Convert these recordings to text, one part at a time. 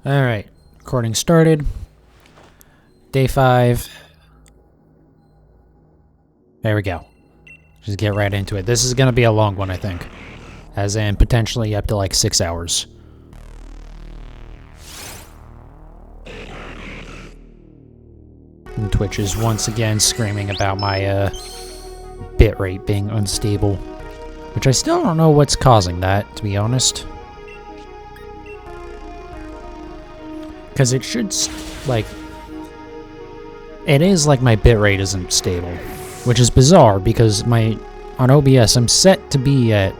Alright, recording started. Day 5. There we go. Just get right into it. This is going to be a long one, I think. As in, potentially up to like 6 hours. And Twitch is once again screaming about my bitrate being unstable. Which I still don't know what's causing that, to be honest. Because it should, like... It is like my bitrate isn't stable. Which is bizarre, because on OBS, I'm set to be at,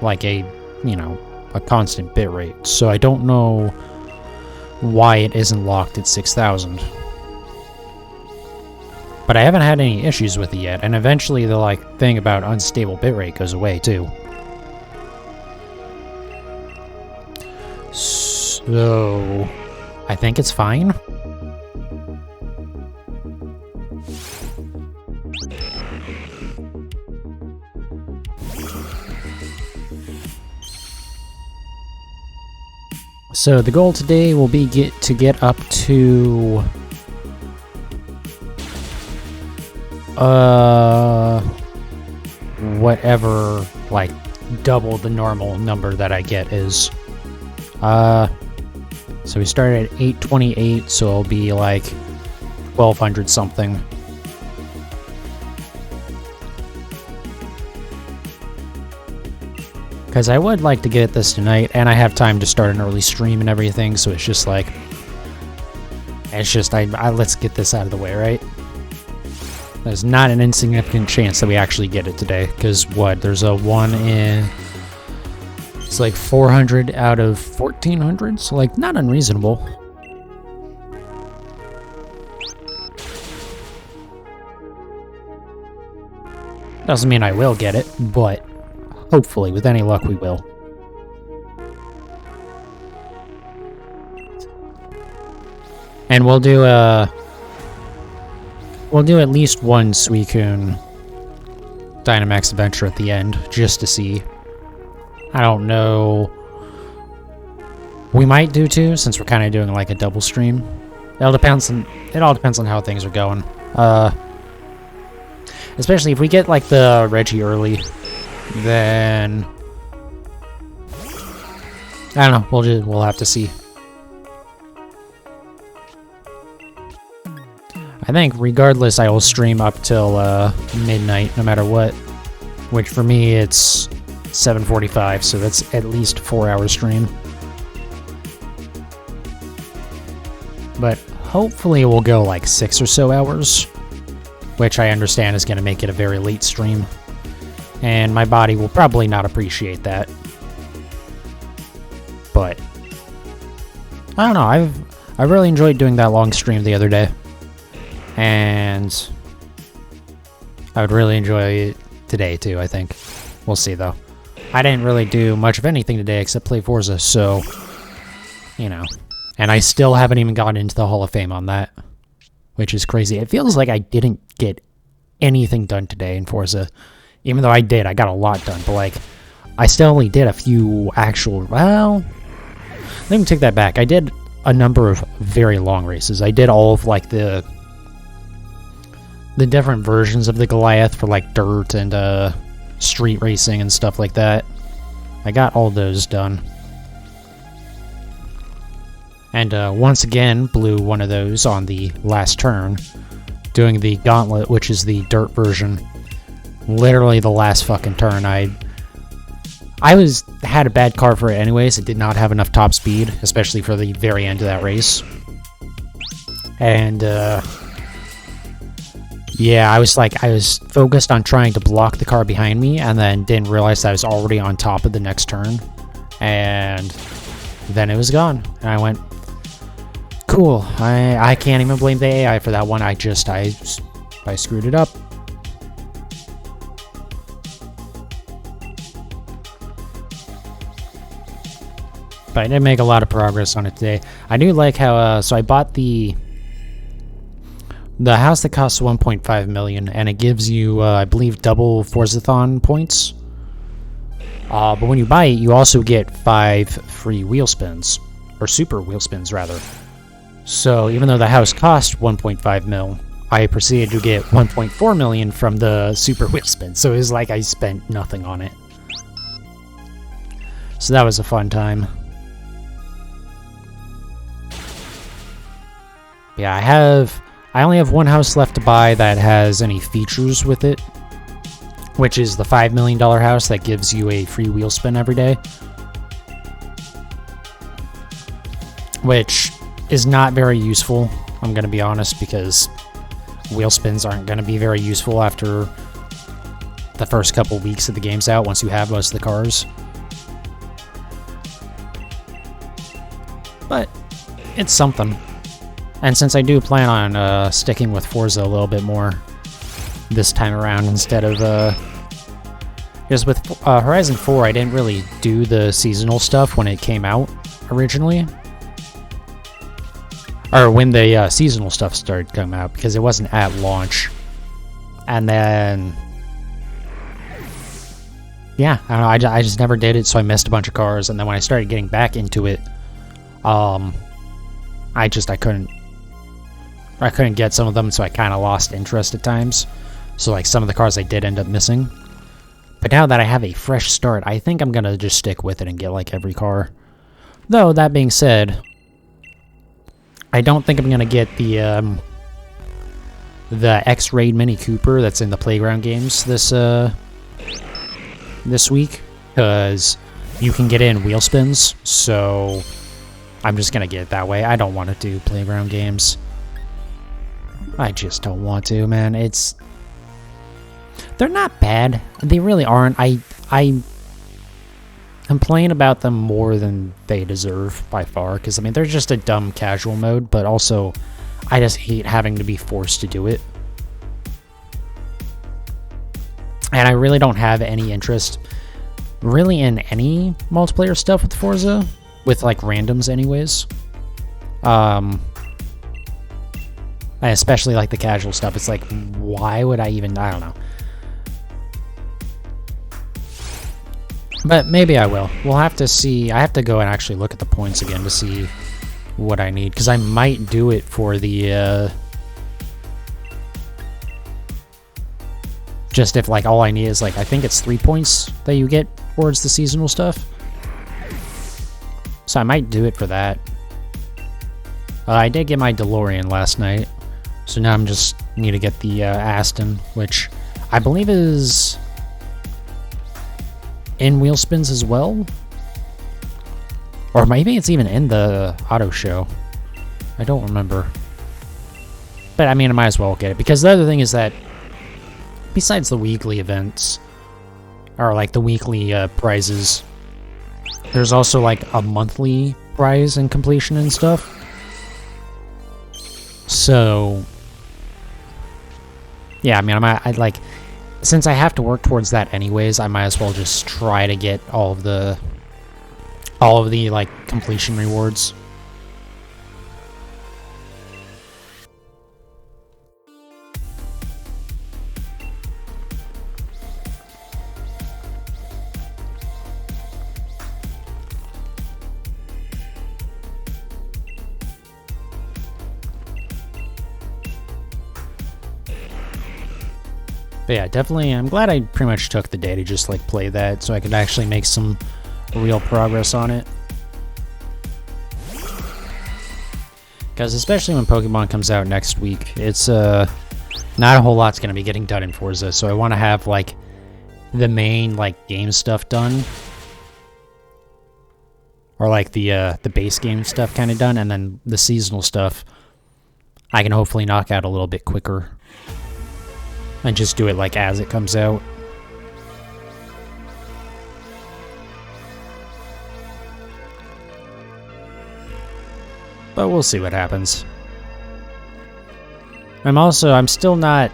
like a constant bitrate. So I don't know why it isn't locked at 6,000. But I haven't had any issues with it yet, and eventually the, thing about unstable bitrate goes away, too. So... I think it's fine. So the goal today will be to get up to whatever double the normal number that I get is. So we started at 828, so it'll be 1200 something. Because I would like to get this tonight, and I have time to start an early stream and everything, so it's just let's get this out of the way, right? There's not an insignificant chance that we actually get it today, because there's a 1 in... It's 400 out of 1,400, so not unreasonable. Doesn't mean I will get it, but hopefully, with any luck, we will. And we'll do at least one Suicune Dynamax adventure at the end, just to see. I don't know. We might do 2, since we're kind of doing a double stream. It all depends on how things are going. Especially if we get the Reggie early, then I don't know. We'll have to see. I think regardless, I will stream up till midnight, no matter what. Which for me, it's 7:45, so that's at least a 4-hour stream. But hopefully it will go 6 or so hours, which I understand is going to make it a very late stream. And my body will probably not appreciate that. But I don't know, I really enjoyed doing that long stream the other day. And I would really enjoy it today too, I think. We'll see though. I didn't really do much of anything today except play Forza, so, And I still haven't even gotten into the Hall of Fame on that, which is crazy. It feels like I didn't get anything done today in Forza. Even though I got a lot done, but, I still only did a few let me take that back. I did a number of very long races. I did all of, the different versions of the Goliath for, dirt and, street racing and stuff like that. I got all those done. And once again blew one of those on the last turn, doing the Gauntlet, which is the dirt version. Literally the last fucking turn. I had a bad car for it anyways. It did not have enough top speed, especially for the very end of that race. And yeah, I was focused on trying to block the car behind me, and then didn't realize that I was already on top of the next turn. And then it was gone. And I went, cool, I can't even blame the AI for that one. I screwed it up. But I did make a lot of progress on it today. I do like how, so I bought the house that costs 1.5 million, and it gives you, I believe, double Forzathon points. But when you buy it, you also get 5 free wheel spins. or super wheel spins rather. So even though the house cost 1.5 mil, I proceeded to get 1.4 million from the super wheel spin. So it was like I spent nothing on it. So that was a fun time. Yeah, I only have one house left to buy that has any features with it, which is the $5 million house that gives you a free wheel spin every day. Which is not very useful, I'm going to be honest, because wheel spins aren't going to be very useful after the first couple weeks of the game's out, once you have most of the cars. But it's something. And since I do plan on sticking with Forza a little bit more this time around, instead of because with Horizon 4 I didn't really do the seasonal stuff when it came out originally, or when the seasonal stuff started coming out, because it wasn't at launch. And then yeah, I don't know, I just never did it, so I missed a bunch of cars. And then when I started getting back into it, I couldn't get some of them, so I kind of lost interest at times. So like some of the cars I did end up missing. But now that I have a fresh start, I think I'm gonna just stick with it and get like every car. Though that being said, I don't think I'm gonna get the X-Raid Mini Cooper that's in the Playground games this week, because you can get in wheel spins. So I'm just gonna get it that way. I don't want to do Playground games. I just don't want to, man. They're not bad. They really aren't. I complain about them more than they deserve by far, because I mean they're just a dumb casual mode, but also I just hate having to be forced to do it. And I really don't have any interest really in any multiplayer stuff with Forza, with like randoms anyways. I especially like the casual stuff. It's like, why would I even... I don't know. But maybe I will. We'll have to see. I have to go and actually look at the points again to see what I need, because I might do it for the... just if like all I need is like, I think it's 3 points that you get towards the seasonal stuff. So I might do it for that. I did get my DeLorean last night. So now I'm just need to get the Aston, which I believe is in wheel spins as well. Or maybe it's even in the auto show. I don't remember. But I mean, I might as well get it, because the other thing is that besides the weekly events, or like the weekly prizes, there's also like a monthly prize and completion and stuff. So yeah, I mean, I'd like, since I have to work towards that anyways, I might as well just try to get all of the like completion rewards. But yeah, definitely, I'm glad I pretty much took the day to just like play that, so I could actually make some real progress on it. Because especially when Pokemon comes out next week, it's not a whole lot's going to be getting done in Forza, so I want to have like the main like game stuff done, or like the base game stuff kind of done, and then the seasonal stuff I can hopefully knock out a little bit quicker. And just do it like as it comes out. But we'll see what happens. I'm still not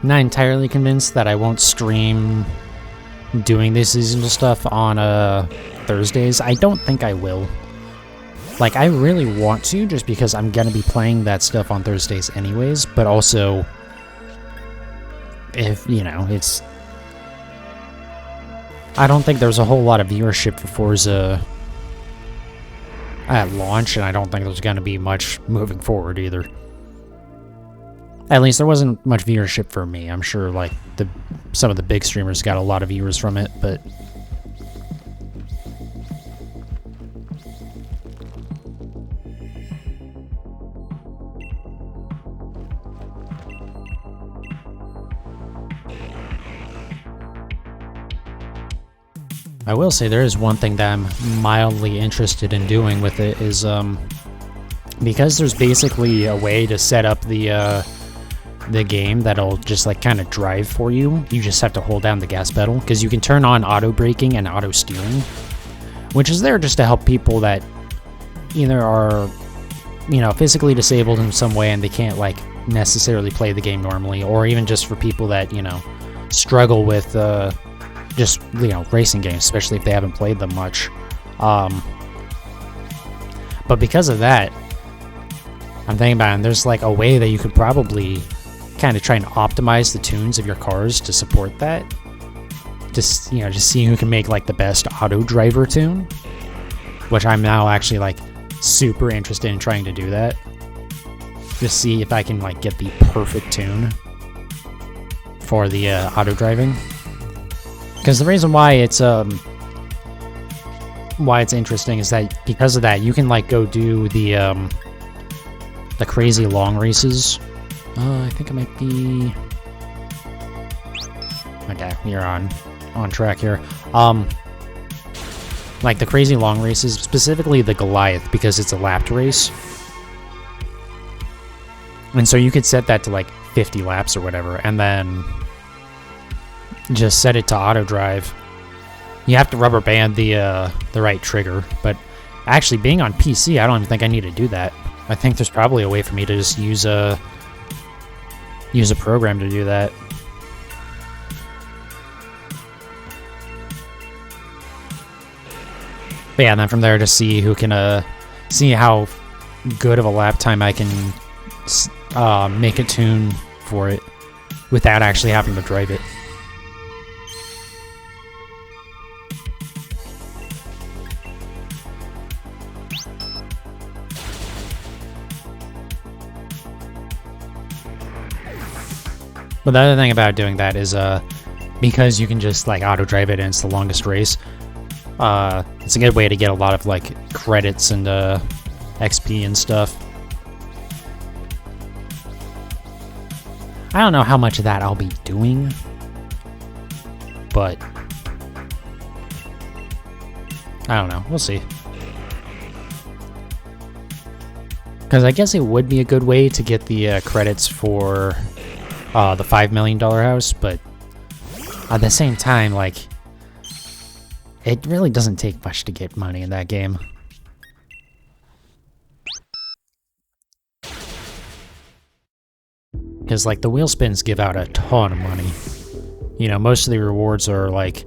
entirely convinced that I won't stream doing this seasonal stuff on Thursdays. I don't think I will. Like, I really want to, just because I'm gonna be playing that stuff on Thursdays anyways, but also, if, you know, it's... I don't think there's a whole lot of viewership for Forza at launch, and I don't think there's going to be much moving forward either. At least there wasn't much viewership for me. I'm sure like some of the big streamers got a lot of viewers from it, but I will say there is one thing that I'm mildly interested in doing with it is, because there's basically a way to set up the game that'll just like kind of drive for you. You just have to hold down the gas pedal, because you can turn on auto braking and auto steering, which is there just to help people that either are, you know, physically disabled in some way and they can't like necessarily play the game normally, or even just for people that, you know, struggle with just, you know, racing games, especially if they haven't played them much. But because of that, I'm thinking about it, and there's like a way that you could probably kind of try and optimize the tunes of your cars to support that. Just, you know, just see who can make like the best auto driver tune, which I'm now actually like super interested in trying to do that. Just see if I can like get the perfect tune for the auto driving. Because the reason why it's interesting is that because of that, you can like go do the crazy long races. I think it might be. Okay, you're on track here. Like the crazy long races, specifically the Goliath, because it's a lapped race, and so you could set that to like 50 laps or whatever, and then just set it to auto drive. You have to rubber band the right trigger, but actually being on PC, I don't even think I need to do that. I think there's probably a way for me to just use a program to do that. But yeah, and then from there, just see who can see how good of a lap time I can make a tune for it without actually having to drive it. But the other thing about doing that is, because you can just like auto drive it and it's the longest race, it's a good way to get a lot of like credits and XP and stuff. I don't know how much of that I'll be doing, but I don't know. We'll see. Because I guess it would be a good way to get the credits for the $5 million house, but at the same time, like, it really doesn't take much to get money in that game. Because, like, the wheel spins give out a ton of money. You know, most of the rewards are, like,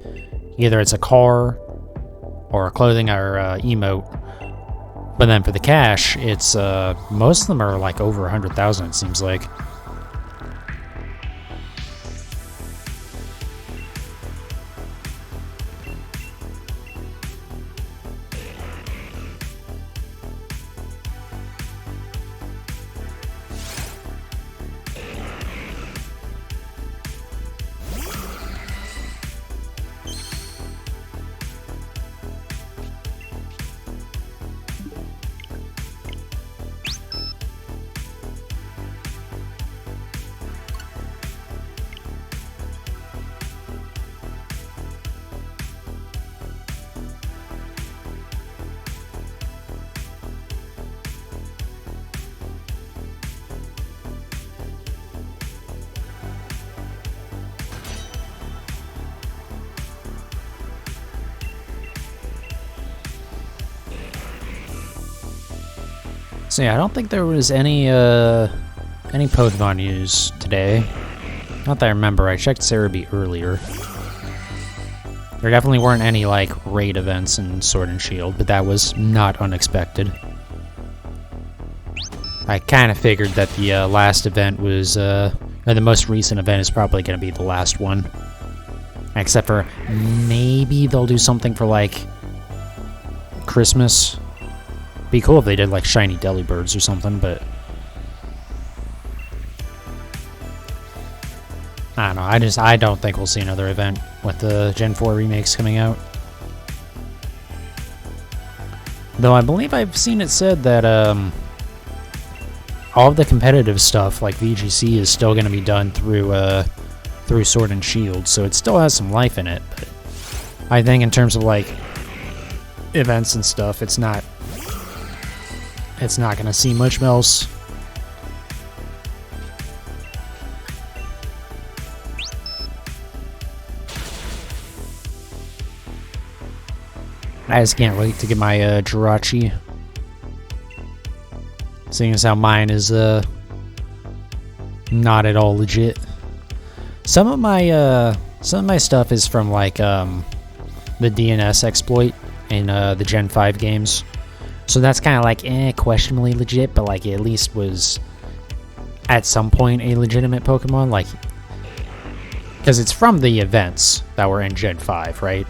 either it's a car, or a clothing, or emote. But then for the cash, it's, most of them are, like, over 100,000, it seems like. So yeah, I don't think there was any Pokemon news today. Not that I remember. I checked Cerebi earlier. There definitely weren't any, like, raid events in Sword and Shield, but that was not unexpected. I kind of figured that the last event was, or the most recent event is probably going to be the last one. Except for maybe they'll do something for, like, Christmas. Be cool if they did like shiny Delibirds or something, but I don't know. I don't think we'll see another event with the Gen 4 remakes coming out. Though I believe I've seen it said that all of the competitive stuff, like VGC, is still going to be done through Sword and Shield, so it still has some life in it. But I think in terms of like events and stuff, it's not going to see much else. I just can't wait to get my Jirachi. Seeing as how mine is not at all legit. Some of my stuff is from like the DNS exploit in the Gen 5 games. So that's kind of like questionably legit, but like it at least was at some point a legitimate Pokemon, like because it's from the events that were in Gen 5, right?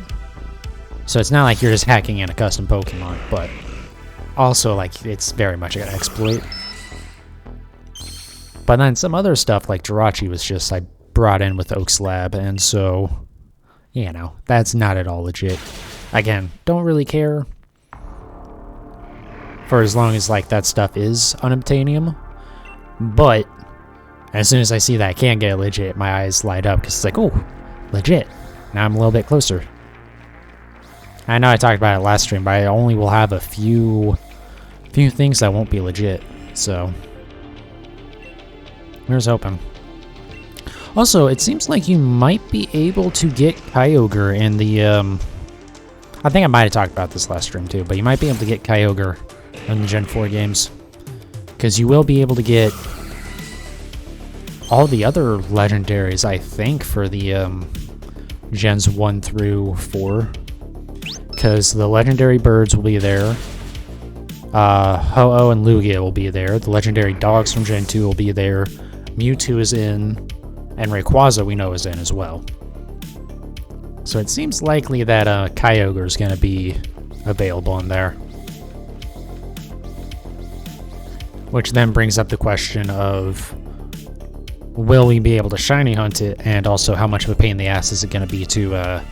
So it's not like you're just hacking in a custom Pokemon, but also like it's very much an exploit. But then some other stuff like Jirachi was just I brought in with Oak's Lab, and so, you know, that's not at all legit. Again, don't really care for as long as like that stuff is unobtainium, but as soon as I see that I can't get it legit, my eyes light up because it's like, oh, legit. Now I'm a little bit closer. I know I talked about it last stream, but I only will have a few things that won't be legit, so here's hoping. Also, it seems like you might be able to get Kyogre in the, I think I might have talked about this last stream too, but you might be able to get Kyogre in the Gen 4 games, because you will be able to get all the other legendaries, I think, for the Gens 1 through 4. Because the legendary birds will be there. Ho-Oh and Lugia will be there. The legendary dogs from Gen 2 will be there. Mewtwo is in. And Rayquaza we know is in as well. So it seems likely that Kyogre is going to be available in there. Which then brings up the question of, will we be able to shiny hunt it? And also how much of a pain in the ass is it going to be to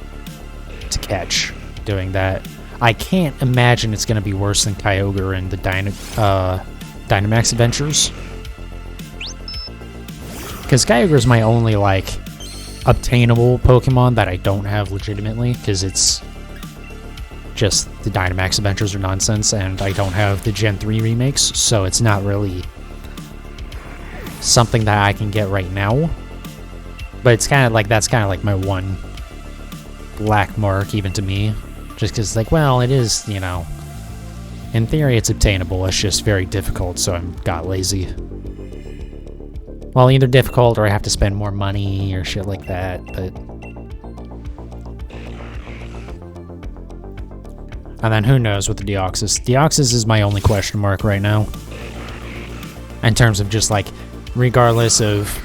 catch? Doing that. I can't imagine it's going to be worse than Kyogre in the Dynamax Adventures. Because Kyogre is my only, like, obtainable Pokemon that I don't have legitimately, because it's just the Dynamax Adventures are nonsense, and I don't have the Gen 3 remakes, so it's not really something that I can get right now. But it's kind of like, that's kind of like my one black mark, even to me. Just because, like, well, it is, you know, in theory it's obtainable, it's just very difficult, so I got lazy. Well, either difficult or I have to spend more money or shit like that, but... And then who knows with the Deoxys. Deoxys is my only question mark right now. In terms of just, like, regardless of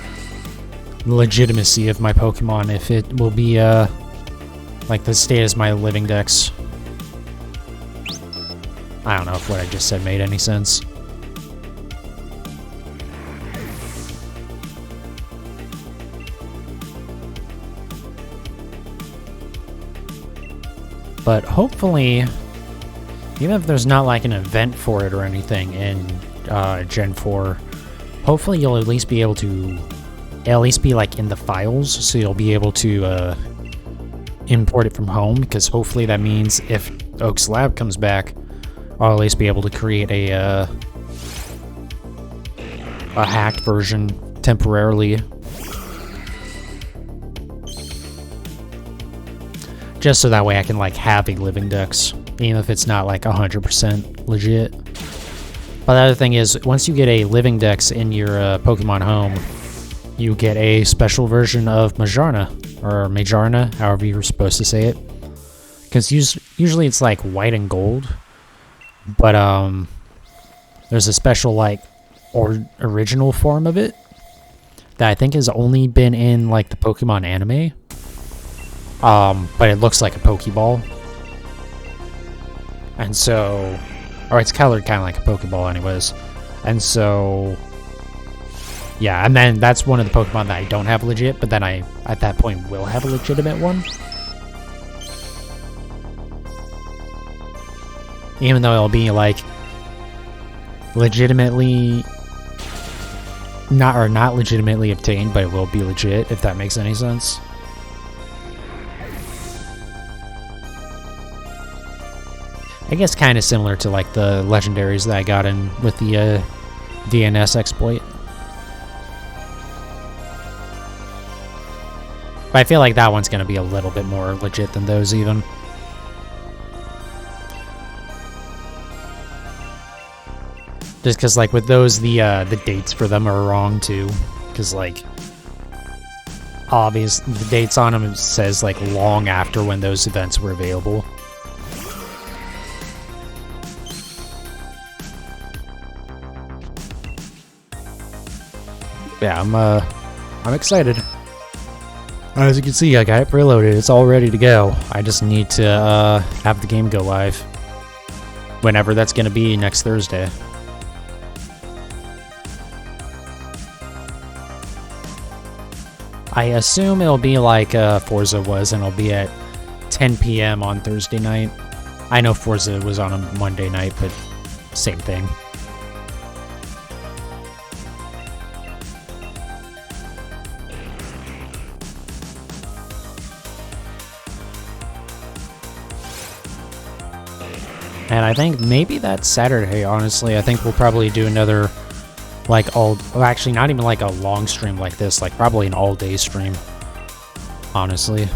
the legitimacy of my Pokemon, if it will be, like the state is my living dex. I don't know if what I just said made any sense. But hopefully, even if there's not like an event for it or anything in Gen 4, hopefully you'll at least be able to, at least be like in the files, so you'll be able to import it from home, because hopefully that means if Oak's Lab comes back, I'll at least be able to create a hacked version temporarily. Just so that way I can like have a living dex, even if it's not like 100% legit. But the other thing is, once you get a living dex in your Pokemon home, you get a special version of Majarna, or Majarna, however you're supposed to say it. Because usually it's like white and gold, but there's a special like original form of it that I think has only been in like the Pokemon anime. But it looks like a Pokeball. And so Or it's colored kind of like a Pokeball anyways. And so... yeah, and then that's one of the Pokemon that I don't have legit, but then I, at that point, will have a legitimate one. Even though it'll be, like, legitimately... not legitimately obtained, but it will be legit, if that makes any sense. I guess kind of similar to, like, the legendaries that I got in with the DNS exploit. But I feel like that one's going to be a little bit more legit than those, even. Just because, like, with those, the dates for them are wrong, too. Because, like, obvious, the dates on them says, like, long after when those events were available. Yeah, I'm excited. As you can see, I got it preloaded. It's all ready to go. I just need to have the game go live. Whenever that's going to be next Thursday. I assume it'll be like Forza was, and it'll be at 10 p.m. on Thursday night. I know Forza was on a Monday night, but same thing. And I think maybe that's Saturday, honestly. I think we'll probably do another, like, well, actually, not even like a long stream like this, like, probably an all-day stream, honestly.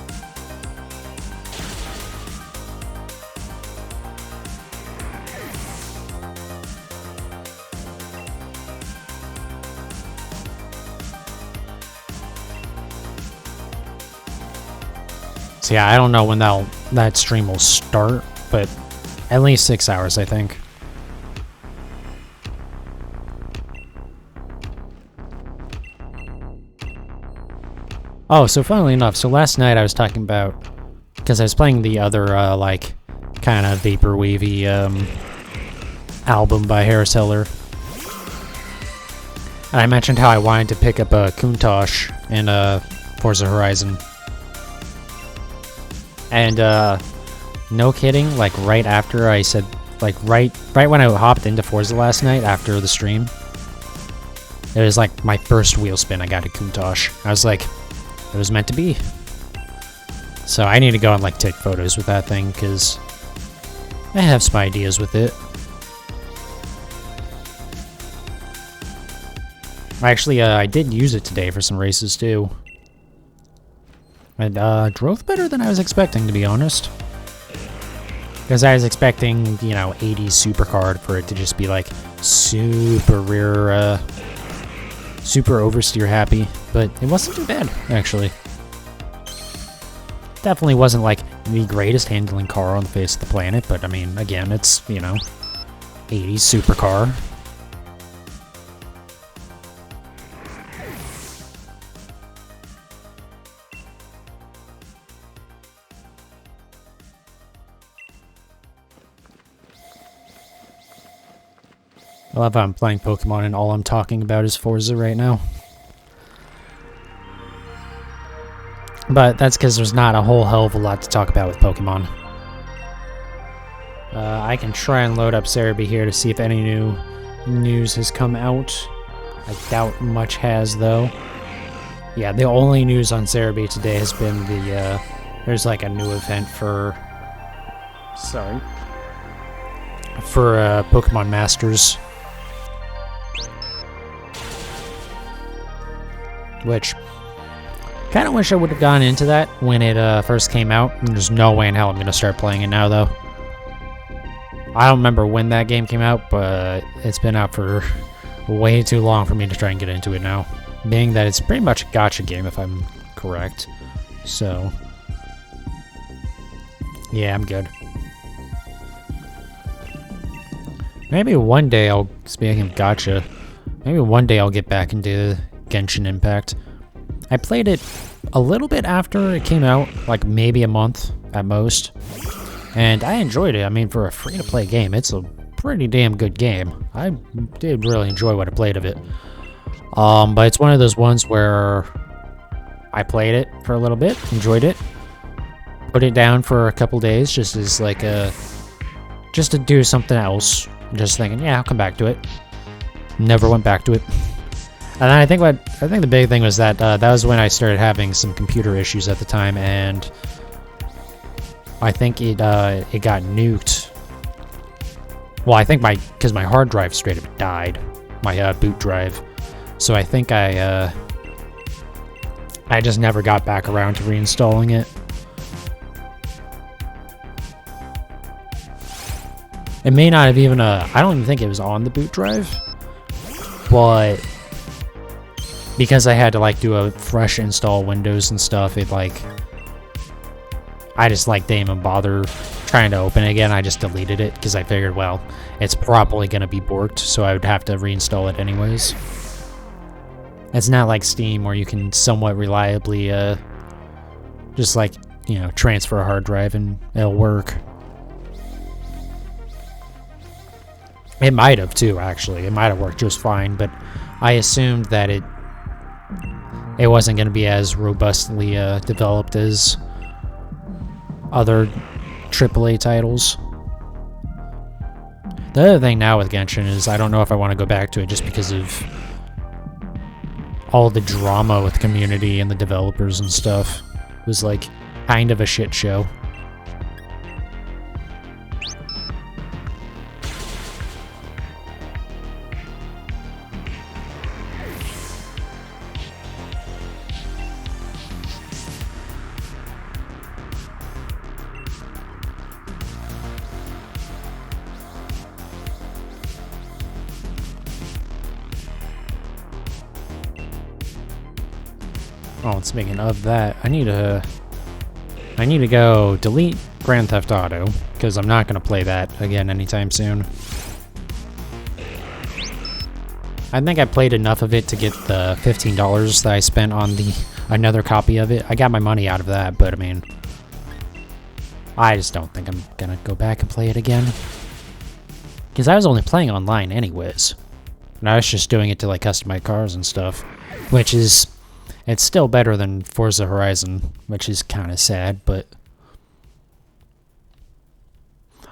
So yeah, I don't know when that stream will start, but at least 6 hours, I think. Oh, so funnily enough, so last night I was talking about, because I was playing the other, like, kind of vaporwavy, album by Harris Heller. And I mentioned how I wanted to pick up a Countach in, Forza Horizon. And, no kidding, like, right after I said, like, right when I hopped into Forza last night after the stream, it was, like, my first wheel spin I got a Countach. I was like, it was meant to be. So I need to go and, like, take photos with that thing, because I have some ideas with it. Actually, I did use it today for some races, too. And, drove better than I was expecting, to be honest. Because I was expecting, you know, 80s supercar for it to just be, like, super rear, super oversteer happy. But it wasn't too bad, actually. Definitely wasn't, like, the greatest handling car on the face of the planet, but, I mean, again, it's, you know, 80s supercar. I love how I'm playing Pokemon and all I'm talking about is Forza right now. But that's because there's not a whole hell of a lot to talk about with Pokemon. I can try and load up Cerebi here to see if any new news has come out. I doubt much has, though. Yeah, the only news on Cerebi today has been the, there's like a new event for... Sorry. For, Pokemon Masters. Which, kind of wish I would have gone into that when it first came out. And there's no way in hell I'm going to start playing it now, though. I don't remember when that game came out, but it's been out for way too long for me to try and get into it now. Being that it's pretty much a gacha game, if I'm correct. So, yeah, I'm good. Maybe one day I'll, speaking of gacha, maybe one day I'll get back into Genshin Impact. I played it a little bit after it came out, like maybe a month at most, and I enjoyed it. I mean, for a free-to-play game, it's a pretty damn good game. I did really enjoy what I played of it. But it's one of those ones where I played it for a little bit, enjoyed it, put it down for a couple days just as like just to do something else. Just thinking, yeah, I'll come back to it. Never went back to it. And then I think the big thing was that that was when I started having some computer issues at the time, and I think it got nuked. Well, I think because my hard drive straight up died, my boot drive. So I think I just never got back around to reinstalling it. It may not have even I don't even think it was on the boot drive, but because I had to like do a fresh install Windows and stuff, it like I just like didn't even bother trying to open it again. I just deleted it because I figured, well, it's probably gonna be borked, so I would have to reinstall it anyways. It's not like Steam where you can somewhat reliably just like, you know, transfer a hard drive and it'll work. It might have too, actually. It might have worked just fine, but I assumed that it wasn't going to be as robustly developed as other AAA titles. The other thing now with Genshin is I don't know if I want to go back to it just because of all the drama with the community and the developers and stuff. It was like kind of a shit show. Oh, speaking of that, I need to go delete Grand Theft Auto, because I'm not going to play that again anytime soon. I think I played enough of it to get the $15 that I spent on another copy of it. I got my money out of that, but I mean, I just don't think I'm going to go back and play it again. Because I was only playing online anyways. And I was just doing it to like custom my cars and stuff, which is... It's still better than Forza Horizon, which is kind of sad, but...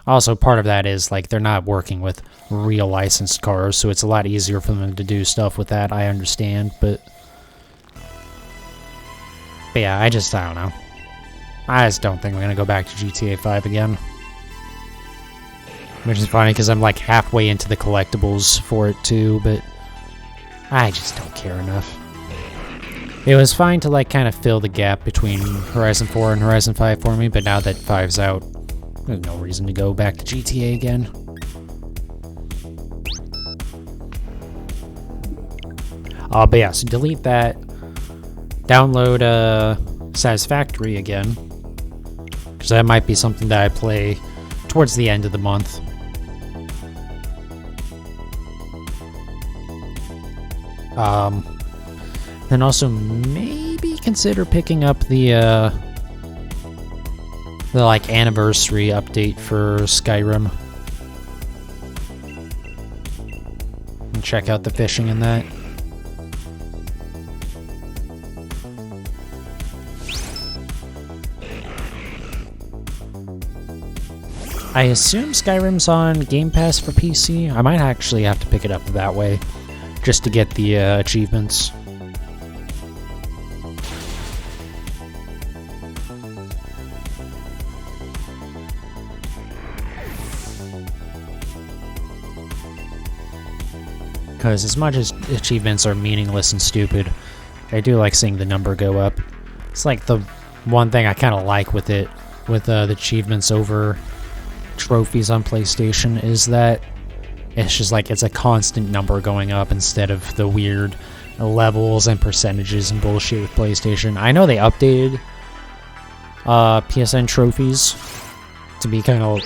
Also, part of that is, like, they're not working with real licensed cars, so it's a lot easier for them to do stuff with that, I understand, but yeah, I don't know. I just don't think I'm gonna go back to GTA 5 again. Which is funny, because I'm, like, halfway into the collectibles for it, too, but I just don't care enough. It was fine to, like, kind of fill the gap between Horizon 4 and Horizon 5 for me, but now that 5's out, there's no reason to go back to GTA again. But yeah, so delete that. Download Satisfactory again, because that might be something that I play towards the end of the month. Then also maybe consider picking up the like anniversary update for Skyrim. And check out the fishing in that. I assume Skyrim's on Game Pass for PC. I might actually have to pick it up that way, just to get the achievements. Because as much as achievements are meaningless and stupid, I do like seeing the number go up. It's like the one thing I kind of like with it, with the achievements over trophies on PlayStation, is that it's just like it's a constant number going up instead of the weird levels and percentages and bullshit with PlayStation. I know they updated PSN trophies to be kind of...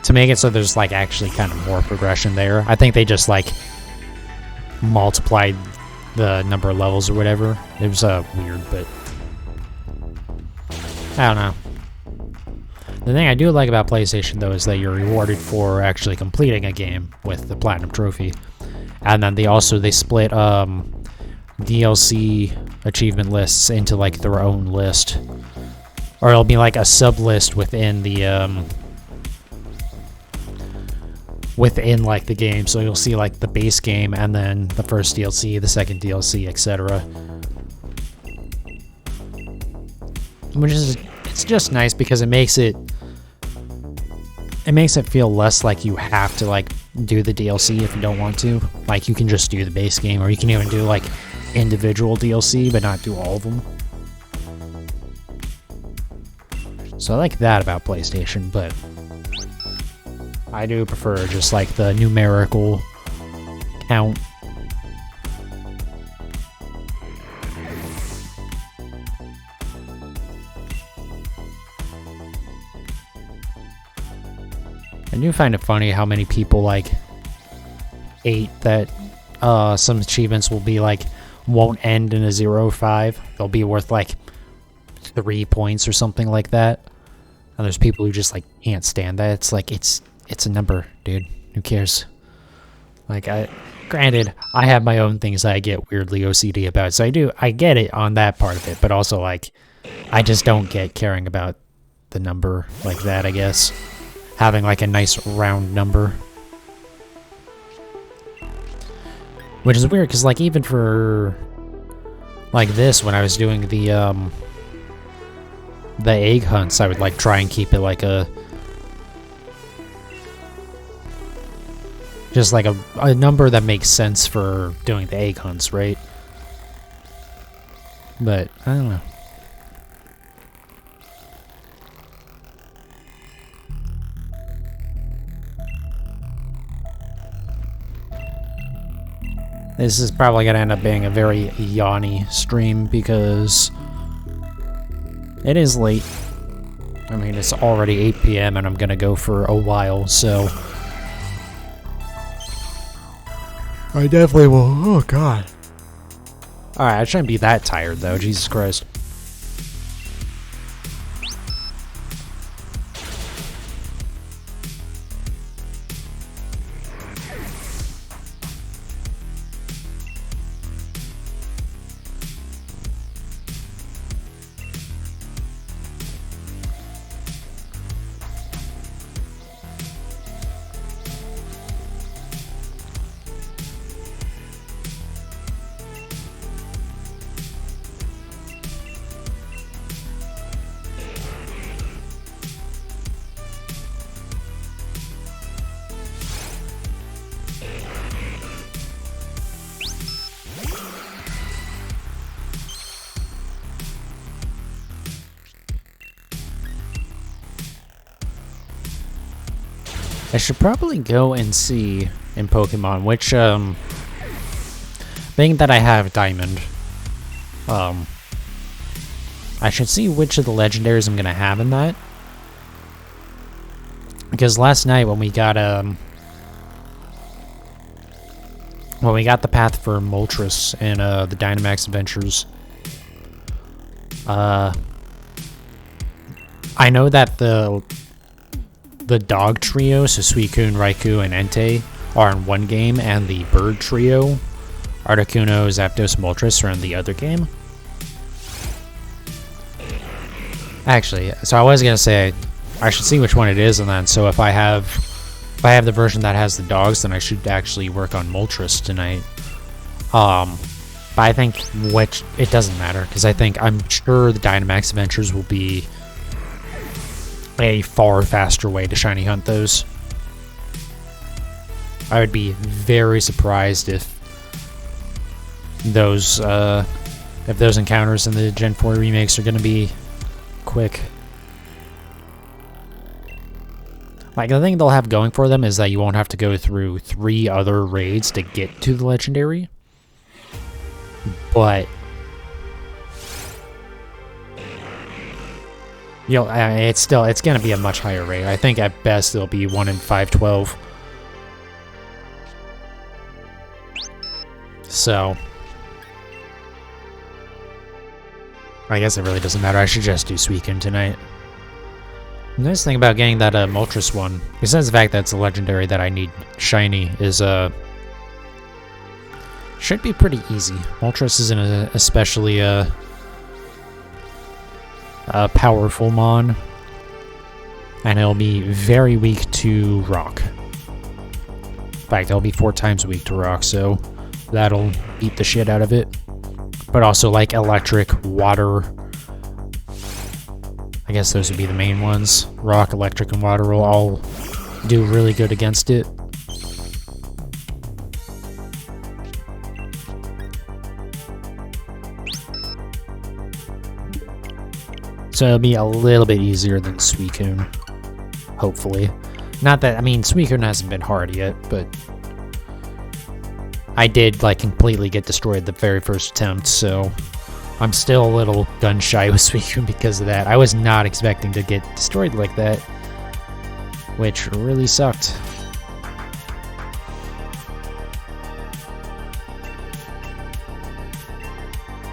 to make it so there's like actually kind of more progression there. I think they just like multiplied the number of levels or whatever. It was weird, but I don't know. The thing I do like about PlayStation, though, is that you're rewarded for actually completing a game with the Platinum Trophy. And then they split DLC achievement lists into like their own list. Or it'll be like a sub-list within the within like the game. So you'll see like the base game and then the first DLC, the second DLC, etc. Which is, it's just nice because it makes it feel less like you have to like do the DLC if you don't want to. Like you can just do the base game, or you can even do like individual DLC but not do all of them. So I like that about PlayStation, but I do prefer just like the numerical count. I do find it funny how many people like hate that some achievements will be like won't end in a 0-5. They'll be worth like 3 points or something like that. And there's people who just like can't stand that. It's like it's a number, dude. Who cares? Like granted, I have my own things that I get weirdly OCD about, so I get it on that part of it, but also like I just don't get caring about the number like that, I guess. Having like a nice round number. Which is weird, because like even for like this, when I was doing the egg hunts, I would like try and keep it like just like a number that makes sense for doing the egg hunts, right? But I don't know. This is probably going to end up being a very yawny stream because it is late. I mean, it's already 8 PM and I'm going to go for a while, so I definitely will. Oh, God. Alright, I shouldn't be that tired, though. Jesus Christ. I should probably go and see in Pokemon which, being that I have Diamond, I should see which of the legendaries I'm gonna have in that. Because last night when we got, the path for Moltres in, the Dynamax Adventures, I know that the dog trio, so Suicune, Raikou, and Entei, are in one game, and the bird trio, Articuno, Zapdos, Moltres, are in the other game. Actually, so I was gonna say I should see which one it is, and then so if I have the version that has the dogs, then I should actually work on Moltres tonight. But I think it doesn't matter, because I'm sure the Dynamax Adventures will be a far faster way to shiny hunt those. I would be very surprised if those encounters in the Gen 4 remakes are going to be quick. Like, the thing they'll have going for them is that you won't have to go through 3 other raids to get to the legendary. But it's gonna be a much higher rate. I think at best it'll be 1 in 512. So I guess it really doesn't matter. I should just do Suicune tonight. The nice thing about getting that Moltres one, besides the fact that it's a legendary that I need shiny, is should be pretty easy. Moltres isn't especially a powerful mon, and it'll be very weak to rock. In fact, it'll be 4 times weak to rock, so that'll beat the shit out of it. But also like electric, water. I guess those would be the main ones. Rock, electric, and water will all do really good against it. So it'll be a little bit easier than Suicune, hopefully. Not that, I mean, Suicune hasn't been hard yet, but I did, like, completely get destroyed the very first attempt, so I'm still a little gun-shy with Suicune because of that. I was not expecting to get destroyed like that, which really sucked.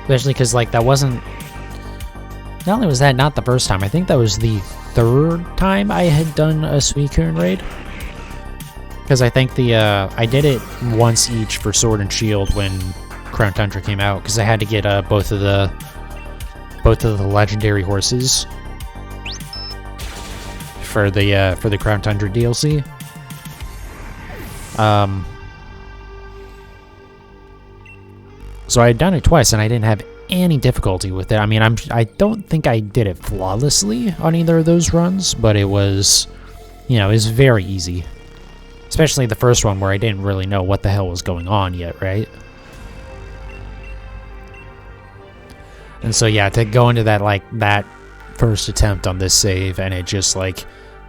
Especially because, like, that wasn't... Not only was that not the first time, I think that was the 3rd time I had done a Suicune raid. Because I think I did it once each for Sword and Shield when Crown Tundra came out, because I had to get both of the legendary horses for the Crown Tundra DLC. So I had done it twice, and I didn't have any difficulty with it. I mean, I don't think I did it flawlessly on either of those runs, but it was, you know, it was very easy. Especially the first one where I didn't really know what the hell was going on yet, right? And so yeah, to go into that, like, that first attempt on this save, and it just, like,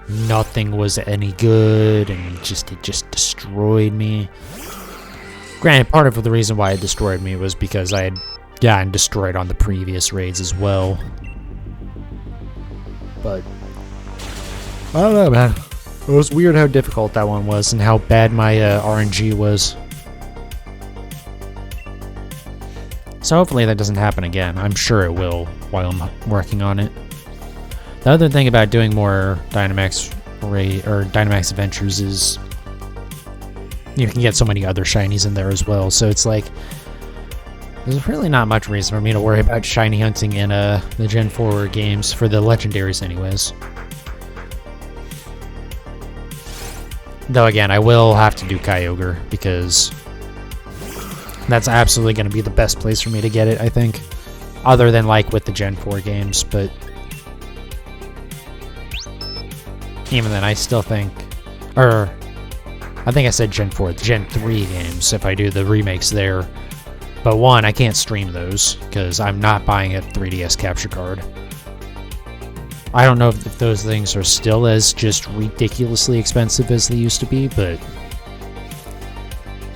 nothing was any good, and it just destroyed me. Granted, part of the reason why it destroyed me was because I had gotten destroyed on the previous raids as well. But I don't know, man. It was weird how difficult that one was and how bad my RNG was. So hopefully that doesn't happen again. I'm sure it will while I'm working on it. The other thing about doing more Dynamax Dynamax Adventures is you can get so many other shinies in there as well. So it's like there's really not much reason for me to worry about shiny hunting in the Gen 4 games, for the legendaries anyways. Though again, I will have to do Kyogre, because that's absolutely going to be the best place for me to get it, I think. Other than, like, with the Gen 4 games, but even then, I still think... Or, I think I said Gen 4, the Gen 3 games, if I do the remakes there. But one, I can't stream those, because I'm not buying a 3DS capture card. I don't know if those things are still as just ridiculously expensive as they used to be, but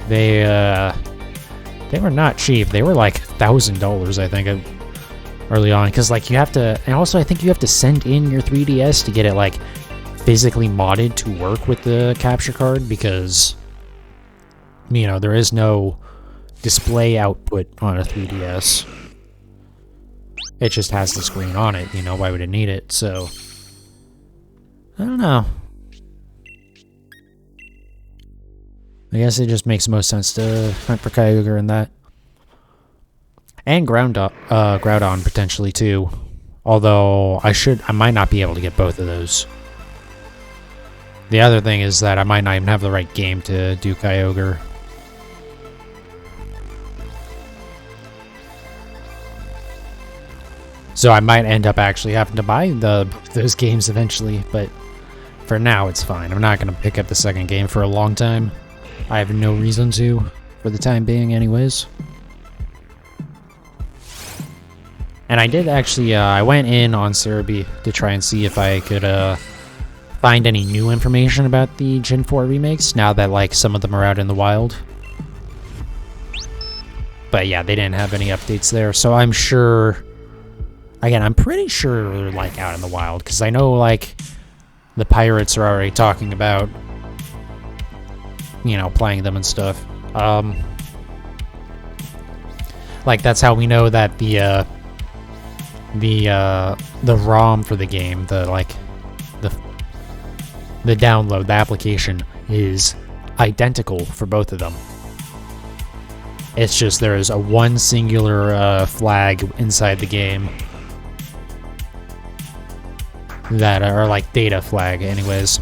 they were not cheap. They were like $1,000, I think, early on, because like you have to, and also I think you have to send in your 3DS to get it like physically modded to work with the capture card, because you know there is no display output on a 3DS. It just has the screen on it, you know, why would it need it? So, I don't know. I guess it just makes most sense to hunt for Kyogre in that. And Groudon potentially too. Although, I might not be able to get both of those. The other thing is that I might not even have the right game to do Kyogre. So I might end up actually having to buy those games eventually, but for now it's fine. I'm not going to pick up the second game for a long time. I have no reason to, for the time being anyways. And I did actually, I went in on Cerebi to try and see if I could find any new information about the Gen 4 remakes, now that like some of them are out in the wild. But yeah, they didn't have any updates there, so I'm sure... Again, I'm pretty sure they're, like, out in the wild, because I know, like, the pirates are already talking about, you know, playing them and stuff. Like, that's how we know that the ROM for the game, the the download, the application is identical for both of them. It's just there is a one singular flag inside the game that are like data flag, anyways.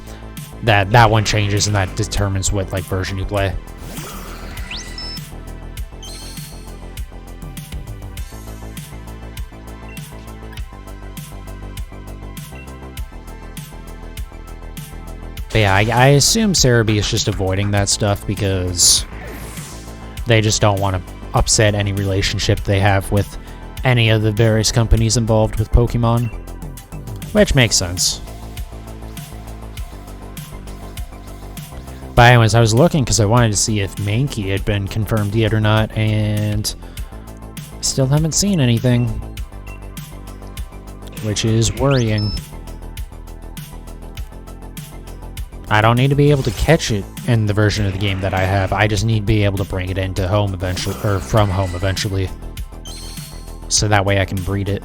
That one changes and that determines what like version you play. But yeah, I assume Cerebi is just avoiding that stuff because they just don't want to upset any relationship they have with any of the various companies involved with Pokemon, which makes sense. But anyways, I was looking because I wanted to see if Mankey had been confirmed yet or not, and still haven't seen anything, which is worrying. I don't need to be able to catch it in the version of the game that I have. I just need to be able to bring it into home eventually, or from home eventually, so that way I can breed it.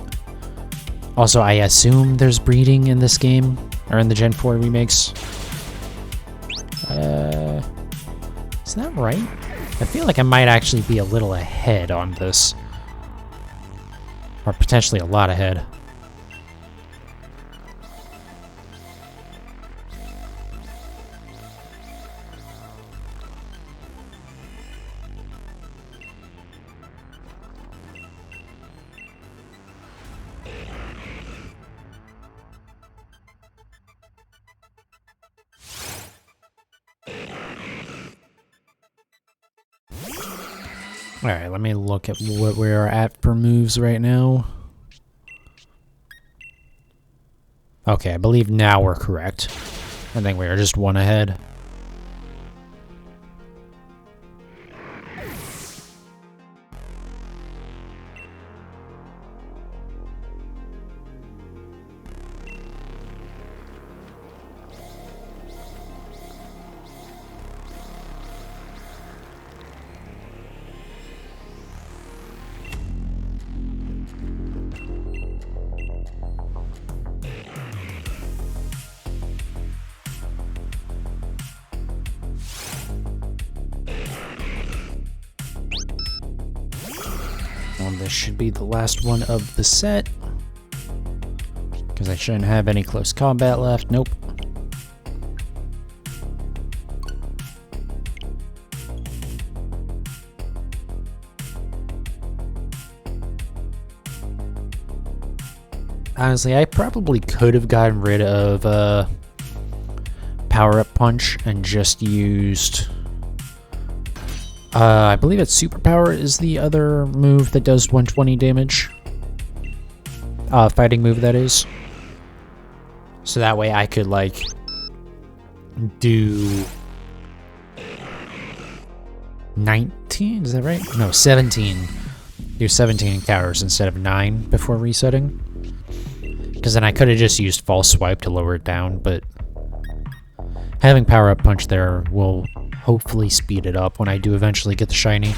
Also, I assume there's breeding in this game, or in the Gen 4 remakes. Is that right? I feel like I might actually be a little ahead on this, or potentially a lot ahead. Alright, let me look at what we're at for moves right now. Okay, I believe now we're correct. I think we are just one ahead. This should be the last one of the set, because I shouldn't have any close combat left. Nope. Honestly, I probably could have gotten rid of Power-Up Punch and just used... I believe it's Superpower is the other move that does 120 damage. Fighting move, that is. So that way I could, like, do 19? Is that right? No, 17. Do 17 encounters instead of 9 before resetting. Because then I could have just used False Swipe to lower it down, but having Power-Up Punch there will hopefully speed it up when I do eventually get the shiny.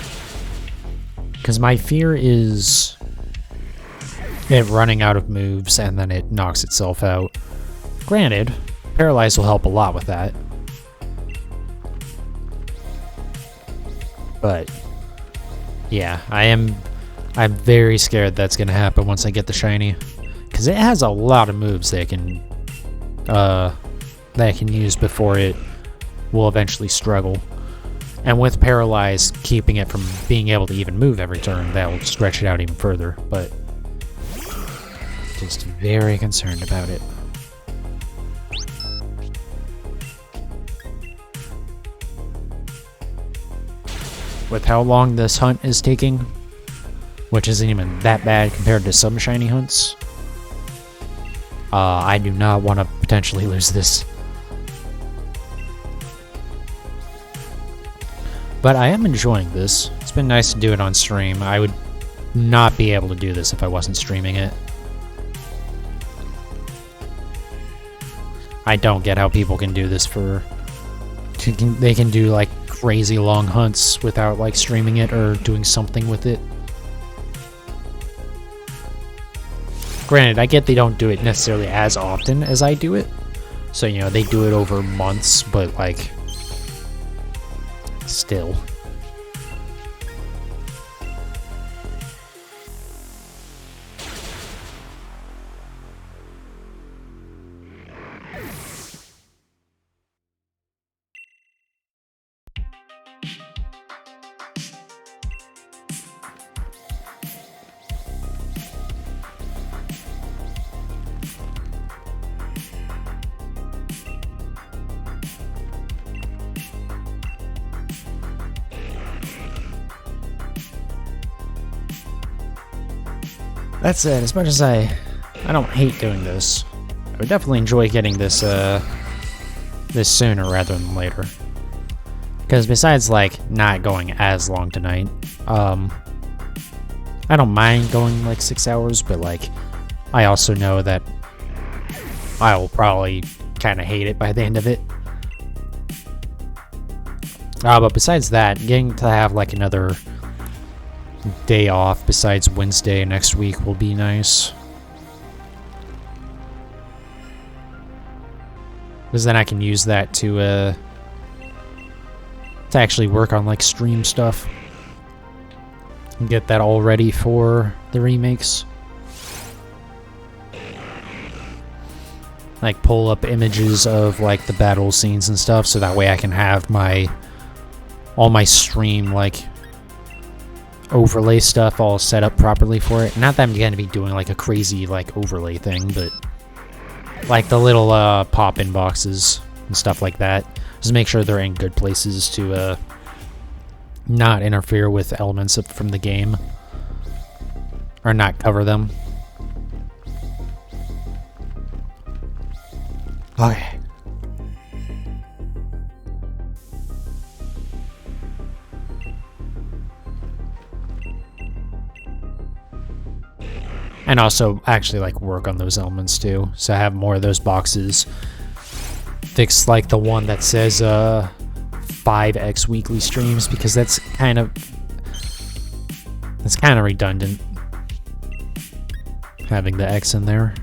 Because my fear is it running out of moves and then it knocks itself out. Granted, Paralyze will help a lot with that. But yeah, I'm very scared that's gonna happen once I get the shiny. Because it has a lot of moves that I can use before it will eventually struggle. And with Paralyze, keeping it from being able to even move every turn, that will stretch it out even further. But just very concerned about it. With how long this hunt is taking, which isn't even that bad compared to some shiny hunts, I do not want to potentially lose this. But I am enjoying this. It's been nice to do it on stream. I would not be able to do this if I wasn't streaming it. I don't get how people can do this for... They can do, like, crazy long hunts without, like, streaming it or doing something with it. Granted, I get they don't do it necessarily as often as I do it, So, you know, they do it over months, but, like, still. That said, as much as I don't hate doing this, I would definitely enjoy getting this this sooner rather than later. Because besides like not going as long tonight, I don't mind going like 6 hours, but like I also know that I will probably kind of hate it by the end of it. But besides that, getting to have like another day off besides Wednesday next week will be nice. Because then I can use that to actually work on like stream stuff and get that all ready for the remakes. Like pull up images of like the battle scenes and stuff, so that way I can have all my stream like overlay stuff all set up properly for it. Not that I'm gonna be doing like a crazy like overlay thing, but like the little pop-in boxes and stuff like that. Just make sure they're in good places to not interfere with elements from the game or not cover them. Okay. And also actually like work on those elements too. So I have more of those boxes. Fix like the one that says 5x weekly streams, because that's kind of redundant having the X in there.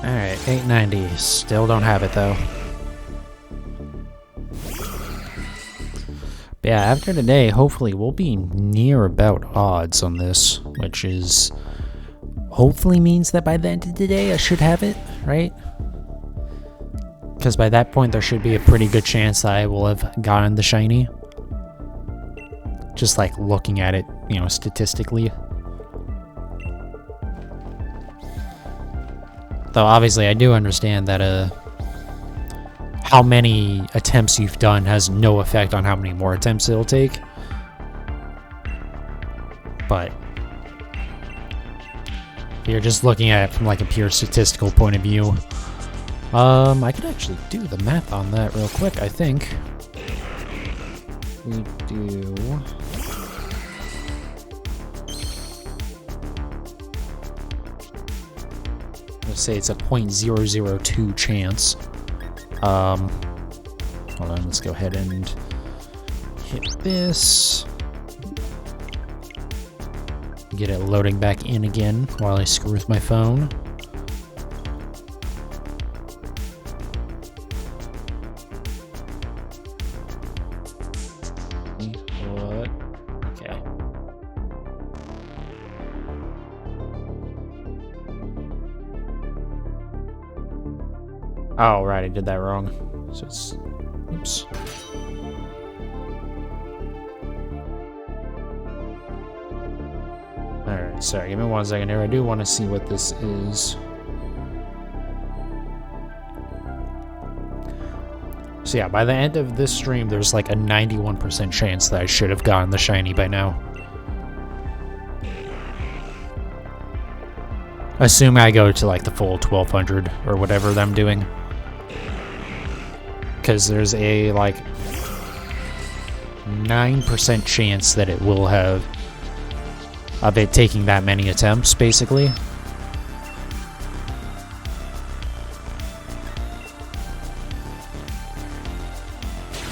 Alright, 890. Still don't have it though. But yeah, after today, hopefully we'll be near about odds on this, which is hopefully means that by the end of the day I should have it, right? Because by that point there should be a pretty good chance that I will have gotten the shiny. Just like looking at it, you know, statistically. Though obviously I do understand that how many attempts you've done has no effect on how many more attempts it'll take. But if you're just looking at it from like a pure statistical point of view, I could actually do the math on that real quick, I think. We do... let's say it's a 0.002 chance. Hold on, let's go ahead and hit this. Get it loading back in again while I screw with my phone. Oh, right, I did that wrong. So it's... Oops. Alright, sorry, give me 1 second here. I do want to see what this is. So yeah, by the end of this stream, there's like a 91% chance that I should have gotten the shiny by now. Assuming I go to like the full 1200 or whatever that I'm doing. Because there's a like 9% chance that it will have of it taking that many attempts, basically.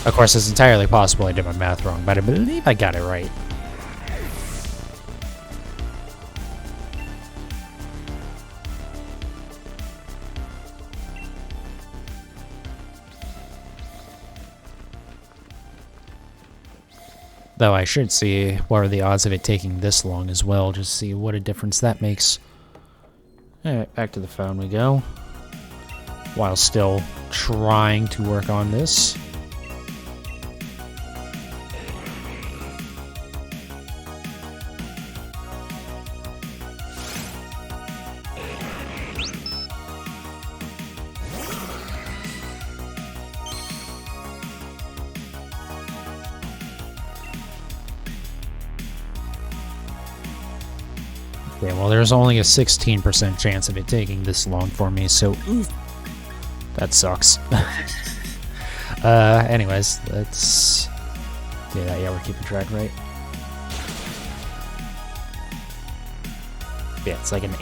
Of course, it's entirely possible I did my math wrong, but I believe I got it right. Though I should see what are the odds of it taking this long as well, just see what a difference that makes. Alright, back to the phone we go. While still trying to work on this. Okay, well, there's only a 16% chance of it taking this long for me, so that sucks. Anyways, let's do that. Yeah, we're keeping track, right? Yeah, it's like an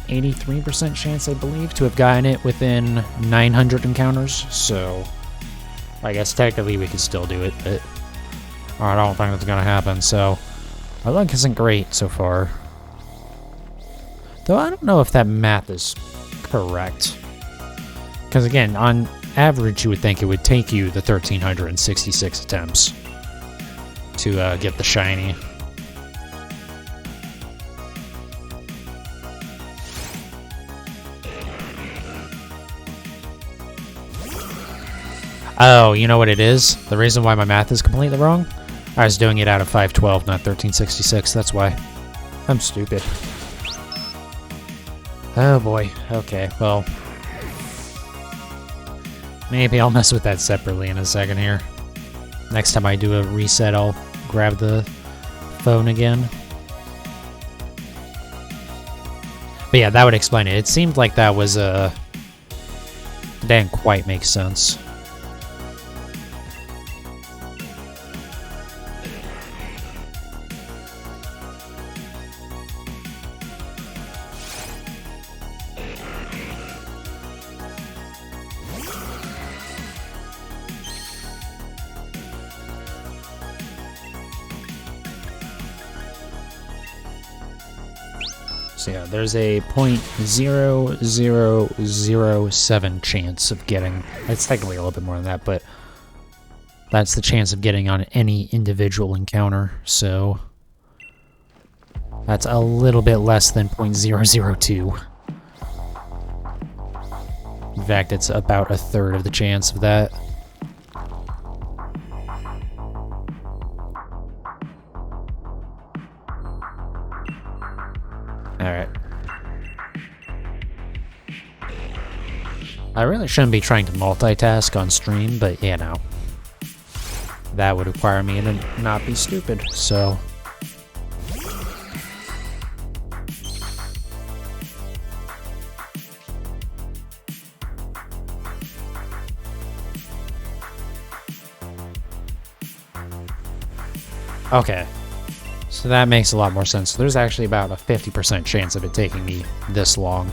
83% chance, I believe, to have gotten it within 900 encounters, so I guess technically we could still do it, but I don't think that's gonna happen, so my luck isn't great so far. Though I don't know if that math is correct. Because again, on average you would think it would take you the 1,366 attempts to get the shiny. Oh, you know what it is? The reason why my math is completely wrong? I was doing it out of 512, not 1366, that's why. I'm stupid. Oh boy, okay, well... maybe I'll mess with that separately in a second here. Next time I do a reset, I'll grab the phone again. But yeah, that would explain it. It seemed like that was, didn't quite make sense. So yeah, there's a 0.0007 chance of getting... it's technically a little bit more than that, but that's the chance of getting on any individual encounter, so that's a little bit less than 0.002. In fact, it's about a third of the chance of that. Alright. I really shouldn't be trying to multitask on stream, but you know, that would require me to not be stupid, so... okay. So that makes a lot more sense. There's actually about a 50% chance of it taking me this long.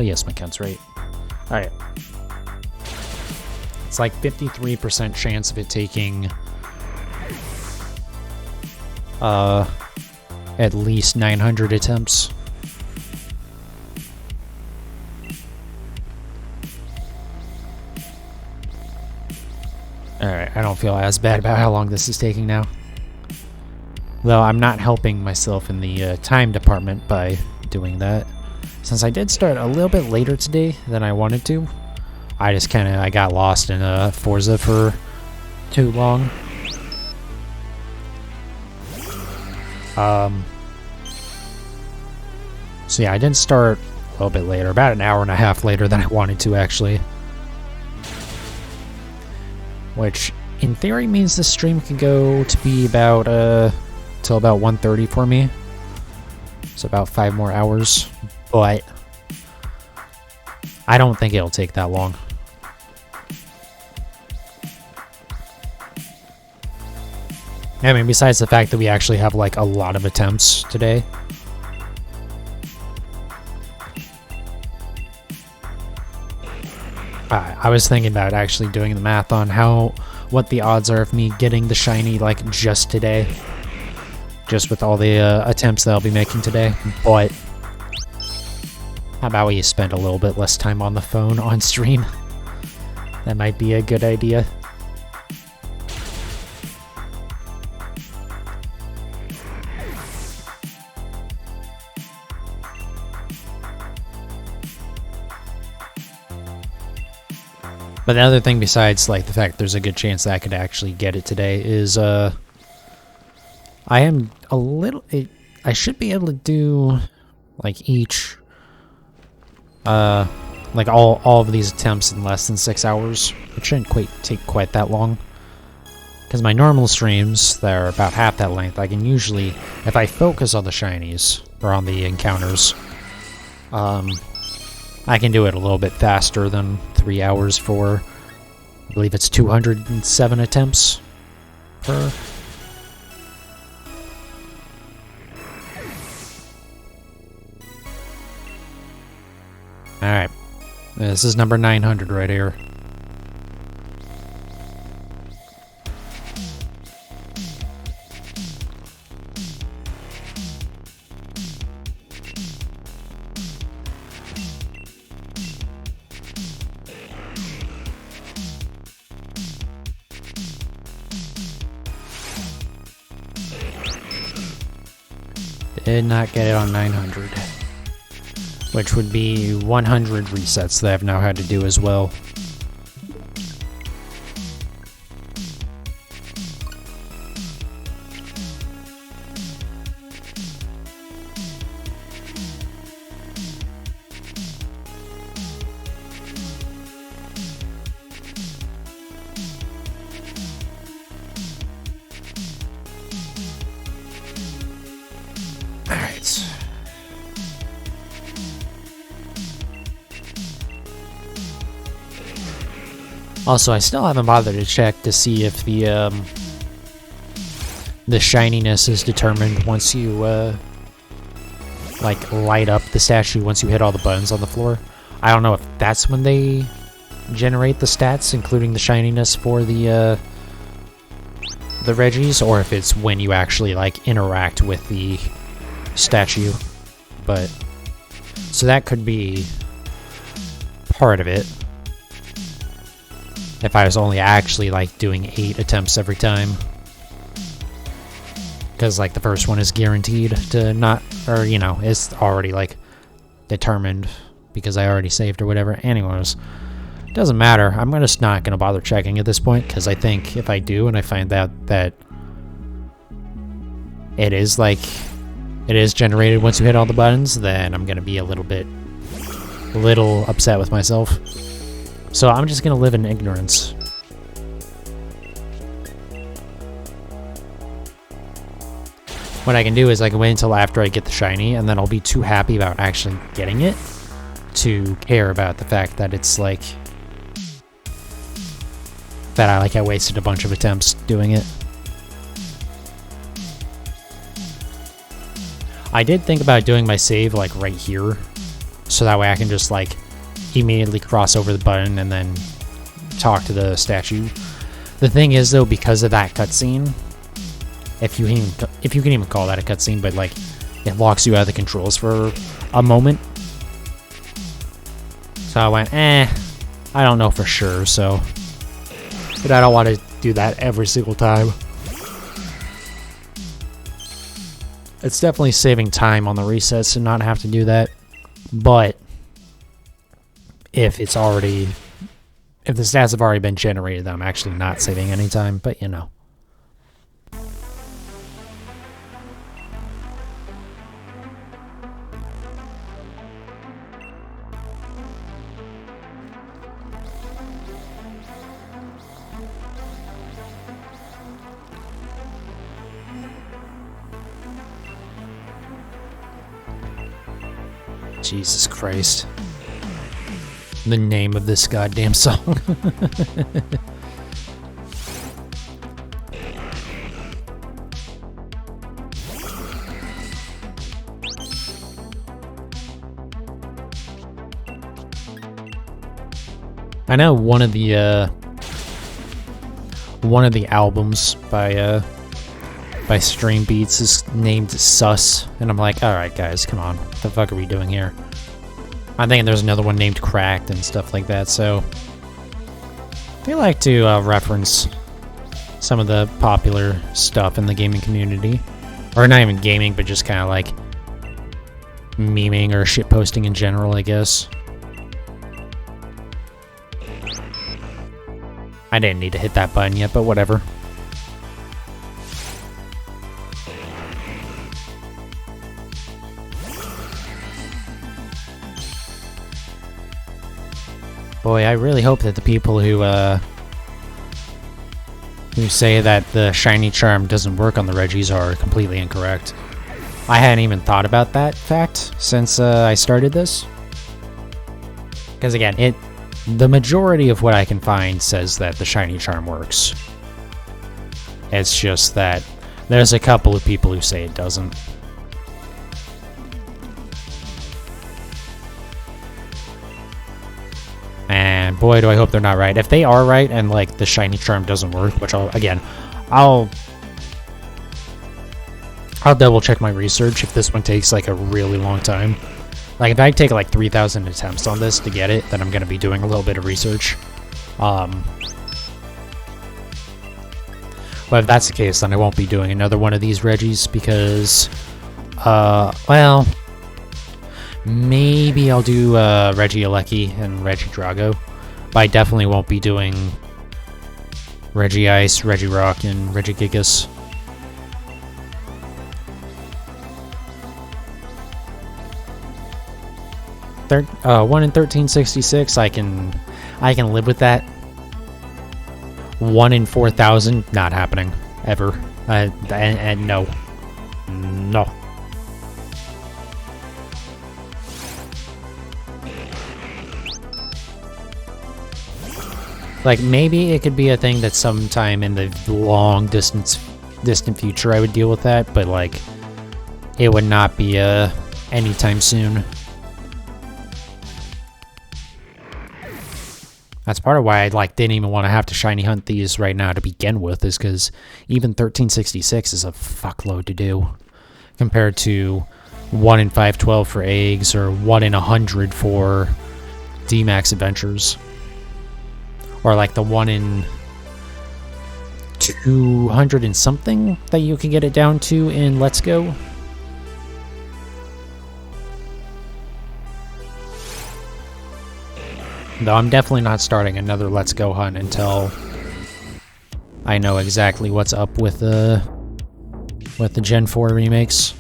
Yes, my count's right. Alright. It's like 53% chance of it taking at least 900 attempts. Alright, I don't feel as bad about how long this is taking now. Though I'm not helping myself in the time department by doing that. Since I did start a little bit later today than I wanted to, I got lost in Forza for too long. So yeah, I didn't start a little bit later, about an hour and a half later than I wanted to, actually. Which, in theory, means the stream could go to be about, till about 1:30 for me. So about 5 more hours, but I don't think it'll take that long. I mean, besides the fact that we actually have, like, a lot of attempts today. I was thinking about actually doing the math on what the odds are of me getting the shiny, like, just today. Just with all the attempts that I'll be making today. But how about we spend a little bit less time on the phone on stream? That might be a good idea. But the other thing besides, like, the fact there's a good chance that I could actually get it today is, I am a little... I should be able to do, like, each... like, all of these attempts in less than 6 hours. It shouldn't take quite that long. Because my normal streams, that are about half that length, I can usually... If I focus on the shinies, or on the encounters, I can do it a little bit faster than 3 hours for, I believe it's 207 attempts per. Alright, this is number 900 right here. Did not get it on 900. Which would be 100 resets that I've now had to do as well. Also, I still haven't bothered to check to see if the shininess is determined once you, like, light up the statue once you hit all the buttons on the floor. I don't know if that's when they generate the stats, including the shininess for the Regis, or if it's when you actually, like, interact with the statue. But, so that could be part of it. If I was only actually, like, doing 8 attempts every time. Because, like, the first one is guaranteed to not... Or, you know, it's already, like, determined. Because I already saved or whatever. Anyways, doesn't matter. I'm just not going to bother checking at this point. Because I think if I do and I find out that it is, like... It is generated once you hit all the buttons, then I'm going to be a little upset with myself. So I'm just gonna live in ignorance. What I can do is I can wait until after I get the shiny, and then I'll be too happy about actually getting it to care about the fact that it's like... that I wasted a bunch of attempts doing it. I did think about doing my save, like, right here. So that way I can just, like, immediately cross over the button and then talk to the statue. The thing is, though, because of that cutscene, if you can even call that a cutscene, but, like, it locks you out of the controls for a moment. So I went, I don't know for sure, so... But I don't want to do that every single time. It's definitely saving time on the resets to not have to do that. But if the stats have already been generated, then I'm actually not saving any time, but you know. Jesus Christ. The name of this goddamn song. I know one of the albums by Stream Beats is named Sus, and I'm like, alright guys, come on, what the fuck are we doing here? I'm thinking there's another one named Cracked and stuff like that, so they like to reference some of the popular stuff in the gaming community. Or not even gaming, but just kind of like memeing or shitposting in general, I guess. I didn't need to hit that button yet, but whatever. Boy, I really hope that the people who say that the shiny charm doesn't work on the Regis are completely incorrect. I hadn't even thought about that fact since I started this. Because again, the majority of what I can find says that the shiny charm works. It's just that there's a couple of people who say it doesn't. And boy, do I hope they're not right. If they are right and like the shiny charm doesn't work, which I'll double check my research if this one takes like a really long time. Like if I take like 3,000 attempts on this to get it, then I'm going to be doing a little bit of research. But if that's the case, then I won't be doing another one of these Regis because, well, maybe I'll do Regieleki and Regidrago, but I definitely won't be doing Regice, Regirock, and Regigigas. One in 1366, I can live with that. 1 in 4,000, not happening ever. And no. Like, maybe it could be a thing that sometime in the long distant future I would deal with that, but, like, it would not be, anytime soon. That's part of why I, like, didn't even want to have to shiny hunt these right now to begin with, is because even 1366 is a fuckload to do, compared to 1 in 512 for eggs, or 1 in 100 for D-Max Adventures. Or like the 1 in 200 and something that you can get it down to in Let's Go. Though I'm definitely not starting another Let's Go hunt until I know exactly what's up with the Gen 4 remakes.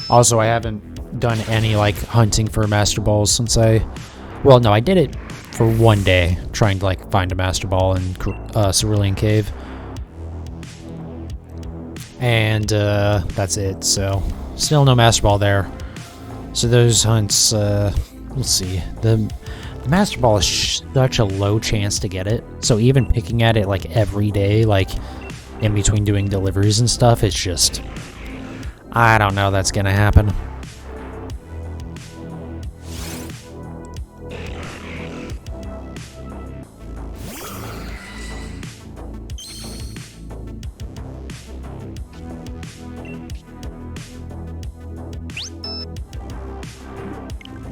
Also, I haven't done any like hunting for Master Balls since well, no, I did it for one day, trying to like find a Master Ball in Cerulean Cave, and that's it. So still no Master Ball there. So those hunts, let's see. The Master Ball is such a low chance to get it. So even picking at it like every day, like in between doing deliveries and stuff, it's just, I don't know that's gonna happen.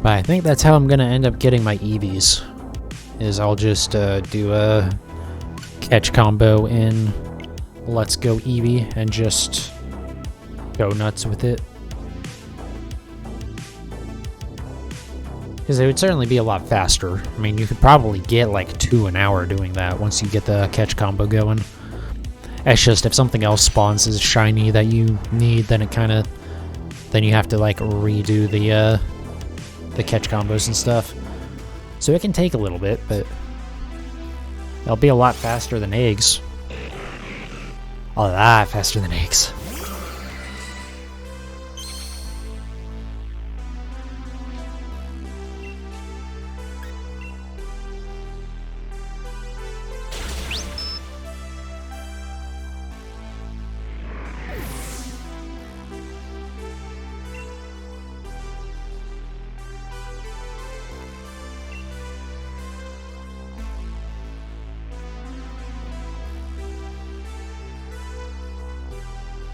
But I think that's how I'm gonna end up getting my EVs. Is I'll just do a catch combo in Let's Go Eevee and just go nuts with it. Because it would certainly be a lot faster. I mean, you could probably get like 2 an hour doing that once you get the catch combo going. It's just if something else spawns as shiny that you need, then it kind of... then you have to like redo the catch combos and stuff. So it can take a little bit, but it'll be a lot faster than eggs. A lot faster than eggs.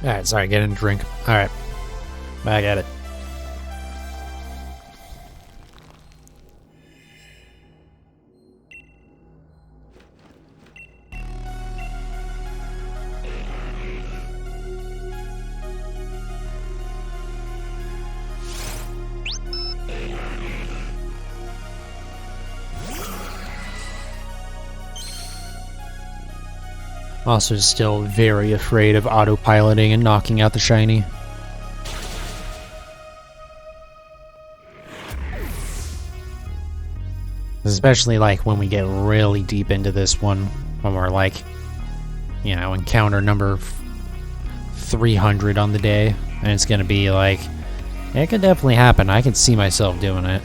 Alright, sorry, get in a drink. Alright. Back at it. Also still very afraid of autopiloting and knocking out the shiny. Especially like when we get really deep into this one, when we're like, you know, encounter number 300 on the day, and it's gonna be like, it could definitely happen. I can see myself doing it.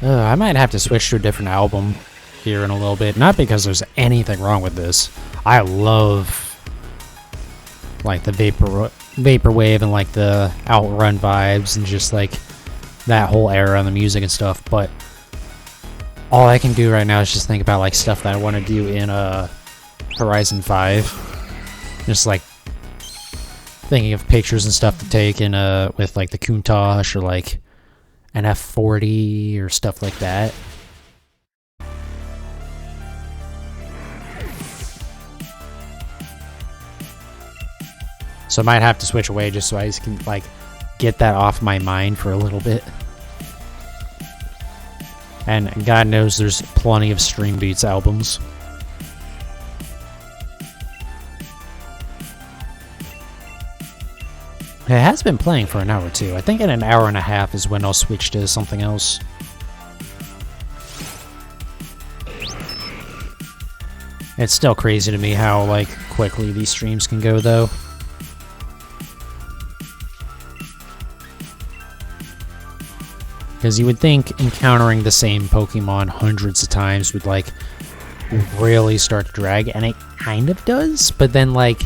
I might have to switch to a different album here in a little bit. Not because there's anything wrong with this. I love like the vaporwave and like the Outrun vibes and just like that whole era and the music and stuff. But all I can do right now is just think about like stuff that I want to do in Horizon 5. Just like thinking of pictures and stuff to take in with like the Countach or like an F40 or stuff like that. So I might have to switch away just so I can like get that off my mind for a little bit. And God knows there's plenty of Stream Beats albums. It has been playing for an hour too. I think in an hour and a half is when I'll switch to something else. It's still crazy to me how like quickly these streams can go though. Because you would think encountering the same Pokemon hundreds of times would like really start to drag, and it kind of does, but then like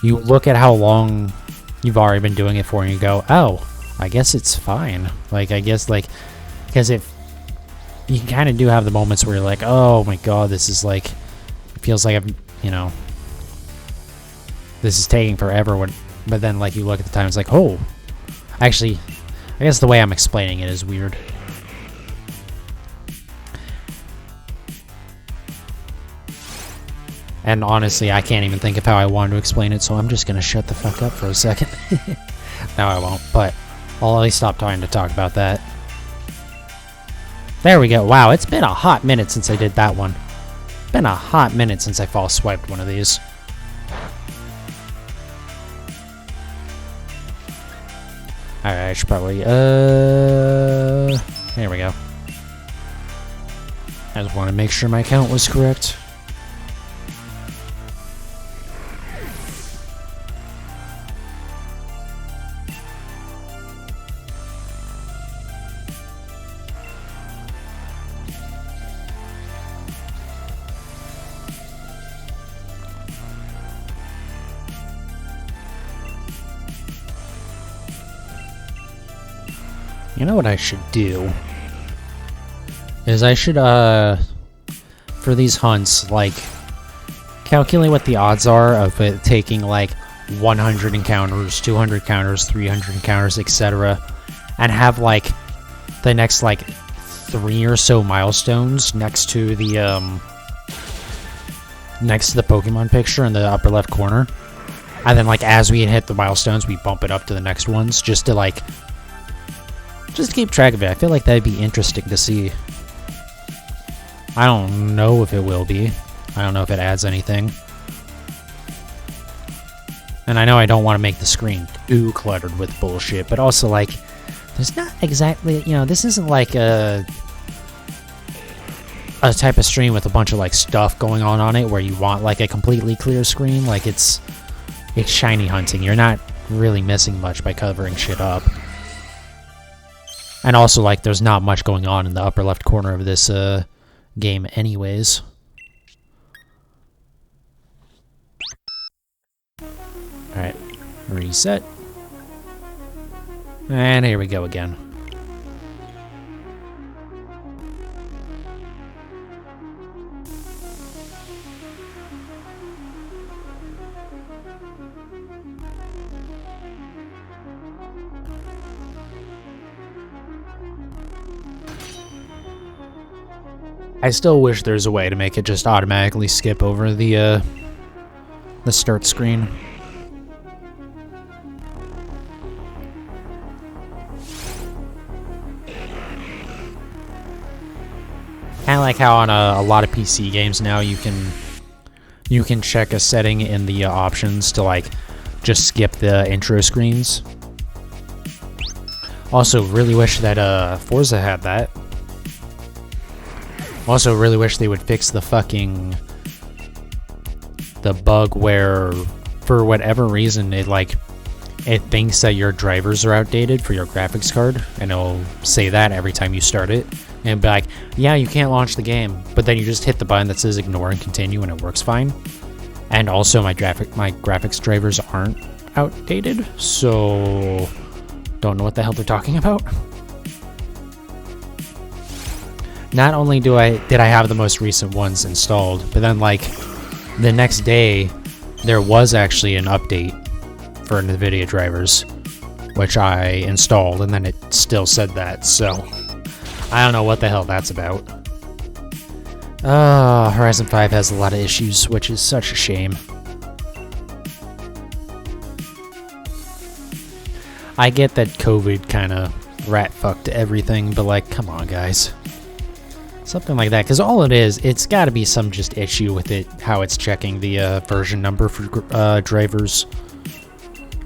you look at how long you've already been doing it for and you go, oh, I guess it's fine. Like, I guess, like, because if you kind of do have the moments where you're like, oh my god, this is like, it feels like I'm, you know, this is taking forever. But then, like, you look at the time, it's like, oh, actually, I guess the way I'm explaining it is weird. And honestly, I can't even think of how I wanted to explain it, so I'm just gonna shut the fuck up for a second. No, I won't, but I'll at least stop trying to talk about that. There we go. Wow, it's been a hot minute since I did that one. Been a hot minute since I false swiped one of these. Alright, I should probably, there we go. I just want to make sure my count was correct. You know what I should do? Is I should, for these hunts, like, calculate what the odds are of it taking, like, 100 encounters, 200 encounters, 300 encounters, etc. And have, like, the next, like, 3 or so milestones next to the Pokemon picture in the upper left corner. And then, like, as we hit the milestones, we bump it up to the next ones, just to, like, just to keep track of it. I feel like that'd be interesting to see. I don't know if it will be. I don't know if it adds anything. And I know I don't want to make the screen too cluttered with bullshit, but also, like, there's not exactly, you know, this isn't like a type of stream with a bunch of, like, stuff going on it where you want, like, a completely clear screen. Like, it's shiny hunting. You're not really missing much by covering shit up. And also, like, there's not much going on in the upper left corner of this game anyways. Alright, reset. And here we go again. I still wish there's a way to make it just automatically skip over the start screen. Kind of like how on a lot of PC games now you can check a setting in the options to, like, just skip the intro screens. Also, really wish that Forza had that. Also, really wish they would fix the bug where, for whatever reason, it thinks that your drivers are outdated for your graphics card, and it'll say that every time you start it, and be like, yeah, you can't launch the game, but then you just hit the button that says ignore and continue, and it works fine. And also, my graphics drivers aren't outdated, so don't know what the hell they're talking about. Not only did I have the most recent ones installed, but then, like, the next day, there was actually an update for NVIDIA drivers, which I installed, and then it still said that, so I don't know what the hell that's about. Horizon 5 has a lot of issues, which is such a shame. I get that COVID kind of rat-fucked everything, but, like, come on, guys. Something like that, because all it is, it's got to be some just issue with it, how it's checking the version number for drivers.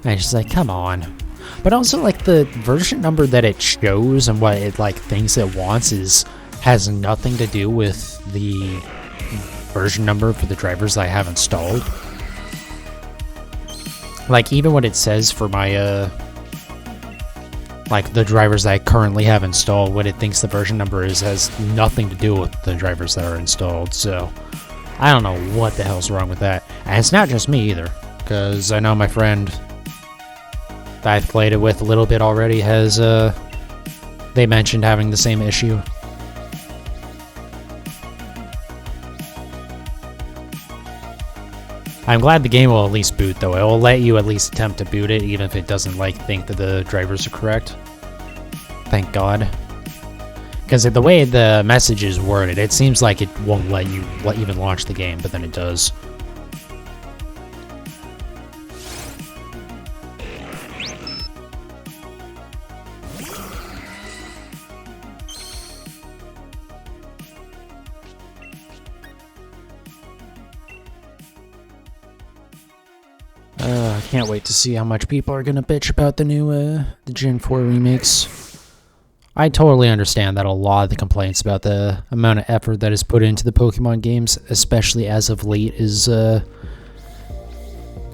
And it's just like, come on. But also, like, the version number that it shows and what it, like, thinks it wants has nothing to do with the version number for the drivers I have installed. Like, even what it says for my, like, the drivers I currently have installed, what it thinks the version number is has nothing to do with the drivers that are installed, so I don't know what the hell's wrong with that. And it's not just me either, because I know my friend that I've played it with a little bit already has, they mentioned having the same issue. I'm glad the game will at least boot, though. It will let you at least attempt to boot it, even if it doesn't, like, think that the drivers are correct. thank God. Because the way the message is worded, it seems like it won't let you even launch the game, but then it does. I can't wait to see how much people are gonna bitch about the new, the Gen 4 remakes. I totally understand that a lot of the complaints about the amount of effort that is put into the Pokemon games, especially as of late, is,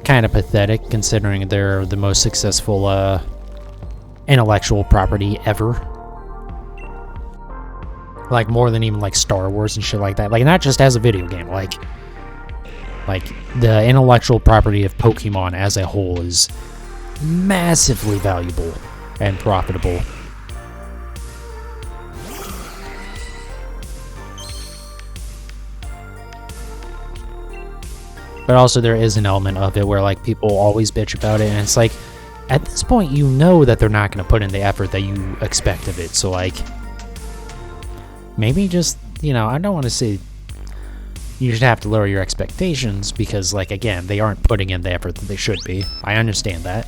kind of pathetic, considering they're the most successful, intellectual property ever. Like, more than even, like, Star Wars and shit like that. Like, not just as a video game, like, the intellectual property of Pokemon as a whole is massively valuable and profitable. But also there is an element of it where, like, people always bitch about it, and it's like, at this point, you know that they're not going to put in the effort that you expect of it, so, like, maybe just, you know, I don't want to say you should have to lower your expectations, because, like, again, they aren't putting in the effort that they should be. I understand that.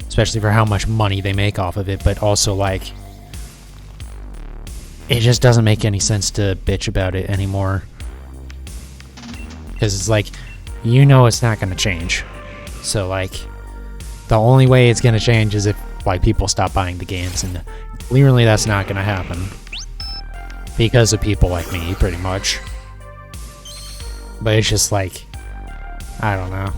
Especially for how much money they make off of it, but also, like, it just doesn't make any sense to bitch about it anymore. Because it's like, you know it's not going to change. So, like, the only way it's going to change is if, like, people stop buying the games, and clearly that's not going to happen. Because of people like me, pretty much. But it's just like, I don't know.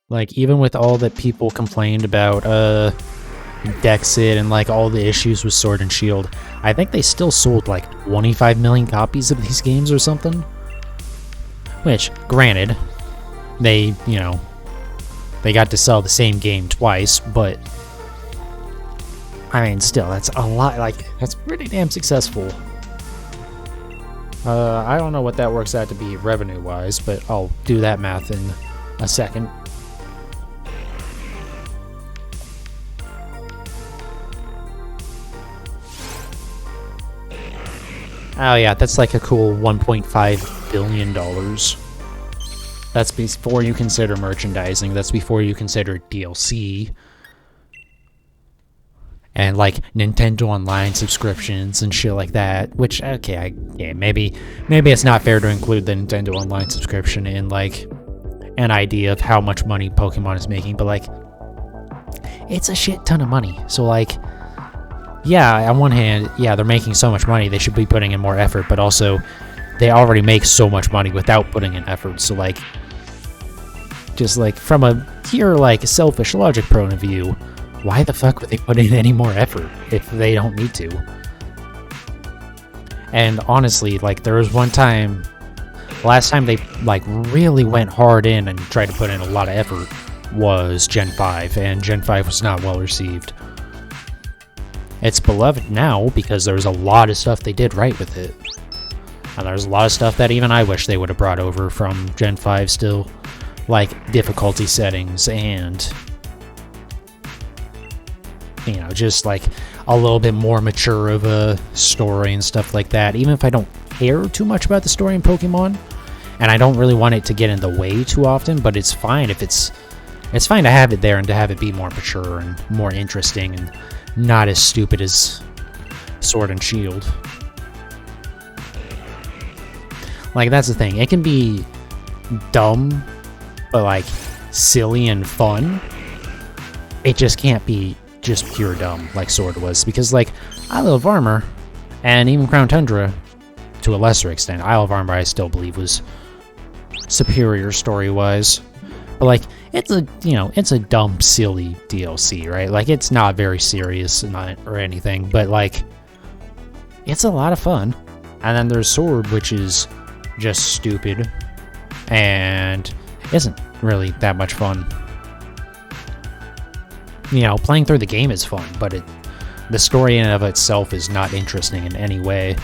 Like, even with all that people complained about, Dexit and, like, all the issues with Sword and Shield, I think they still sold, like, 25 million copies of these games or something. Which, granted, they, you know, they got to sell the same game twice, but I mean, still, that's a lot, like, that's pretty damn successful. I don't know what that works out to be revenue-wise, but I'll do that math in a second. Oh yeah, that's like a cool $1.5 billion. That's before you consider merchandising, that's before you consider DLC. And, like, Nintendo Online subscriptions and shit like that, which, okay, maybe it's not fair to include the Nintendo Online subscription in, like, an idea of how much money Pokemon is making, but, like, it's a shit ton of money. So, like, yeah, on one hand, yeah, they're making so much money, they should be putting in more effort, but also, they already make so much money without putting in effort, so, like, just, like, from a pure, like, selfish logic point of view, why the fuck would they put in any more effort if they don't need to? And honestly, like, there was one time, last time they, like, really went hard in and tried to put in a lot of effort was Gen 5, and Gen 5 was not well received. It's beloved now because there's a lot of stuff they did right with it. And there's a lot of stuff that even I wish they would have brought over from Gen 5 still. Like, difficulty settings and, you know, just, like, a little bit more mature of a story and stuff like that. Even if I don't care too much about the story in Pokemon, and I don't really want it to get in the way too often, but it's fine if it's fine to have it there and to have it be more mature and more interesting and not as stupid as Sword and Shield. Like, that's the thing. It can be dumb, but, like, silly and fun. It just can't be just pure dumb like Sword was, because, like, Isle of Armor and even Crown Tundra to a lesser extent, Isle of Armor I still believe was superior story-wise, but, like, it's a, you know, it's a dumb, silly DLC, right? Like, it's not very serious or anything, but, like, it's a lot of fun. And then there's Sword, which is just stupid and isn't really that much fun. You know, playing through the game is fun, but the story in and of itself is not interesting in any way.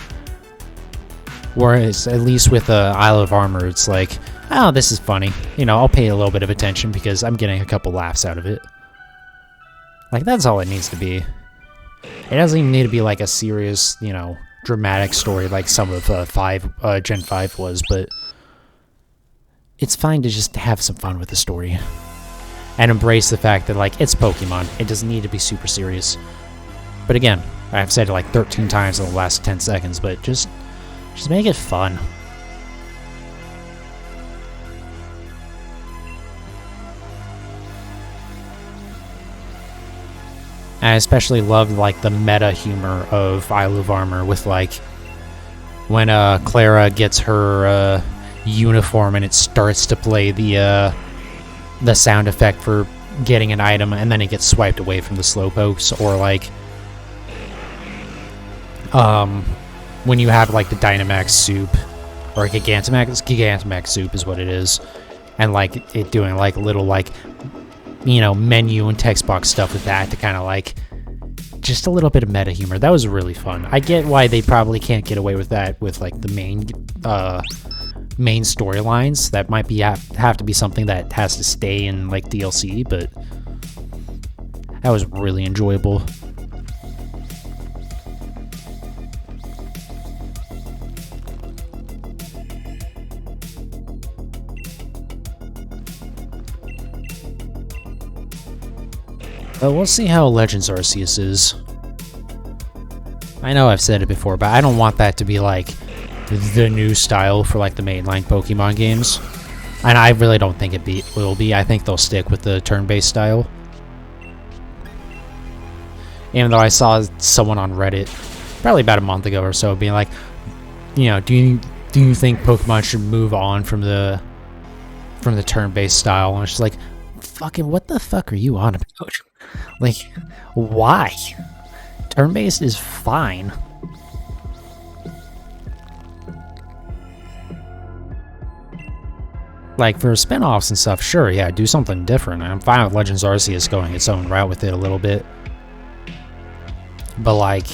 Whereas, at least with Isle of Armor, it's like, oh, this is funny. You know, I'll pay a little bit of attention because I'm getting a couple laughs out of it. Like, that's all it needs to be. It doesn't even need to be like a serious, you know, dramatic story like some of Gen 5 was, but it's fine to just have some fun with the story. And embrace the fact that, like, it's Pokemon. It doesn't need to be super serious. But again, I've said it like 13 times in the last 10 seconds, but just make it fun. And I especially loved, like, the meta humor of Isle of Armor with, like, when Clara gets her uniform and it starts to play the sound effect for getting an item, and then it gets swiped away from the Slowpokes, or, like, when you have, like, the Dynamax soup, or Gigantamax soup is what it is, and, like, it doing, like, little, like, you know, menu and text box stuff with that to kind of, like, just a little bit of meta humor. That was really fun. I get why they probably can't get away with that with, like, the main storylines. That might be have to be something that has to stay in, like, DLC, but that was really enjoyable. We'll see how Legends Arceus is. I know I've said it before, but I don't want that to be, like, the new style for, like, the mainline Pokemon games. And I really don't think it will be. I think they'll stick with the turn-based style. Even though I saw someone on Reddit, probably about a month ago or so, being like, you know, do you think Pokemon should move on from the turn-based style? And it's just like, fucking, what the fuck are you on about? Like, why? Turn-based is fine. Like, for spin-offs and stuff, sure, yeah, do something different. I'm fine with Legends Arceus going its own route with it a little bit. But, like,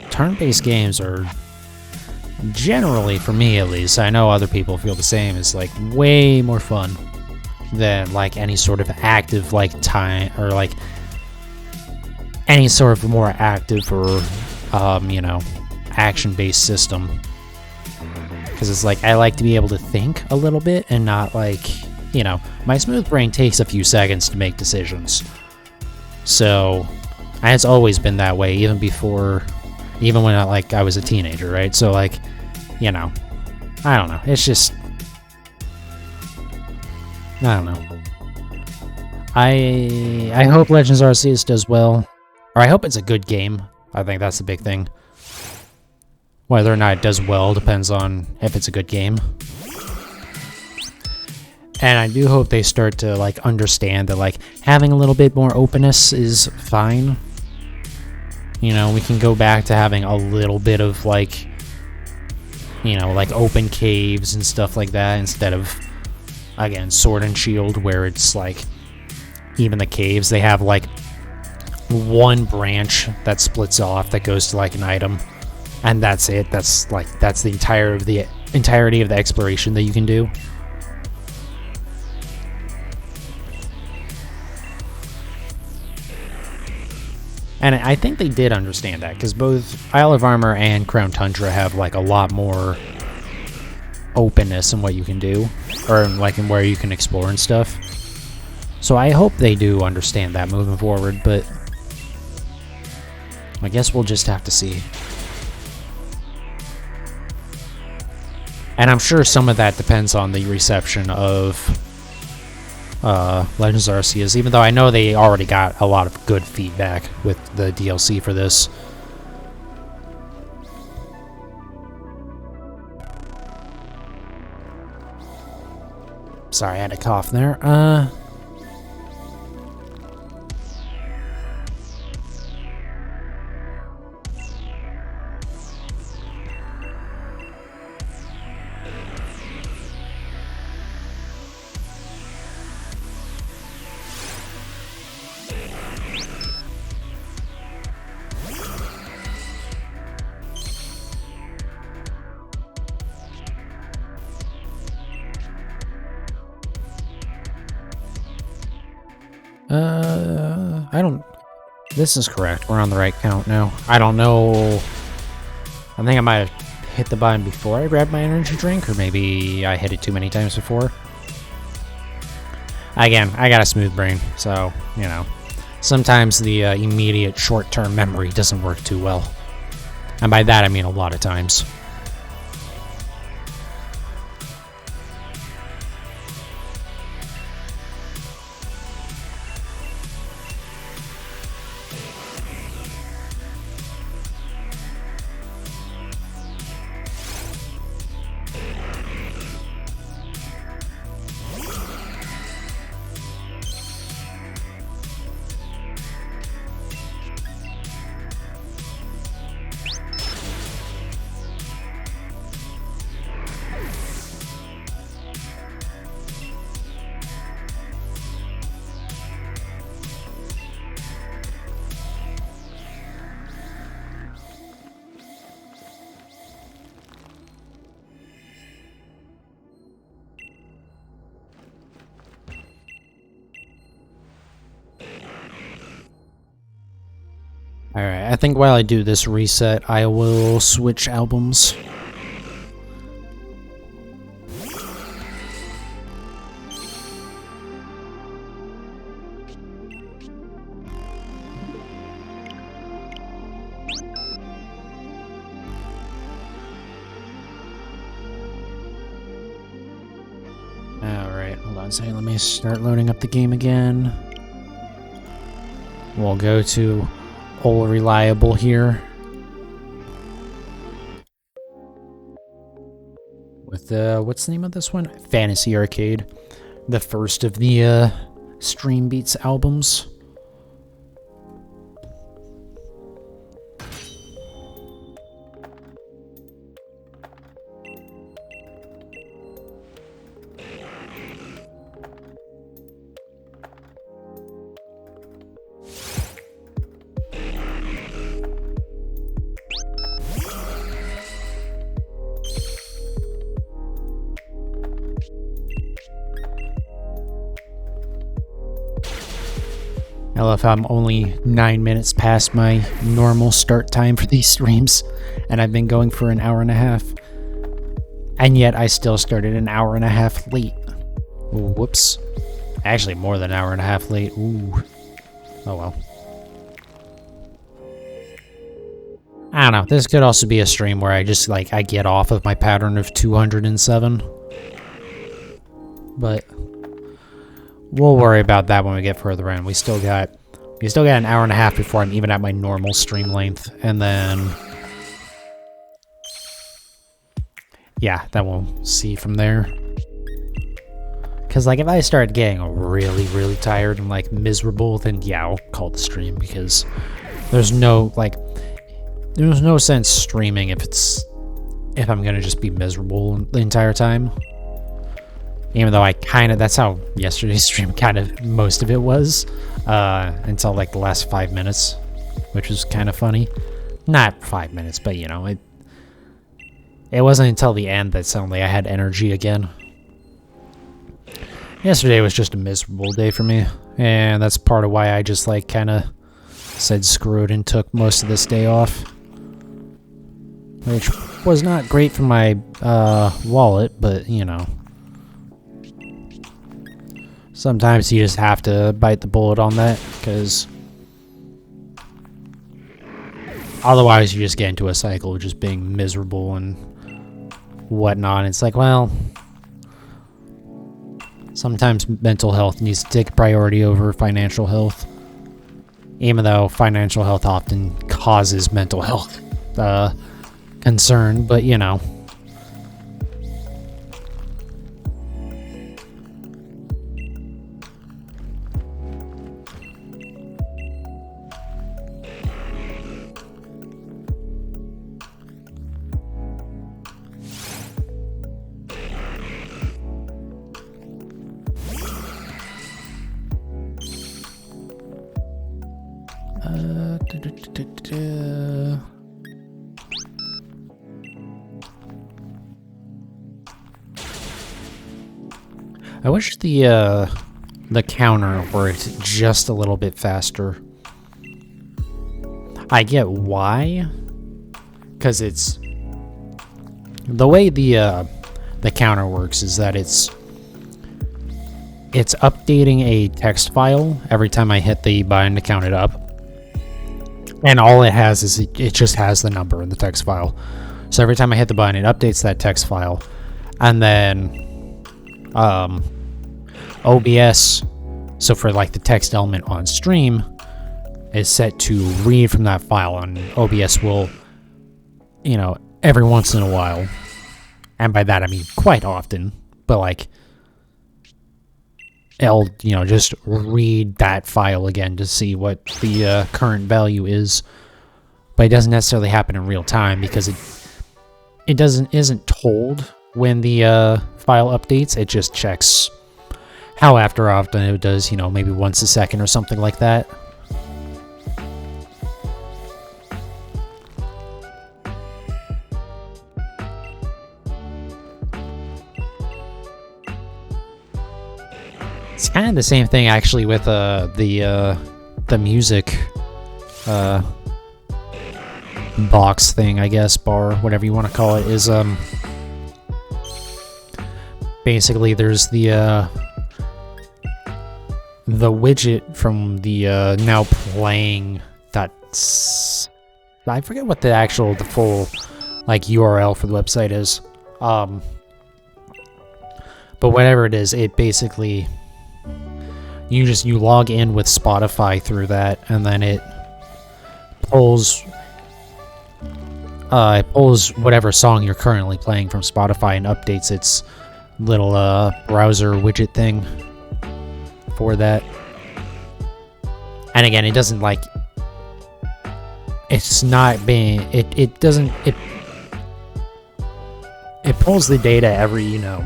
turn-based games are generally, for me at least, I know other people feel the same, is, like, way more fun than, like, any sort of active, like, time, or, like, any sort of more active or, you know, action-based system. Because it's like, I like to be able to think a little bit and not, like, you know, my smooth brain takes a few seconds to make decisions. So, and it's always been that way, even when I was a teenager, right? So, like, you know, I don't know. It's just, I don't know. I hope Legends Arceus does well. Or I hope it's a good game. I think that's the big thing. Whether or not it does well depends on if it's a good game. And I do hope they start to, like, understand that, like, having a little bit more openness is fine. You know, we can go back to having a little bit of, like, you know, like, open caves and stuff like that instead of, again, Sword and Shield, where it's, like, even the caves, they have, like, one branch that splits off that goes to, like, an item. And that's it. That's the entirety of the exploration that you can do. And I think they did understand that, because both Isle of Armor and Crown Tundra have, like, a lot more openness in what you can do, or, like, in where you can explore and stuff. So I hope they do understand that moving forward, but I guess we'll just have to see. And I'm sure some of that depends on the reception of Legends Arceus, even though I know they already got a lot of good feedback with the DLC for this. Sorry, I had a cough there. I don't... This is correct. We're on the right count now. I don't know... I think I might have hit the button before I grabbed my energy drink, or maybe I hit it too many times before. Again, I got a smooth brain, so, you know. Sometimes the immediate short-term memory doesn't work too well. And by that, I mean a lot of times. Alright, I think while I do this reset, I will switch albums. Alright, hold on a second, let me start loading up the game again. We'll go to All Reliable here. With what's the name of this one? Fantasy Arcade. The first of the Stream Beats albums. I love how I'm only 9 minutes past my normal start time for these streams, and I've been going for an hour and a half. And yet I still started an hour and a half late. Whoops. Actually, more than an hour and a half late. Ooh. Oh well. I don't know. This could also be a stream where I just, like, I get off of my pattern of 207. But we'll worry about that when we get further in. We still got an hour and a half before I'm even at my normal stream length, and then yeah, then we'll see from there. Because, like, if I start getting really, really tired and, like, miserable, then yeah, I'll call the stream, because there's no sense streaming if I'm gonna just be miserable the entire time. Even though that's how yesterday's stream most of it was, until like the last 5 minutes, which was kind of funny. Not 5 minutes, but you know, it wasn't until the end that suddenly I had energy again. Yesterday was just a miserable day for me, and that's part of why I just like kind of said screw it and took most of this day off. Which was not great for my wallet, but you know. Sometimes you just have to bite the bullet on that, because otherwise you just get into a cycle of just being miserable and whatnot. It's like, well, sometimes mental health needs to take priority over financial health, even though financial health often causes mental health concern, but you know. I wish the the counter worked just a little bit faster. I get why, because it's the way the counter works is that it's updating a text file every time I hit the button to count it up, and all it has is it just has the number in the text file. So every time I hit the button, it updates that text file, and then OBS, so for like the text element on stream, is set to read from that file, and OBS will, you know, every once in a while, and by that I mean quite often, but like it'll, you know, just read that file again to see what the current value is. But it doesn't necessarily happen in real time because it isn't told when the file updates. It just checks how often it does, you know, maybe once a second or something like that. It's kind of the same thing actually with the music box thing, I guess, bar, whatever you want to call it, is basically there's the widget from the now playing that's, I forget what the full like URL for the website is, but whatever it is, it basically you log in with Spotify through that, and then it pulls whatever song you're currently playing from Spotify and updates its little browser widget thing for that. And again, it doesn't like, it's not being, it pulls the data every, you know,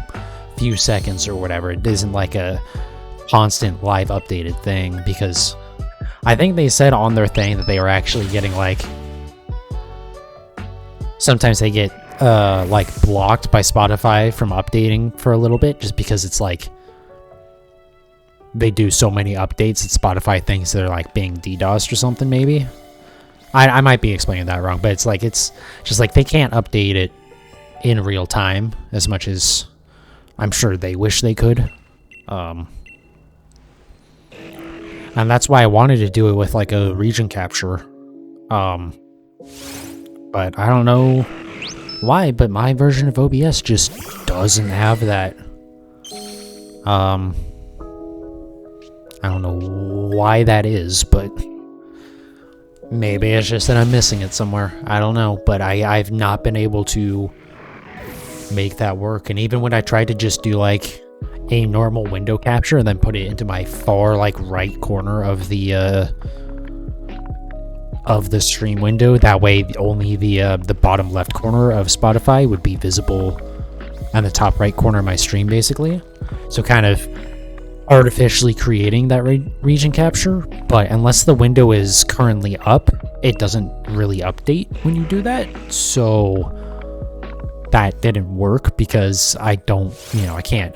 few seconds or whatever. It isn't like a constant live updated thing, because I think they said on their thing that they were actually getting like, sometimes they get like blocked by Spotify from updating for a little bit, just because it's like they do so many updates that Spotify thinks they're like being DDoSed or something. Maybe I might be explaining that wrong, but it's just like they can't update it in real time as much as I'm sure they wish they could. And that's why I wanted to do it with like a region capture. But I don't know why, but my version of OBS just doesn't have that. I don't know why that is, but maybe it's just that I'm missing it somewhere. I don't know, but I've not been able to make that work. And even when I tried to just do like a normal window capture and then put it into my far like right corner of the stream window, that way only the bottom left corner of Spotify would be visible on the top right corner of my stream, basically. So kind of artificially creating that region capture, but unless the window is currently up, it doesn't really update when you do that. So that didn't work because I don't, you know, I can't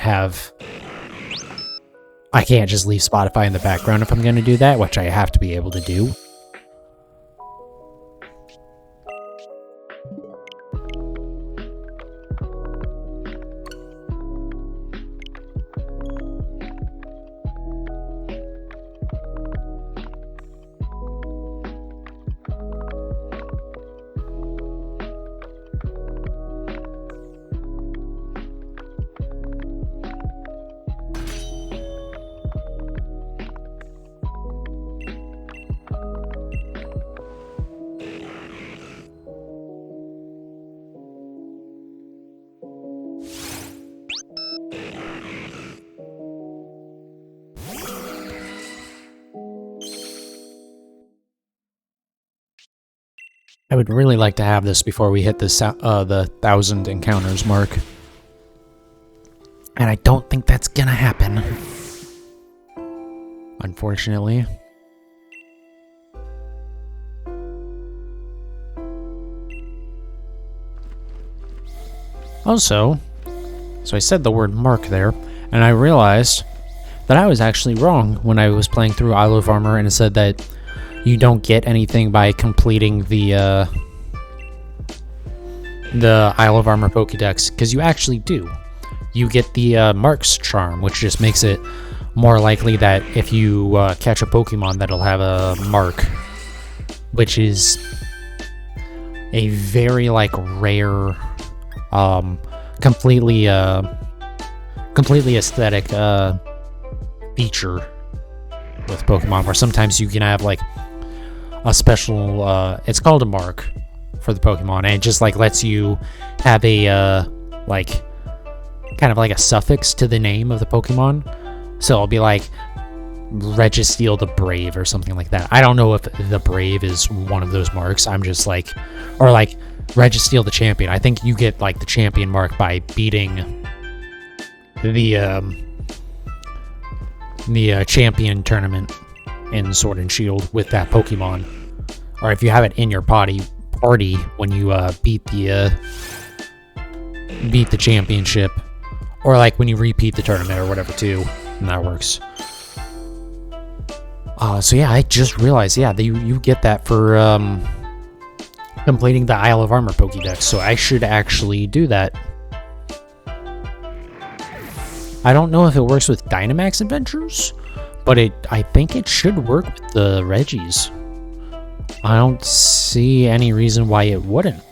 just leave Spotify in the background if I'm going to do that, which I have to be able to do. I would really like to have this before we hit this, the 1,000 encounters mark. And I don't think that's gonna happen, unfortunately. Also, so I said the word mark there, and I realized But I was actually wrong when I was playing through Isle of Armor, and it said that you don't get anything by completing the Isle of Armor Pokédex, because you actually do. You get the Mark's Charm, which just makes it more likely that if you catch a Pokemon that'll have a mark, which is a very like rare, completely aesthetic feature with Pokemon, where sometimes you can have like a special it's called a mark for the Pokemon, and it just like lets you have a like kind of like a suffix to the name of the Pokemon. So it'll be like Registeel the Brave or something like that. I don't know if the Brave is one of those marks. I'm just like, or like Registeel the Champion. I think you get like the champion mark by beating the champion tournament in Sword and Shield with that Pokemon, or if you have it in your party when you beat the championship, or like when you repeat the tournament or whatever too, and that works. So yeah, I just realized, yeah, you get that for completing the Isle of Armor Pokédex, so I should actually do that. I don't know if it works with Dynamax Adventures, but I think it should work with the Regis. I don't see any reason why it wouldn't.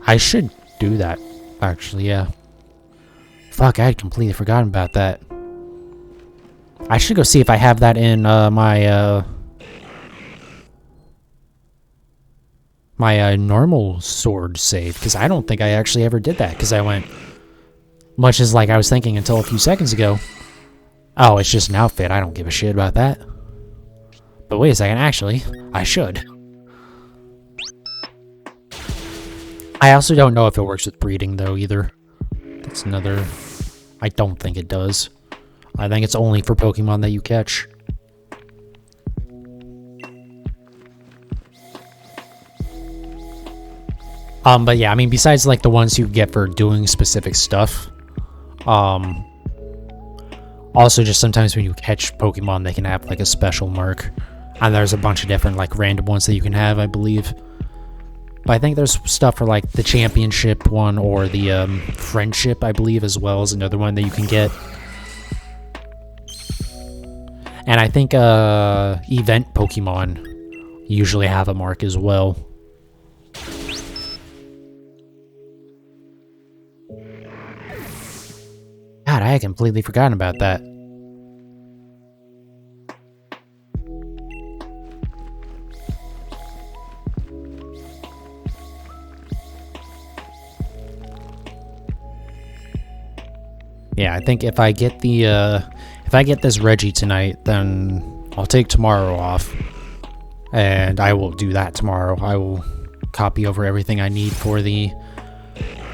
I should do that, actually, yeah. Fuck, I had completely forgotten about that. I should go see if I have that in my normal sword save, because I don't think I actually ever did that, because I went, much as like I was thinking until a few seconds ago, oh, it's just an outfit, I don't give a shit about that. But wait a second, actually, I should. I also don't know if it works with breeding, though, either. That's another... I don't think it does. I think it's only for Pokemon that you catch. But yeah, I mean, besides, like, the ones you get for doing specific stuff, also just sometimes when you catch Pokemon, they can have, like, a special mark. And there's a bunch of different, like, random ones that you can have, I believe. But I think there's stuff for, like, the championship one, or the, friendship, I believe, as well as another one that you can get. And I think, event Pokemon usually have a mark as well. God, I had completely forgotten about that. Yeah, I think if I get the, if I get this Reggie tonight, then I'll take tomorrow off. And I will do that tomorrow. I will copy over everything I need for the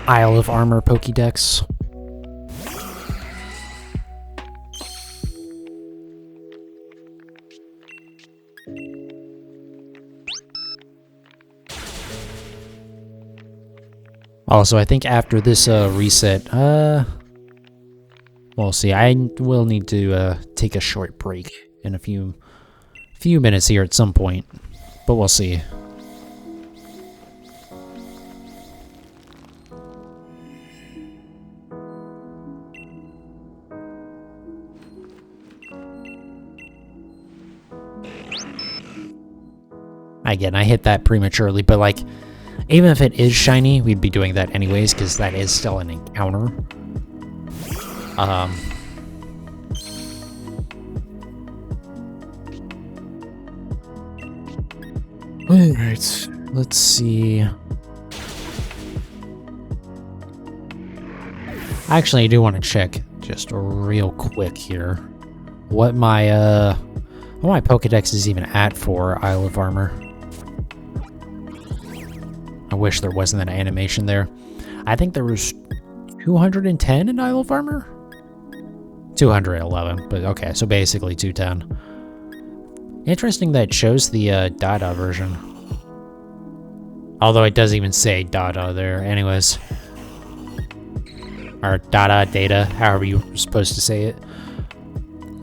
Isle of Armor Pokédex. Also, I think after this reset, we'll see. I will need to take a short break in a few minutes here at some point, but we'll see. Again, I hit that prematurely, but like, even if it is shiny, we'd be doing that anyways, because that is still an encounter. Alright, let's see. Actually, I do want to check just real quick here what my Pokédex is even at for Isle of Armor. I wish there wasn't an animation there. I think there was 210 in Isle of Armor? 211, but okay, so basically 210. Interesting that it shows the Dada version. Although it doesn't even say Dada there, anyways. Or Dada, Data, however you're supposed to say it.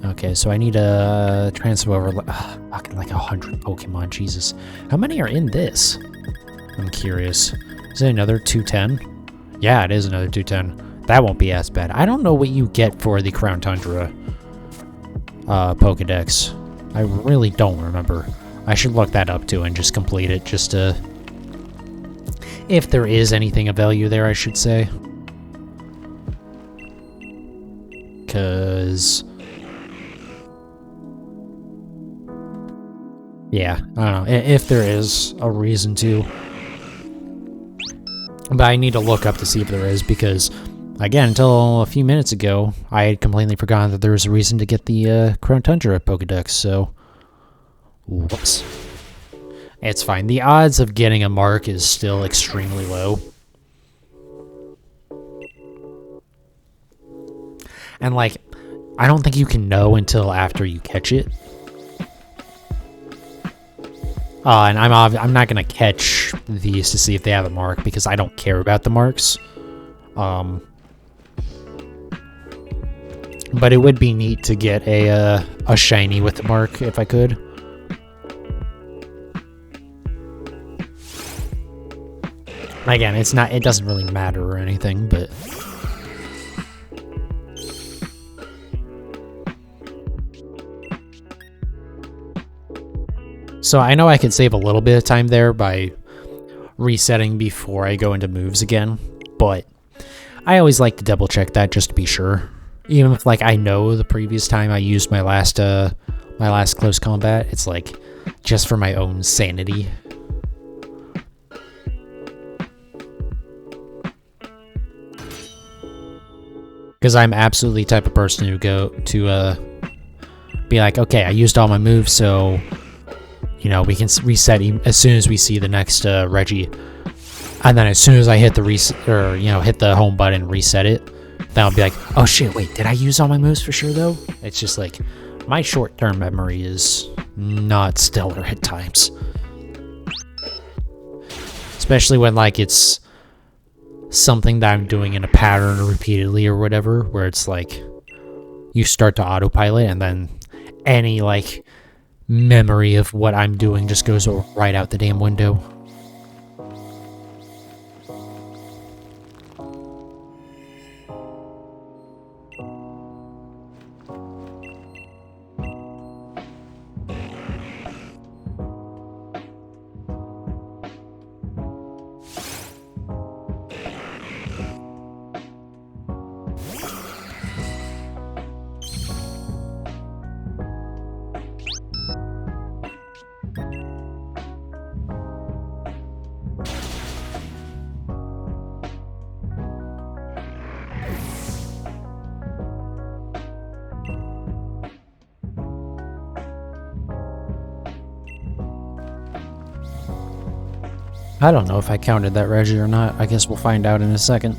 Okay, so I need to transfer over fucking like 100 Pokemon. Jesus. How many are in this? I'm curious. Is it another 210? Yeah, it is another 210. That won't be as bad. I don't know what you get for the Crown Tundra Pokedex. I really don't remember. I should look that up too and just complete it just to... if there is anything of value there, I should say. Because... yeah, I don't know. If there is a reason to. But I need to look up to see if there is, because, again, until a few minutes ago, I had completely forgotten that there was a reason to get the Crown Tundra Pokedex, so... whoops. It's fine. The odds of getting a mark is still extremely low. And, like, I don't think you can know until after you catch it. And I'm not gonna catch these to see if they have a mark because I don't care about the marks. But it would be neat to get a shiny with the mark if I could. Again, it doesn't really matter or anything, but... so I know I could save a little bit of time there by resetting before I go into moves again, but I always like to double check that just to be sure. Even if, like, I know the previous time I used my last close combat, it's like just for my own sanity. Because I'm absolutely the type of person who be like, okay, I used all my moves, so... you know, we can reset as soon as we see the next Reggie. And then as soon as I hit the reset, or, you know, hit the home button and reset it, then I'll be like, oh shit, wait, did I use all my moves for sure though? It's just like, my short-term memory is not stellar at times. Especially when, like, it's something that I'm doing in a pattern repeatedly or whatever, where it's like, you start to autopilot and then any, like, memory of what I'm doing just goes right out the damn window. I don't know if I counted that Reggie or not. I guess we'll find out in a second.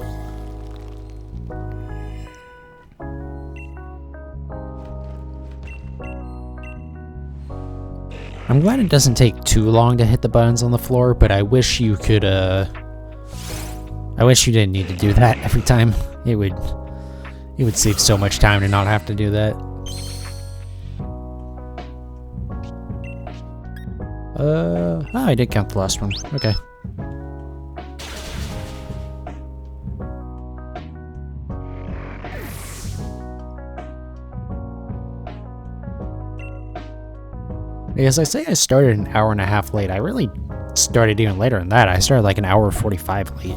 I'm glad it doesn't take too long to hit the buttons on the floor, but I wish you could, I wish you didn't need to do that every time. It would save so much time to not have to do that. Oh, I did count the last one. Okay. As I say, I started an hour and a half late. I really started even later than that. I started like an hour 45 late.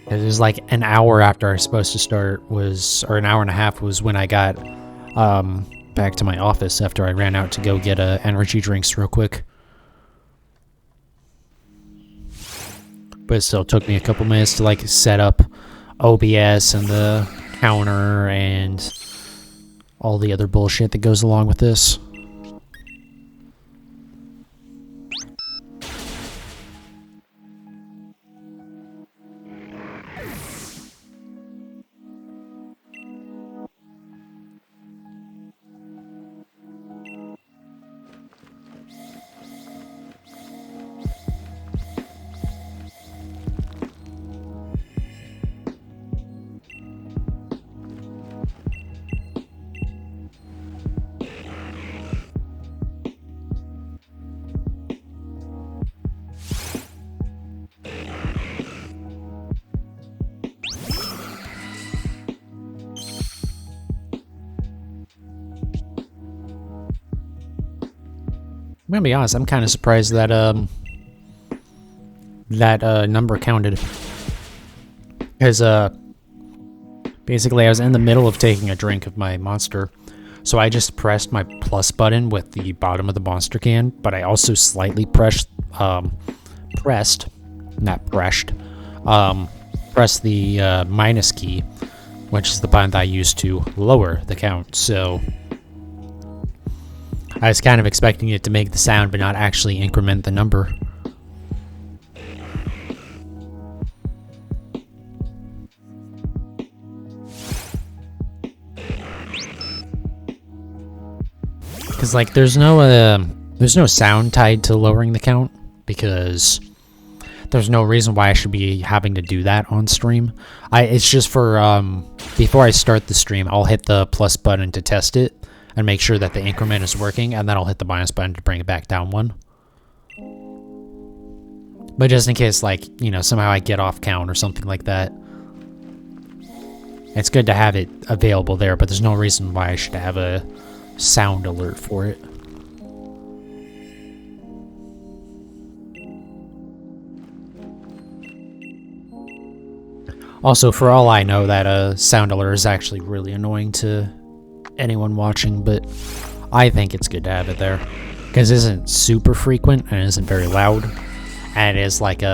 It was like an hour after I was supposed to start or an hour and a half was when I got back to my office after I ran out to go get energy drinks real quick. But it still took me a couple minutes to like set up OBS and the counter and all the other bullshit that goes along with this. I'm gonna be honest, I'm kind of surprised that that number counted. Because basically I was in the middle of taking a drink of my monster, so I just pressed my plus button with the bottom of the monster can, but I also slightly pressed pressed the minus key, which is the button that I used to lower the count. So I was kind of expecting it to make the sound but not actually increment the number. Because like there's no sound tied to lowering the count, because there's no reason why I should be having to do that on stream. It's just for before I start the stream, I'll hit the plus button to test it and make sure that the increment is working, and then I'll hit the minus button to bring it back down one. But just in case, like, you know, somehow I get off count or something like that, it's good to have it available there, but there's no reason why I should have a sound alert for it. Also, for all I know, that sound alert is actually really annoying to anyone watching, but I think it's good to have it there, because it isn't super frequent and it isn't very loud, and it is like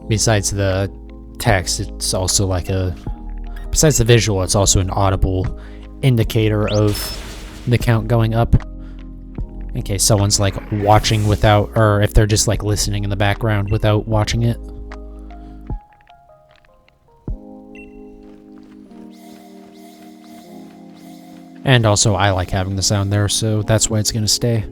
besides the text, it's also like besides the visual, it's also an audible indicator of the count going up, in case someone's like watching without, or if they're just like listening in the background without watching it. And also, I like having the sound there, so that's why it's gonna stay.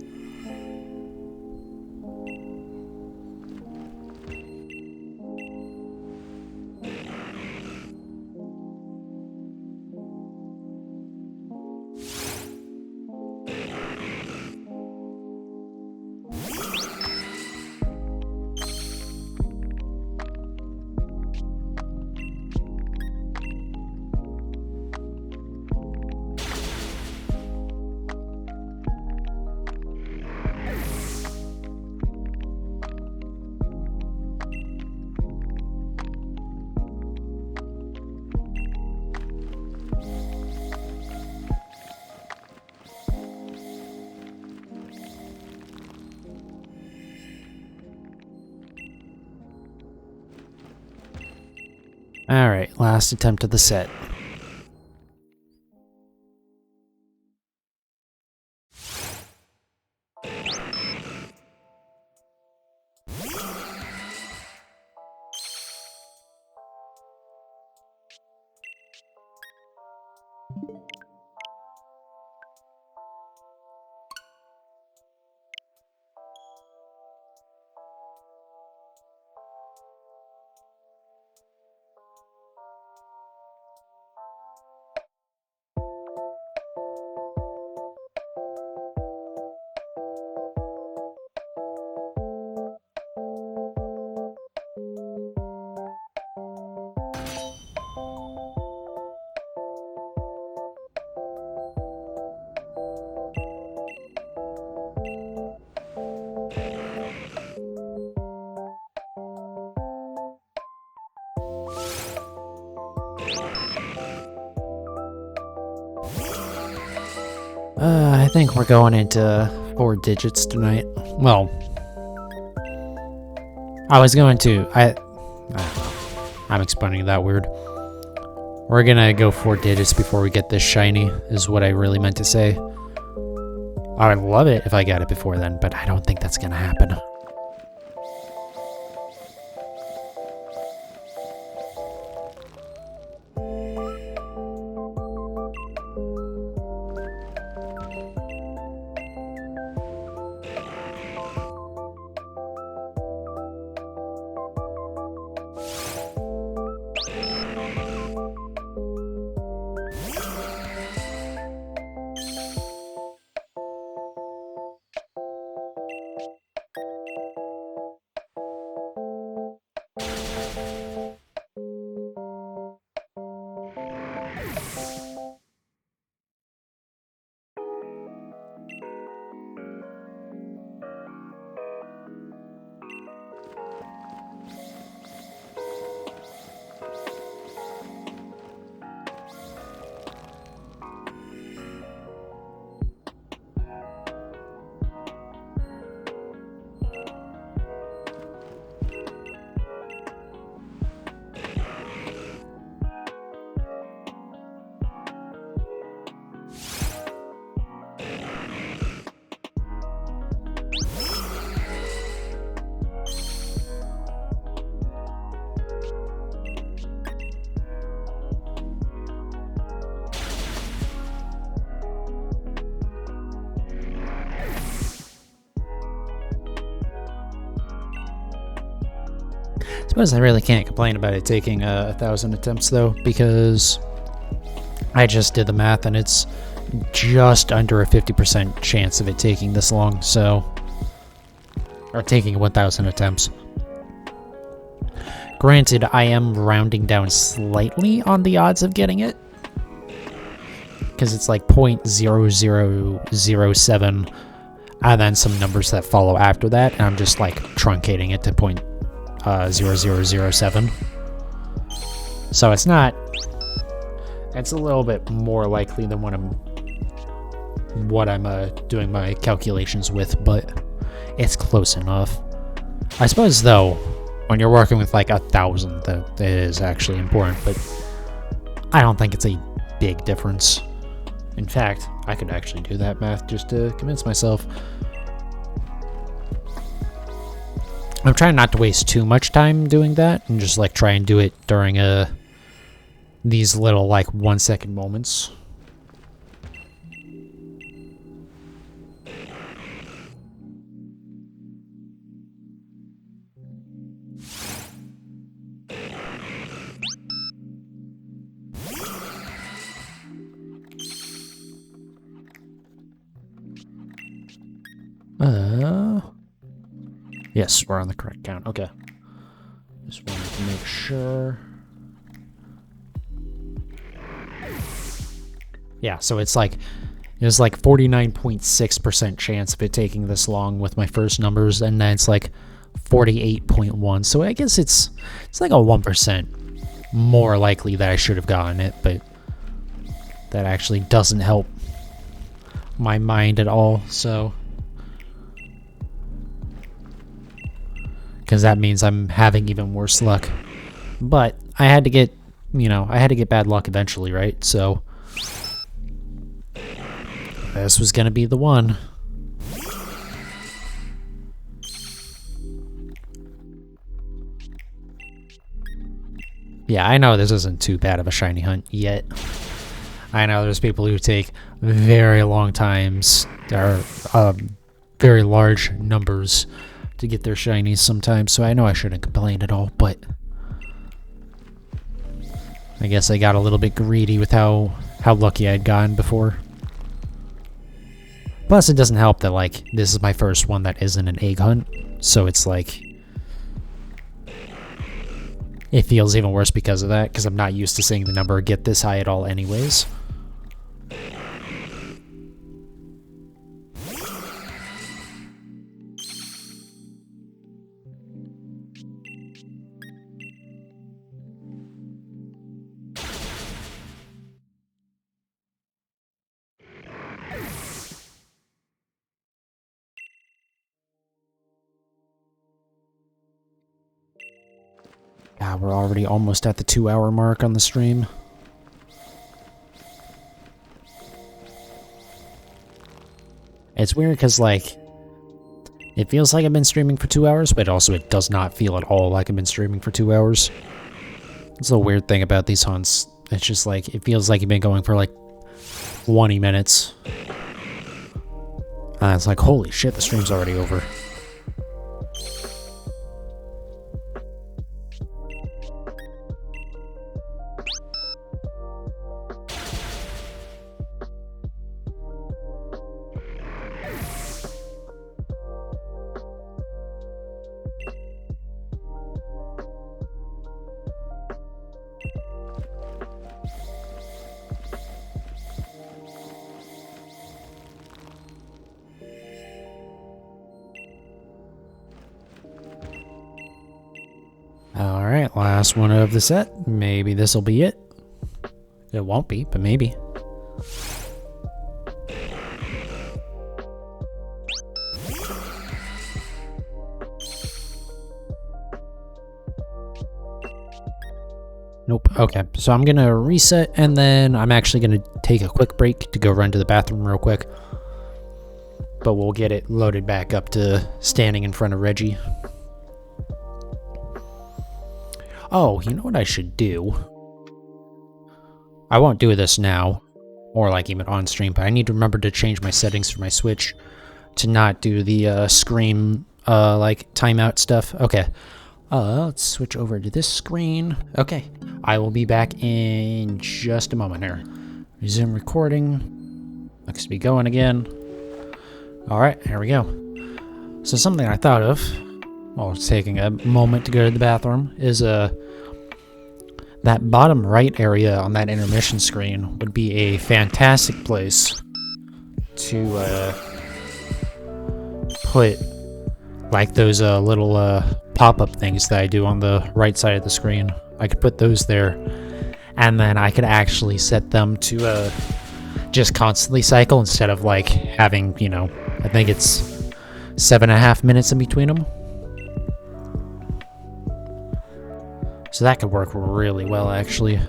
Alright, last attempt of the set. I think we're going into 4 digits tonight. Well, I was going to. I don't know. I'm explaining that weird. We're gonna go 4 digits before we get this shiny, is what I really meant to say. I would love it if I got it before then, but I don't think that's gonna happen. Suppose I really can't complain about it taking 1,000 attempts though, because I just did the math and it's just under a 50% chance of it taking this long, so... Or taking 1,000 attempts. Granted, I am rounding down slightly on the odds of getting it. Because it's like 0.0007, and then some numbers that follow after that, and I'm just like truncating it to 0.0007. So it's not... It's a little bit more likely than what I'm doing my calculations with, but it's close enough. I suppose, though, when you're working with like 1,000, that is actually important, but I don't think it's a big difference. In fact, I could actually do that math just to convince myself. I'm trying not to waste too much time doing that, and just like try and do it during these little like 1-second moments. Yes, we're on the correct count. Okay. Just wanted to make sure. Yeah, so it's like, there's like 49.6% chance of it taking this long with my first numbers, and then it's like 48.1. So I guess it's like a 1% more likely that I should have gotten it, but that actually doesn't help my mind at all, so... Because that means I'm having even worse luck. But I had to get, I had to get bad luck eventually, right? So this was gonna be the one. Yeah, I know this isn't too bad of a shiny hunt yet. I know there's people who take very long times, or very large numbers to get their shinies sometimes, so I know I shouldn't complain at all, but I guess I got a little bit greedy with how lucky I'd gotten before. Plus, it doesn't help that, like, this is my first one that isn't an egg hunt, so it's like... It feels even worse because of that, because I'm not used to seeing the number get this high at all anyways. God, we're already almost at the 2-hour mark on the stream. It's weird because, like, it feels like I've been streaming for 2 hours, but also it does not feel at all like I've been streaming for 2 hours. It's a weird thing about these hunts. It's just like, it feels like you've been going for like 20 minutes. And it's like, holy shit, the stream's already over. Alright, last one of the set. Maybe this'll be it. It won't be, but maybe. Nope. Okay, so I'm gonna reset, and then I'm actually gonna take a quick break to go run to the bathroom real quick. But we'll get it loaded back up to standing in front of Reggie. Oh, you know what I should do? I won't do this now, or like even on stream, but I need to remember to change my settings for my Switch to not do the Scream, like, timeout stuff. Okay, Let's switch over to this screen. Okay, I will be back in just a moment here. Resume recording. Looks to be going again. Alright, here we go. So something I thought of while taking a moment to go to the bathroom is that bottom right area on that intermission screen would be a fantastic place to put like those little pop-up things that I do on the right side of the screen. I could put those there, and then I could actually set them to just constantly cycle instead of like having, you know, I think it's 7.5 minutes in between them. So that could work really well, actually.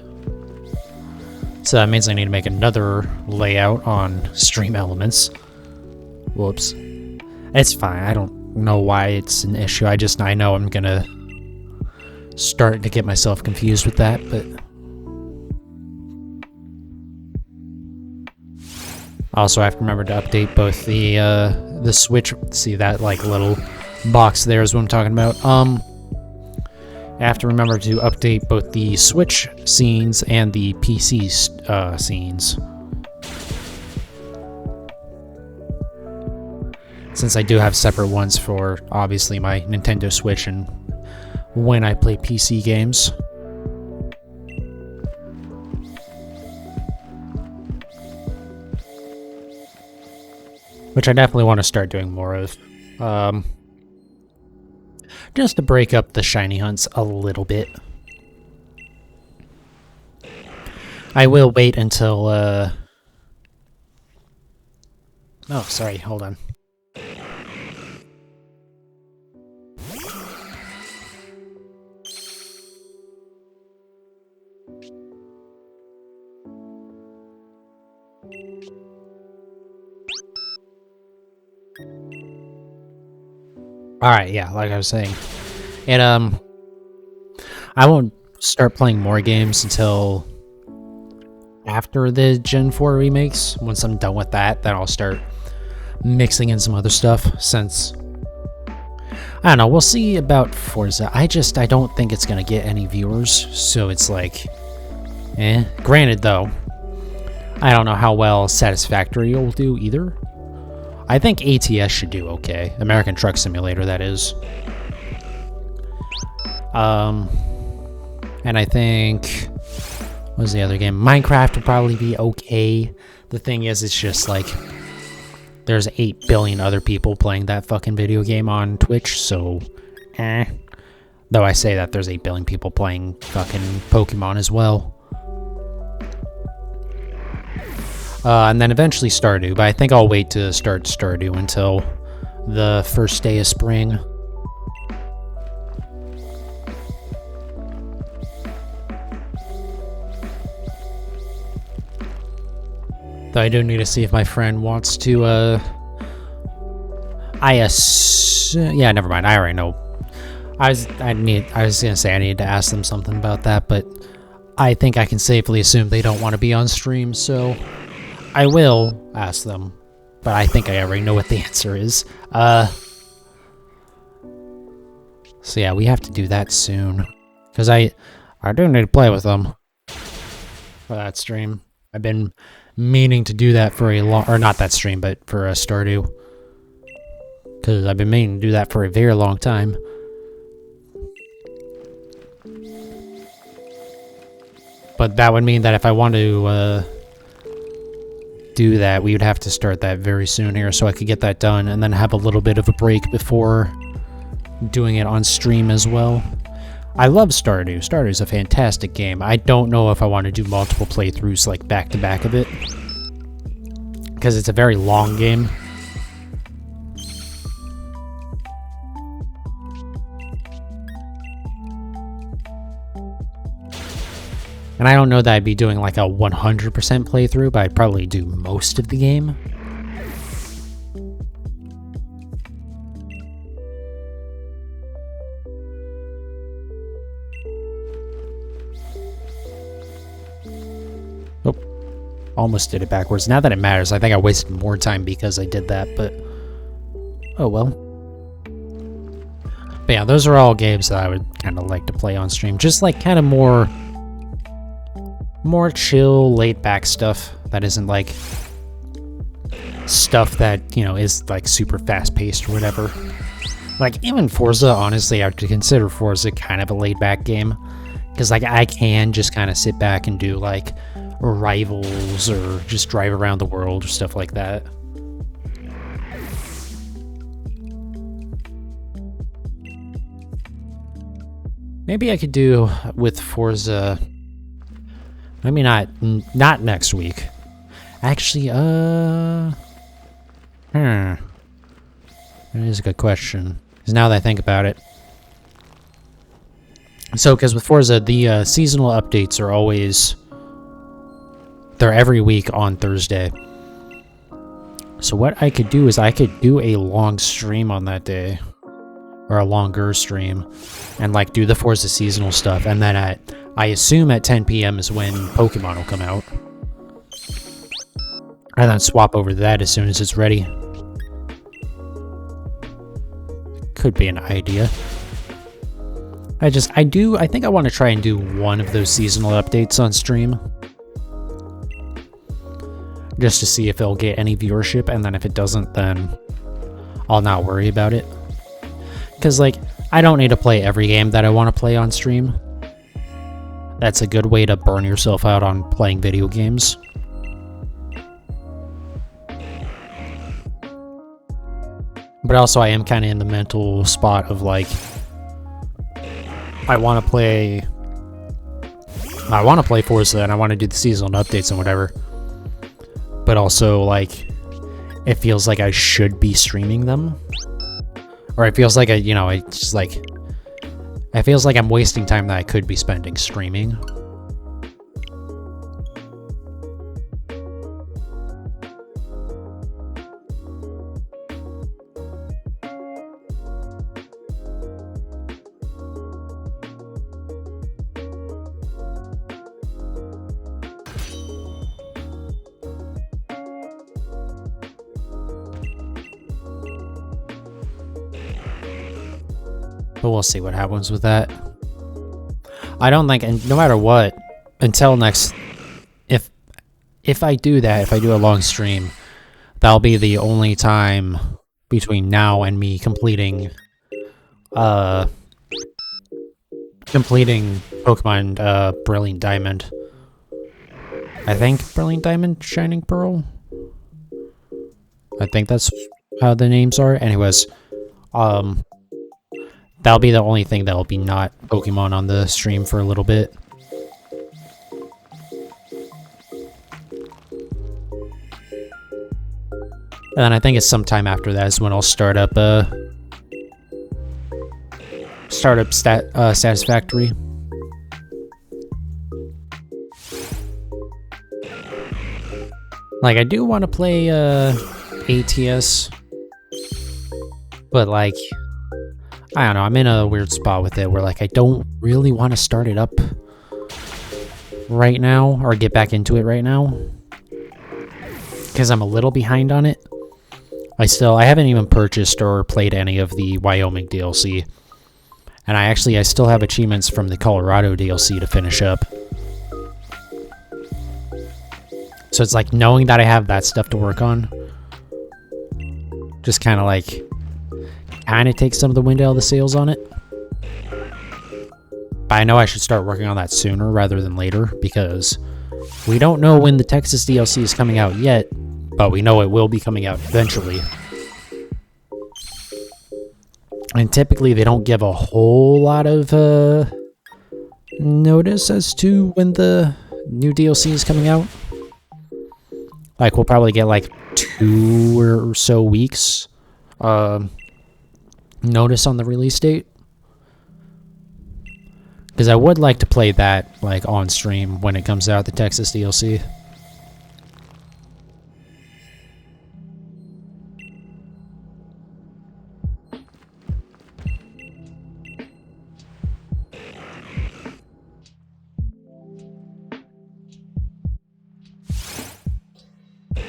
So that means I need to make another layout on Stream Elements. Whoops. It's fine. I don't know why it's an issue. I know I'm gonna start to get myself confused with that, but also I have to remember to update both the Switch. See that like little box there is what I'm talking about. I have to remember to update both the Switch scenes and the PC scenes. Since I do have separate ones for, obviously, my Nintendo Switch and when I play PC games. Which I definitely want to start doing more of. Just to break up the shiny hunts a little bit. I will wait until, oh, sorry, hold on. Alright, yeah, like I was saying. And, I won't start playing more games until after the Gen 4 remakes. Once I'm done with that, then I'll start mixing in some other stuff, since I don't know, we'll see about Forza. I don't think it's gonna get any viewers, so it's like, eh. Granted, though, I don't know how well Satisfactory will do either. I think ATS should do okay. American Truck Simulator, that is. And I think, what was the other game? Minecraft will probably be okay. The thing is, it's just like, there's 8 billion other people playing that fucking video game on Twitch, so, eh. Though I say that, there's 8 billion people playing fucking Pokemon as well. And then eventually Stardew, but I think I'll wait to start Stardew until the first day of spring. Though I do need to see if my friend wants to, yeah, never mind, I already know. I was gonna say I need to ask them something about that, but I think I can safely assume they don't want to be on stream, so I will ask them, but I think I already know what the answer is. So yeah, we have to do that soon, because I do need to play with them for that stream. I've been meaning to do that for a long, or not that stream, but for a Stardew, because I've been meaning to do that for a very long time. But that would mean that if I want to do that, we would have to start that very soon here, so I could get that done and then have a little bit of a break before doing it on stream as well. I love Stardew. Stardew's a fantastic game. I don't know if I want to do multiple playthroughs like back to back of it, because it's a very long game. And I don't know that I'd be doing like a 100% playthrough, but I'd probably do most of the game. Oh, almost did it backwards. Not that it matters. I think I wasted more time because I did that, but oh well. But But yeah, those are all games that I would kind of like to play on stream. Just like kind of more chill, laid back stuff that isn't like stuff that, you know, is like super fast paced or whatever. Like even Forza, honestly, I would consider Forza kind of a laid back game. Because like I can just kind of sit back and do like rivals or just drive around the world or stuff like that. Maybe I could do with Forza. Maybe not next week. Actually, that is a good question. Because now that I think about it. So, because with Forza, the seasonal updates are always... They're every week on Thursday. So what I could do is I could do a long stream on that day. Or a longer stream. And, like, do the Forza seasonal stuff. And then I assume at 10 p.m. is when Pokemon will come out. And then swap over to that as soon as it's ready. Could be an idea. I think I want to try and do one of those seasonal updates on stream. Just to see if it'll get any viewership, and then if it doesn't, then I'll not worry about it. Because, like, I don't need to play every game that I want to play on stream. That's a good way to burn yourself out on playing video games. But also, I am kind of in the mental spot of, like, I want to play Forza, and I want to do the seasonal updates and whatever. But also, like, it feels like I should be streaming them. Or it feels like it feels like I'm wasting time that I could be spending streaming. But we'll see what happens with that. I don't think, and no matter what, until next, if I do that, if I do a long stream, that'll be the only time between now and me completing Pokemon Brilliant Diamond. I think Brilliant Diamond, Shining Pearl? I think that's how the names are. Anyways, that'll be the only thing that'll be not Pokemon on the stream for a little bit. And then I think it's sometime after that is when I'll start up Satisfactory. Like, I do want to play ATS, but like, I don't know, I'm in a weird spot with it where, like, I don't really want to start it up right now, or get back into it right now, because I'm a little behind on it. I haven't even purchased or played any of the Wyoming DLC, and I still have achievements from the Colorado DLC to finish up. So it's like, knowing that I have that stuff to work on, just kind of takes some of the wind out of the sails on it. But I know I should start working on that sooner rather than later, because we don't know when the Texas DLC is coming out yet, but we know it will be coming out eventually. And typically they don't give a whole lot of notice as to when the new DLC is coming out. Like, we'll probably get like 2 or so weeks notice on the release date. Because I would like to play that, like, on stream when it comes out, the Texas DLC.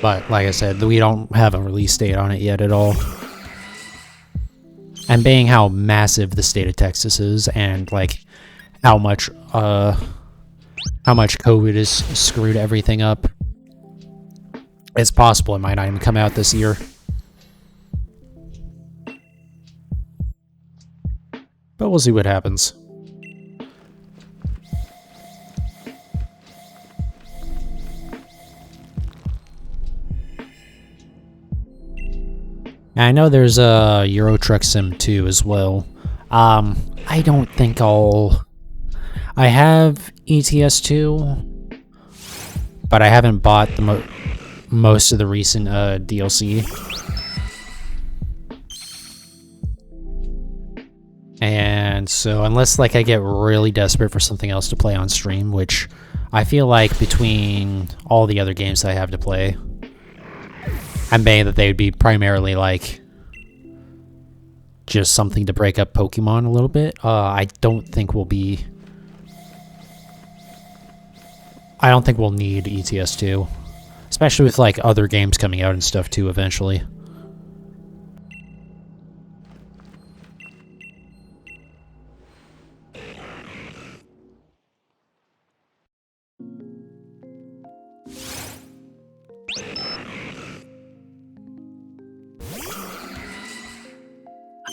But, like I said, we don't have a release date on it yet at all. And being how massive the state of Texas is, and like how much COVID has screwed everything up, it's possible it might not even come out this year. But we'll see what happens. And I know there's a Euro Truck Sim 2 as well. I don't think I have ETS2, but I haven't bought the most of the recent DLC. And so unless like I get really desperate for something else to play on stream, which I feel like between all the other games I have to play, I'm betting that they would be primarily like just something to break up Pokemon a little bit. I don't think we'll need ETS2, especially with like other games coming out and stuff too eventually.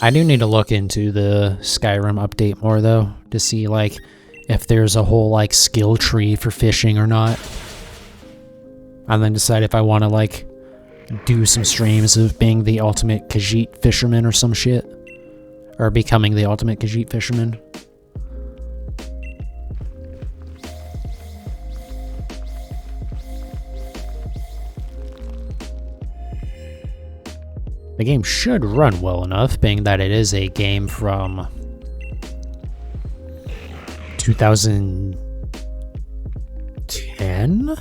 I do need to look into the Skyrim update more, though, to see, like, if there's a whole, like, skill tree for fishing or not. And then decide if I want to, like, do some streams of being the ultimate Khajiit fisherman or some shit. Or becoming the ultimate Khajiit fisherman. The game should run well enough, being that it is a game from 2010?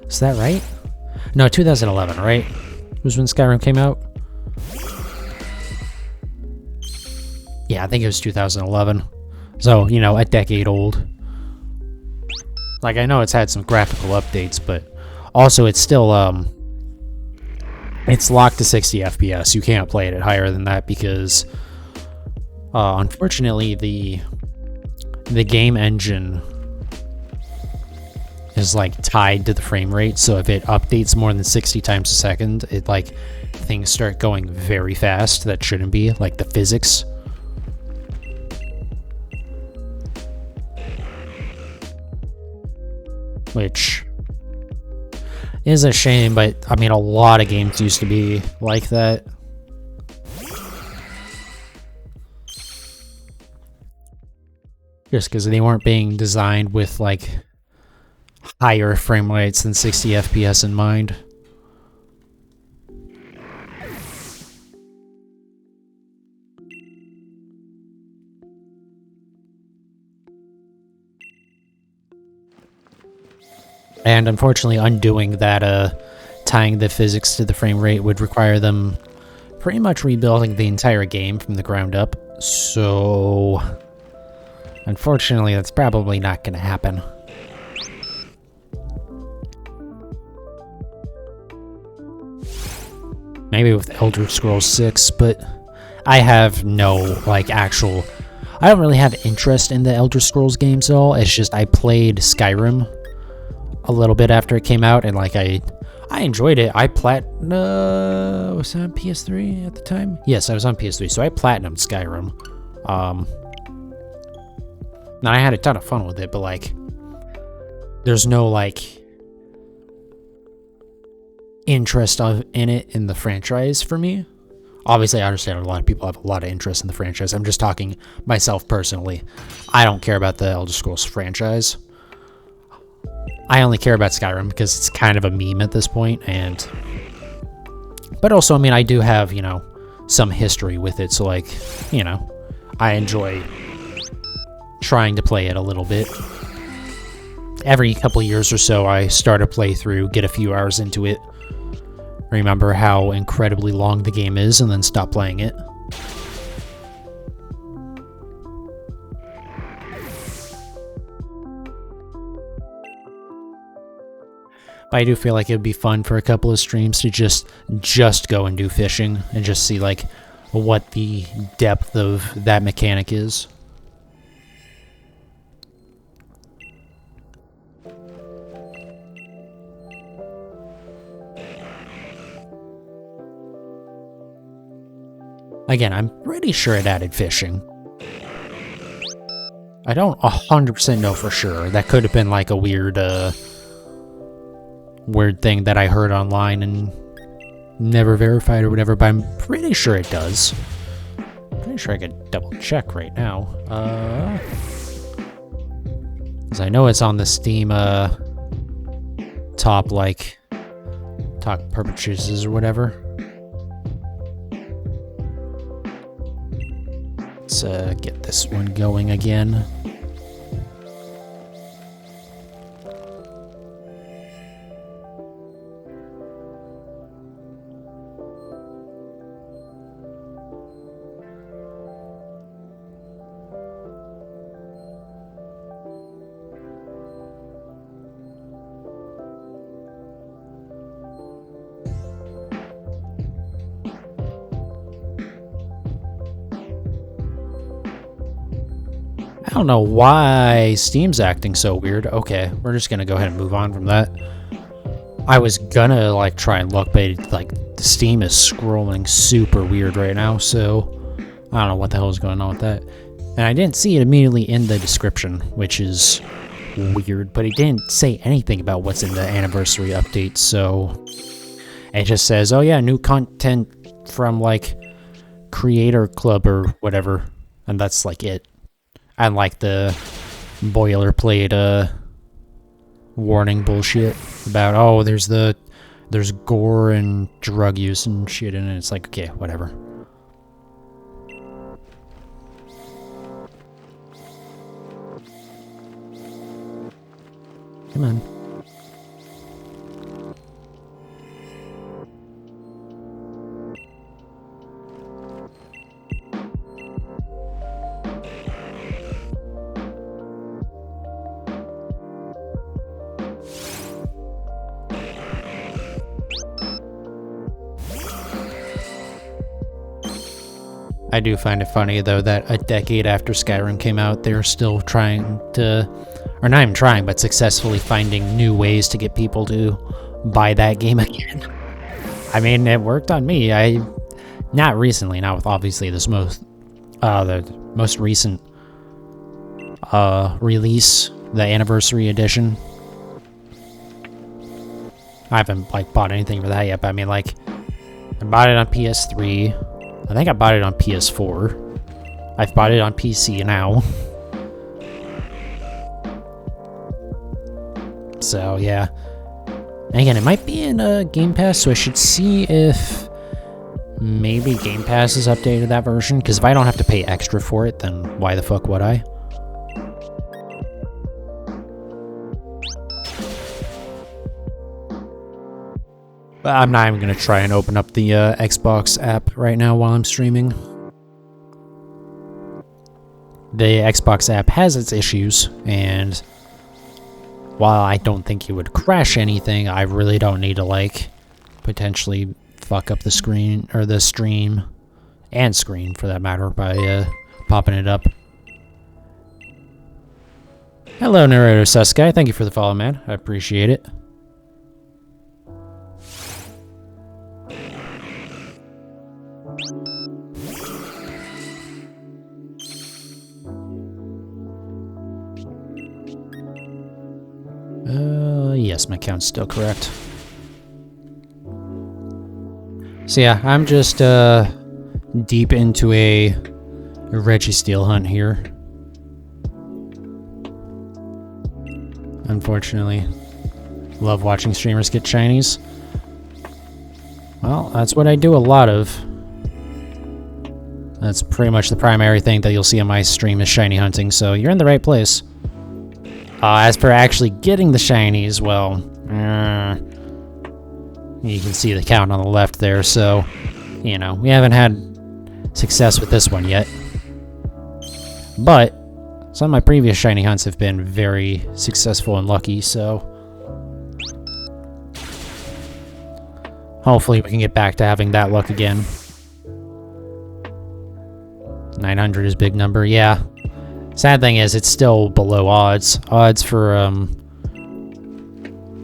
Is that right? No, 2011, right? Was when Skyrim came out? Yeah, I think it was 2011. So, you know, a decade old. Like, I know it's had some graphical updates, but also it's still, it's locked to 60 FPS. You can't play it at higher than that because, unfortunately, the game engine is like tied to the frame rate. So if it updates more than 60 times a second, it like things start going very fast. That shouldn't be, like the physics. Which is a shame, but I mean, a lot of games used to be like that. Just because they weren't being designed with like higher frame rates than 60 FPS in mind. And unfortunately, undoing that, tying the physics to the frame rate would require them pretty much rebuilding the entire game from the ground up. So, unfortunately, that's probably not going to happen. Maybe with Elder Scrolls 6, but I have no, like, actual... I don't really have interest in the Elder Scrolls games at all. It's just I played Skyrim a little bit after it came out, and like I enjoyed it. Was I on PS3 at the time? Yes, I was on PS3, so I platinumed Skyrim. Now I had a ton of fun with it, but like there's no like interest in it in the franchise for me. Obviously, I understand a lot of people have a lot of interest in the franchise. I'm just talking myself personally. I don't care about the Elder Scrolls franchise. I only care about Skyrim because it's kind of a meme at this point, but also, I mean, I do have, you know, some history with it, so like, you know, I enjoy trying to play it a little bit. Every couple years or so, I start a playthrough, get a few hours into it, remember how incredibly long the game is, and then stop playing it. But I do feel like it would be fun for a couple of streams to just go and do fishing and just see like what the depth of that mechanic is. Again, I'm pretty sure it added fishing. I don't 100% know for sure. That could have been like a weird thing that I heard online and never verified or whatever, but I'm pretty sure it does. Pretty sure I could double check right now. Because I know it's on the Steam top purchases or whatever. Let's get this one going again. I don't know why Steam's acting so weird. Okay, we're just gonna go ahead and move on from that. I was gonna like try and look, but like the Steam is scrolling super weird right now, so I don't know what the hell is going on with that. And I didn't see it immediately in the description, which is weird, but it didn't say anything about what's in the anniversary update, so it just says, oh yeah, new content from like Creator Club or whatever, and that's like it. And like the boilerplate warning bullshit about, oh, there's gore and drug use and shit in it. It's like, okay, whatever. Come on. I do find it funny, though, that a decade after Skyrim came out, they're still trying to, or not even trying, but successfully finding new ways to get people to buy that game again. I mean, it worked on me. Not recently, not with obviously the most recent release, the anniversary edition. I haven't like bought anything for that yet, but I mean, like, I bought it on PS3. I think I bought it on PS4. I've bought it on PC now. So, yeah. And again, it might be in Game Pass, so I should see if maybe Game Pass has updated that version. Because if I don't have to pay extra for it, then why the fuck would I? But I'm not even going to try and open up the Xbox app right now while I'm streaming. The Xbox app has its issues, and while I don't think it would crash anything, I really don't need to, like, potentially fuck up the screen, or the stream, and screen, for that matter, by popping it up. Hello, Narrator Suskai. Thank you for the follow, man. I appreciate it. Yes, my count's still correct. So yeah, I'm just deep into a Registeel hunt here. Unfortunately. Love watching streamers get shinies. Well, that's what I do a lot of. That's pretty much the primary thing that you'll see on my stream is shiny hunting, so you're in the right place. As for actually getting the shinies, well, you can see the count on the left there, so, you know, we haven't had success with this one yet. But some of my previous shiny hunts have been very successful and lucky, so hopefully we can get back to having that luck again. 900 is big number, yeah. Sad thing is, it's still below odds. Odds for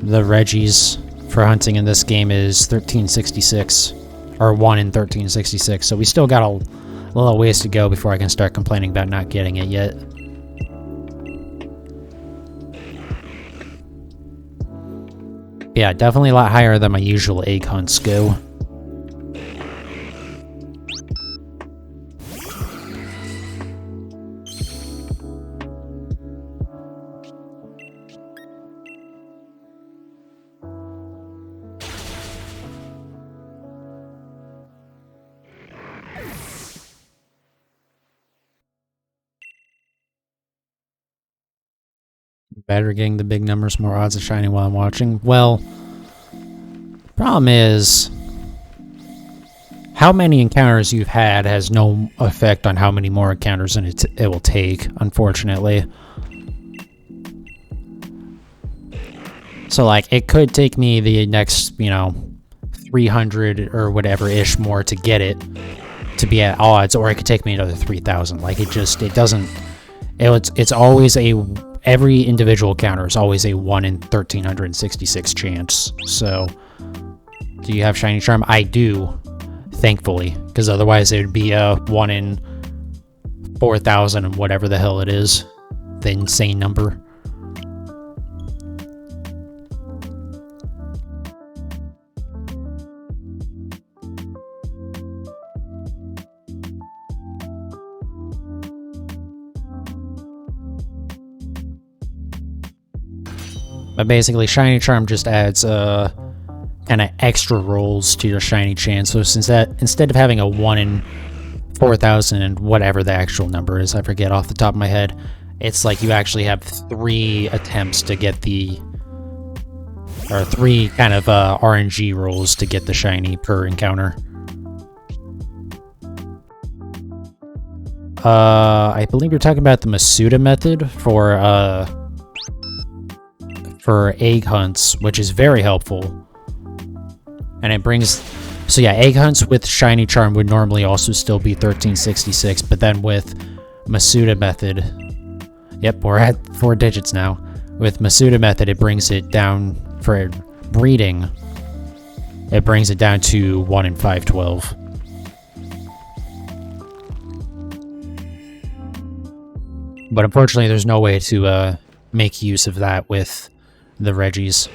the Reggies for hunting in this game is 1366, or 1 in 1366. So we still got a little ways to go before I can start complaining about not getting it yet. Yeah, definitely a lot higher than my usual egg hunts go. Better getting the big numbers, more odds of shining while I'm watching. Well, problem is, how many encounters you've had has no effect on how many more encounters it will take, unfortunately. So, like, it could take me the next, 300 or whatever-ish more to get it to be at odds, or it could take me another 3,000. Like, it's always every individual encounter is always a 1 in 1366 chance. So, do you have Shiny Charm? I do, thankfully, because otherwise it would be a 1 in 4,000 and whatever the hell it is. The insane number. But basically, Shiny Charm just adds kind of extra rolls to your Shiny chance. So instead of having a 1 in 4,000 and whatever the actual number is, I forget off the top of my head, it's like you actually have 3 attempts to get or 3 kind of RNG rolls to get the Shiny per encounter. I believe you're talking about the Masuda method for egg hunts, which is very helpful. And it brings... So yeah, egg hunts with Shiny Charm would normally also still be 1366, but then with Masuda method... Yep, we're at 4 digits now. With Masuda method, it brings it down for breeding. It brings it down to 1 in 512. But unfortunately, there's no way to make use of that with the Reggies.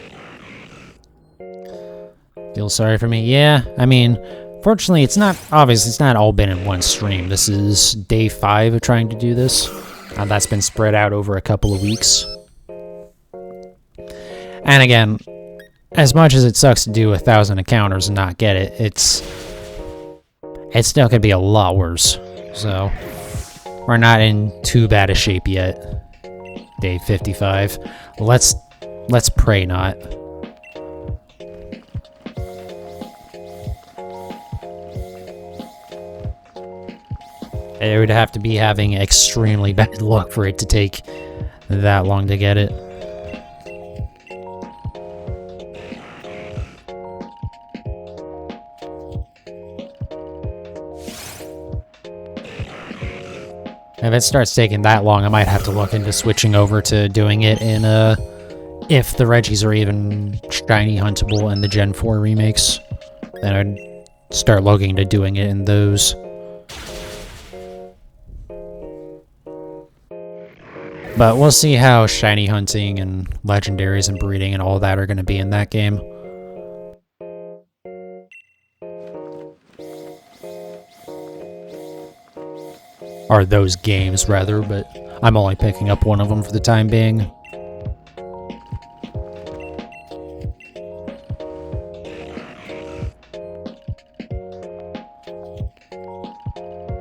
Feel sorry for me? Yeah, I mean, fortunately, it's not all been in one stream. This is day 5 of trying to do this. That's been spread out over a couple of weeks. And again, as much as it sucks to do 1,000 encounters and not get it, it still could be a lot worse. So, we're not in too bad a shape yet. Day 55. Let's pray not. It would have to be having extremely bad luck for it to take that long to get it. If it starts taking that long, I might have to look into switching over to doing it in if the Reggies are even shiny huntable in the Gen 4 remakes, then I'd start looking to doing it in those. But we'll see how shiny hunting and legendaries and breeding and all that are going to be in that game. Or those games, rather, but I'm only picking up one of them for the time being.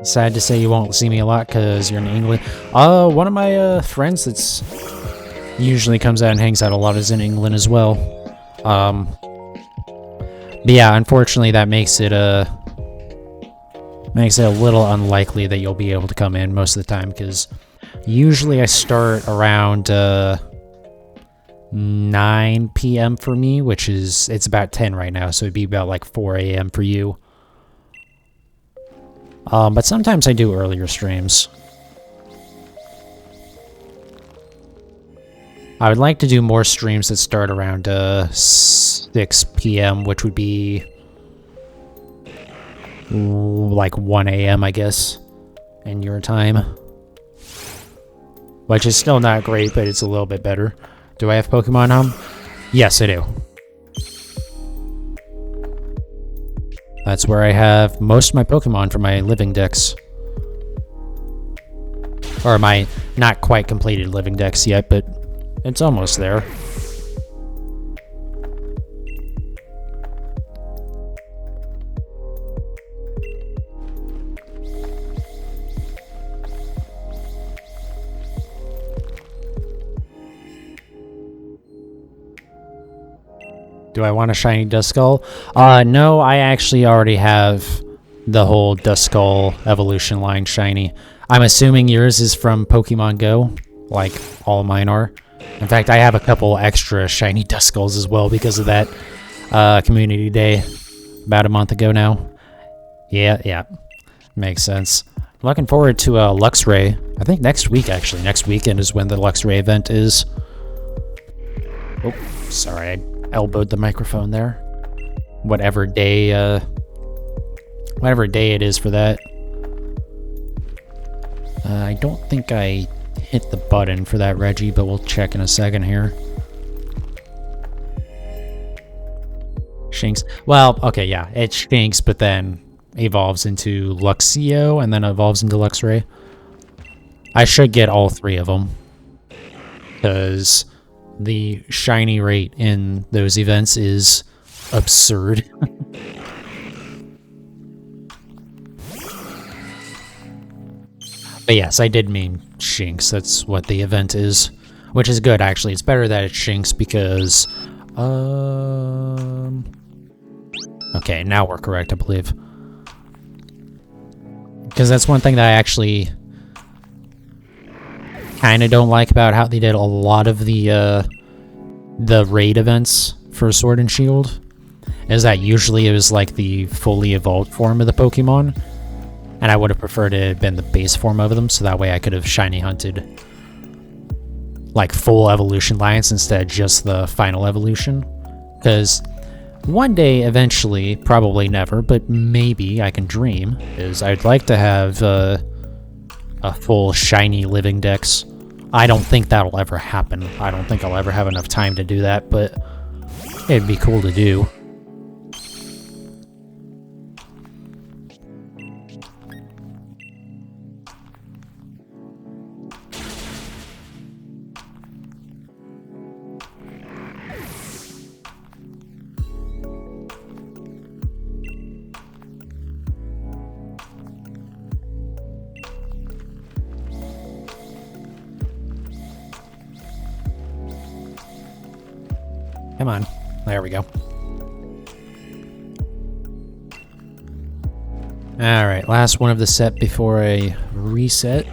Sad to say you won't see me a lot because you're in England. One of my friends that's usually comes out and hangs out a lot is in England as well. But yeah, unfortunately that makes it a little unlikely that you'll be able to come in most of the time, because usually I start around 9 p.m. for me, which is, it's about 10 right now, so it'd be about like 4 a.m. for you. But sometimes I do earlier streams. I would like to do more streams that start around 6 p.m., which would be like 1 a.m., I guess, in your time. Which is still not great, but it's a little bit better. Do I have Pokemon Home? Yes, I do. That's where I have most of my Pokemon for my living dex. Or my not quite completed living dex yet, but it's almost there. Do I want a shiny Duskull? No, I actually already have the whole Duskull evolution line shiny. I'm assuming yours is from Pokemon Go, like all mine are. In fact, I have a couple extra shiny Duskulls as well because of that community day about a month ago now. Yeah, makes sense. Looking forward to Luxray. I think next week, actually. Next weekend is when the Luxray event is. Oh, sorry, I elbowed the microphone there. Whatever day it is for that. I don't think I hit the button for that, Reggie, but we'll check in a second here. Shinx. Well, okay, yeah, it's Shinx, but then evolves into Luxio, and then evolves into Luxray. I should get all three of them, because the shiny rate in those events is absurd. But yes, I did mean Shinx. That's what the event is, which is good, actually. It's better that it's Shinx because... Okay, now we're correct, I believe. Because that's one thing that I actually kind of don't like about how they did a lot of the raid events for Sword and Shield, is that usually it was like the fully evolved form of the Pokemon, and I would have preferred it had been the base form of them, so that way I could have shiny hunted like full evolution lines instead of just the final evolution. Because one day, eventually, probably never, but maybe I can dream, is I'd like to have a full shiny living dex. I don't think that'll ever happen. I don't think I'll ever have enough time to do that, but it'd be cool to do. Come on. There we go. Alright, last one of the set before I reset.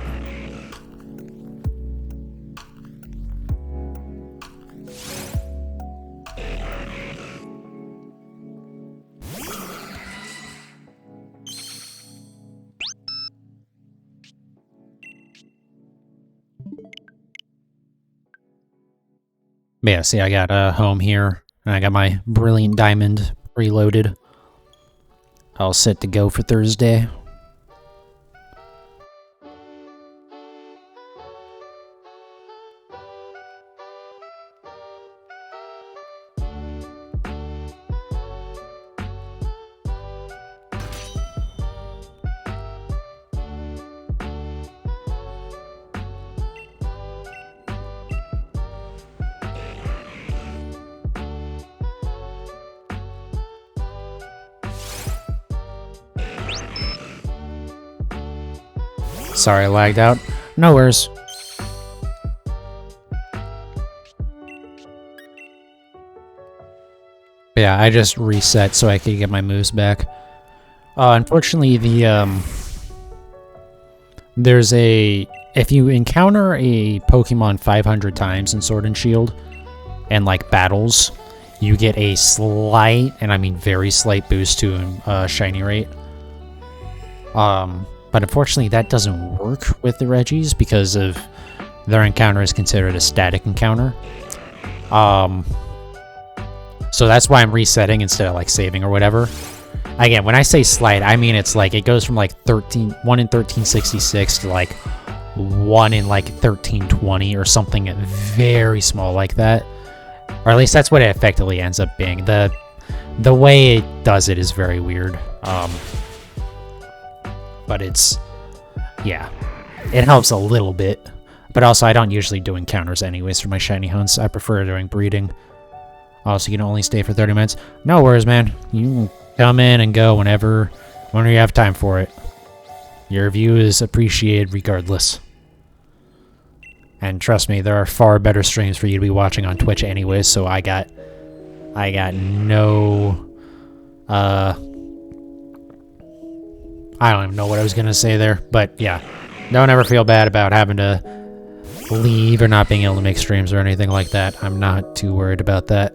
But yeah, see, I got home here, and I got my Brilliant Diamond preloaded. All set to go for Thursday. Sorry, I lagged out. No worries. Yeah, I just reset so I could get my moves back. Unfortunately, there's a... If you encounter a Pokemon 500 times in Sword and Shield, and like battles, you get a slight, and I mean very slight boost to shiny rate. But unfortunately that doesn't work with the Reggies because of their encounter is considered a static encounter. So that's why I'm resetting instead of like saving or whatever. Again, when I say slight, I mean it's like it goes from like 1 in 1366 to like 1 in like 1320 or something very small like that. Or at least that's what it effectively ends up being. The way it does it is very weird. But it's, yeah, it helps a little bit. But also I don't usually do encounters anyways for my shiny hunts. I prefer doing breeding. Also, you can only stay for 30 minutes. No worries, man. You can come in and go whenever you have time for it. Your view is appreciated regardless. And trust me, there are far better streams for you to be watching on Twitch anyways, so I got no, I don't even know what I was gonna say there, but yeah. Don't ever feel bad about having to leave or not being able to make streams or anything like that. I'm not too worried about that.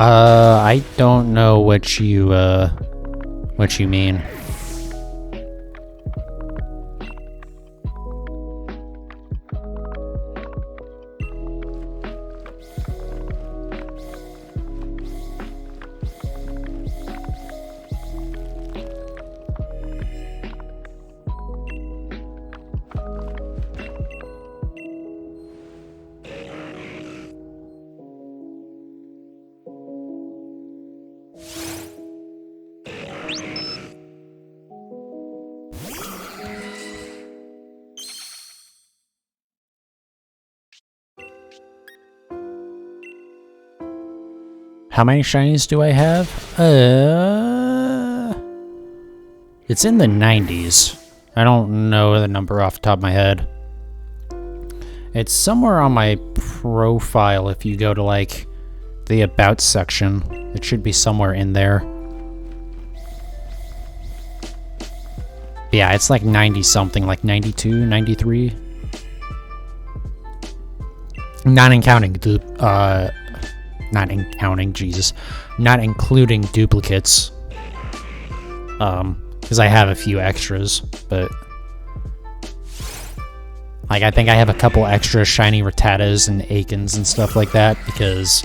I don't know what you mean. How many shinies do I have? It's in the 90s. I don't know the number off the top of my head. It's somewhere on my profile if you go to, like, the About section. It should be somewhere in there. Yeah, it's like 90-something, like 92, 93. Not including duplicates. Because I have a few extras, but like I think I have a couple extra shiny Rattatas and Aikens and stuff like that because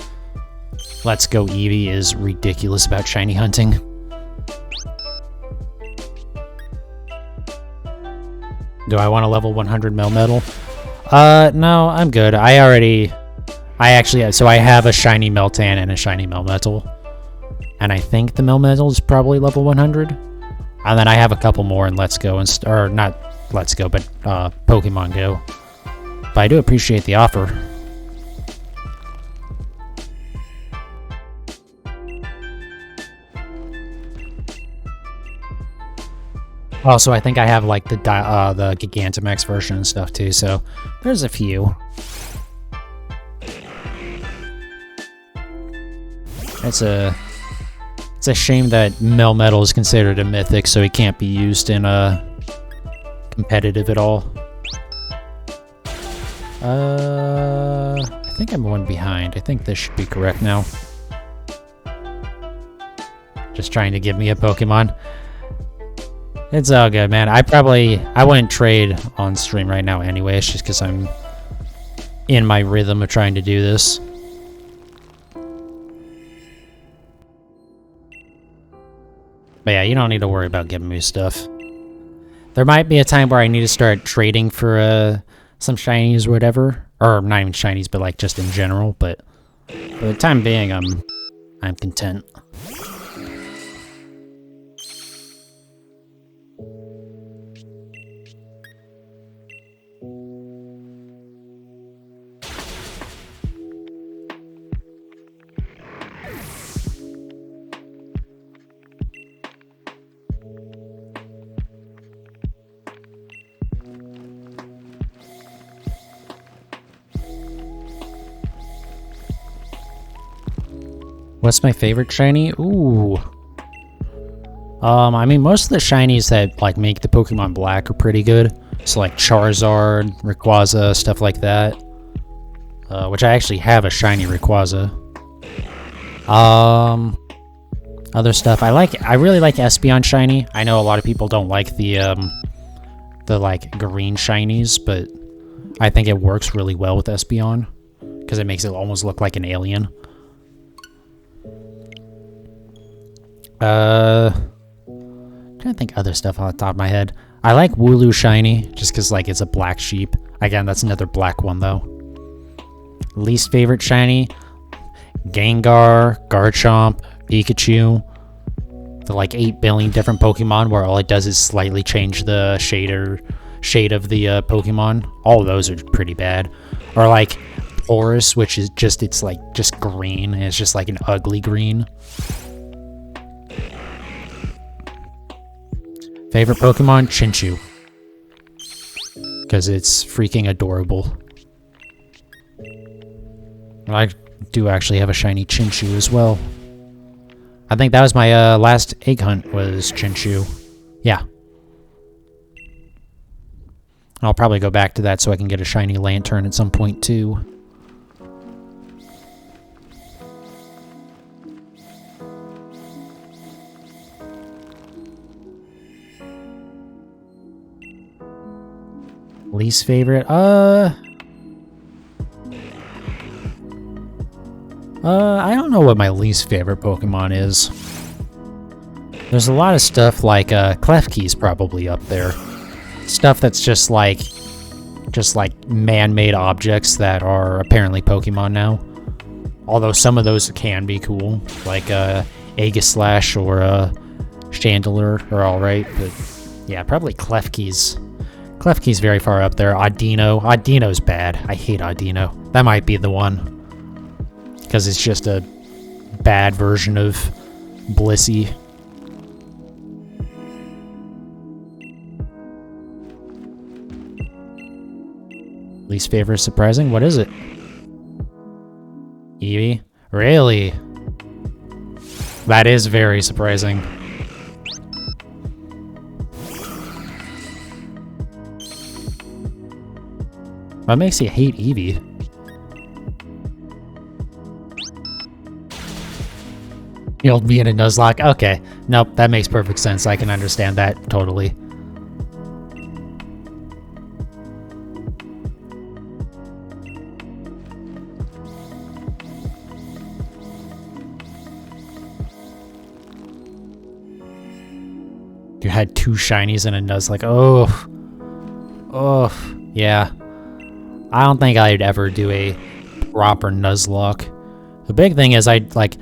Let's Go Eevee is ridiculous about shiny hunting. Do I want a level 100 Melmetal? No, I'm good. I have a shiny Meltan and a shiny Melmetal. And I think the Melmetal is probably level 100. And then I have a couple more in Let's Go, or not Let's Go, but Pokemon Go. But I do appreciate the offer. Also, I think I have like the Gigantamax version and stuff too, so there's a few. It's a shame that Melmetal is considered a mythic, so he can't be used in competitive at all. I think I'm one behind. I think this should be correct now. Just trying to give me a Pokemon. It's all good, man. I wouldn't trade on stream right now anyway. It's just because I'm in my rhythm of trying to do this. But yeah, you don't need to worry about giving me stuff. There might be a time where I need to start trading for some shinies or whatever. Or not even shinies, but like just in general. But For the time being, I'm content. What's my favorite shiny? Ooh. I mean, most of the shinies that, like, make the Pokemon black are pretty good. So, like, Charizard, Rayquaza, stuff like that. Which I actually have a shiny Rayquaza. Other stuff. I really like Espeon shiny. I know a lot of people don't like the like, green shinies, but I think it works really well with Espeon. Because it makes it almost look like an alien. Trying to think other stuff on the top of my head. I like Wooloo shiny, just because, like, it's a black sheep. Again, that's another black one, though. Least favorite shiny? Gengar, Garchomp, Pikachu. The, like, 8 billion different Pokemon, where all it does is slightly change the shade of the Pokemon. All of those are pretty bad. Or, like, Horus, which is just, it's, like, just green. And it's just, like, an ugly green. Favorite Pokemon? Chinchou. Because it's freaking adorable. I do actually have a shiny Chinchou as well. I think that was my last egg hunt was Chinchou. Yeah. I'll probably go back to that so I can get a shiny Lantern at some point too. Least favorite? I don't know what my least favorite Pokemon is. There's a lot of stuff like, Klefki's probably up there. Stuff that's just like man-made objects that are apparently Pokemon now. Although some of those can be cool, like, Aegislash or, Chandelure are alright, but yeah, probably Klefki's. Klefki's very far up there. Audino. Audino's bad. I hate Audino. That might be the one. Because it's just a bad version of Blissey. Least favorite surprising? What is it? Eevee? Really? That is very surprising. What makes you hate Eevee? You'll be in a Nuzlocke? Okay. Nope, that makes perfect sense. I can understand that totally. You had 2 shinies and a Nuzlocke. Oh. Oh. Yeah. I don't think I'd ever do a proper Nuzlocke. The big thing is I'd, like...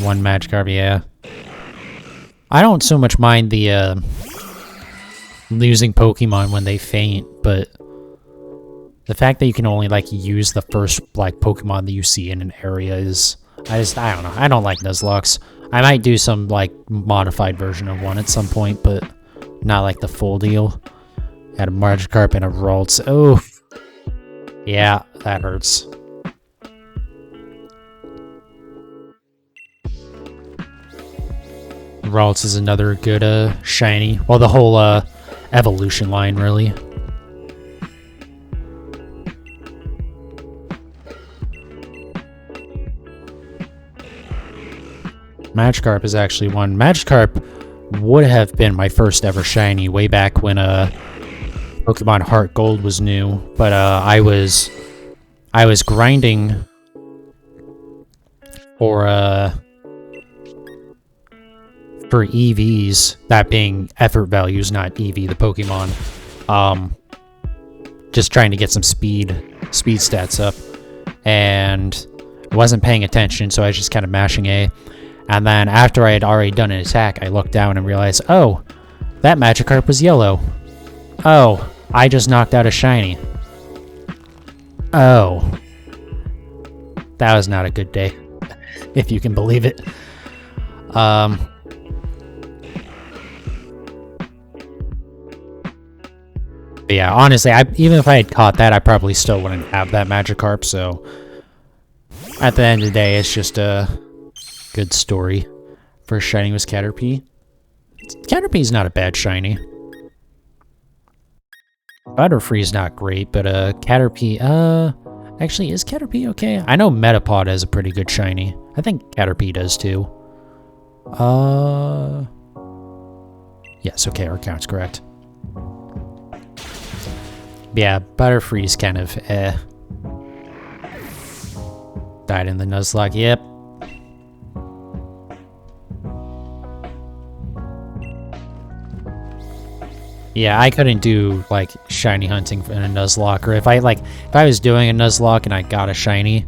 1 Magikarp, yeah. I don't so much mind the, losing Pokemon when they faint, but... the fact that you can only, like, use the first, like, Pokemon that you see in an area is... I don't know. I don't like Nuzlocks. I might do some, like, modified version of one at some point, but not, like, the full deal. Had a Magikarp and a Ralts. Oh! Yeah, that hurts. Ralts is another good, shiny. Well, the whole, evolution line, really. Magikarp is actually one. Magikarp would have been my first ever shiny way back when, Pokemon Heart Gold was new, but I was grinding for EVs, that being effort values, not Eevee the Pokemon. Just trying to get some speed stats up. and wasn't paying attention, so I was just kind of mashing A. And then after I had already done an attack, I looked down and realized, oh, that Magikarp was yellow. Oh, I just knocked out a shiny. Oh. That was not a good day, if you can believe it. But yeah, honestly, even if I had caught that, I probably still wouldn't have that Magikarp, so at the end of the day, it's just a good story. First shiny was Caterpie. Caterpie's not a bad shiny. Butterfree's not great, but Caterpie, actually, is Caterpie okay? I know Metapod has a pretty good shiny. I think Caterpie does too. Yes, okay, our count's correct. Yeah, Butterfree's kind of died in the Nuzlocke, yep. Yeah, I couldn't do, like, shiny hunting in a Nuzlocke, or if I was doing a Nuzlocke and I got a shiny,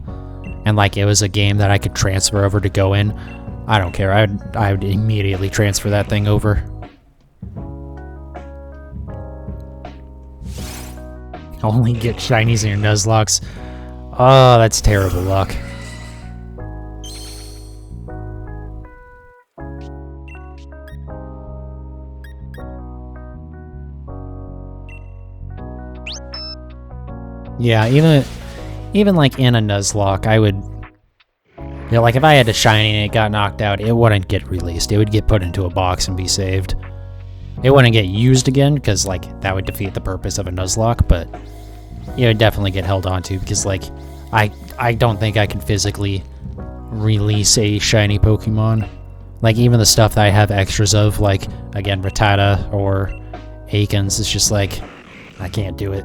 and, like, it was a game that I could transfer over to go in, I don't care, I would immediately transfer that thing over. Only get shinies in your Nuzlocks. Oh, that's terrible luck. Yeah, even like in a Nuzlocke, I would, you know, like if I had a shiny and it got knocked out, it wouldn't get released. It would get put into a box and be saved. It wouldn't get used again because like that would defeat the purpose of a Nuzlocke, but it would definitely get held onto because like I don't think I can physically release a shiny Pokemon. Like even the stuff that I have extras of, like again Rattata or Akins, it's just like I can't do it.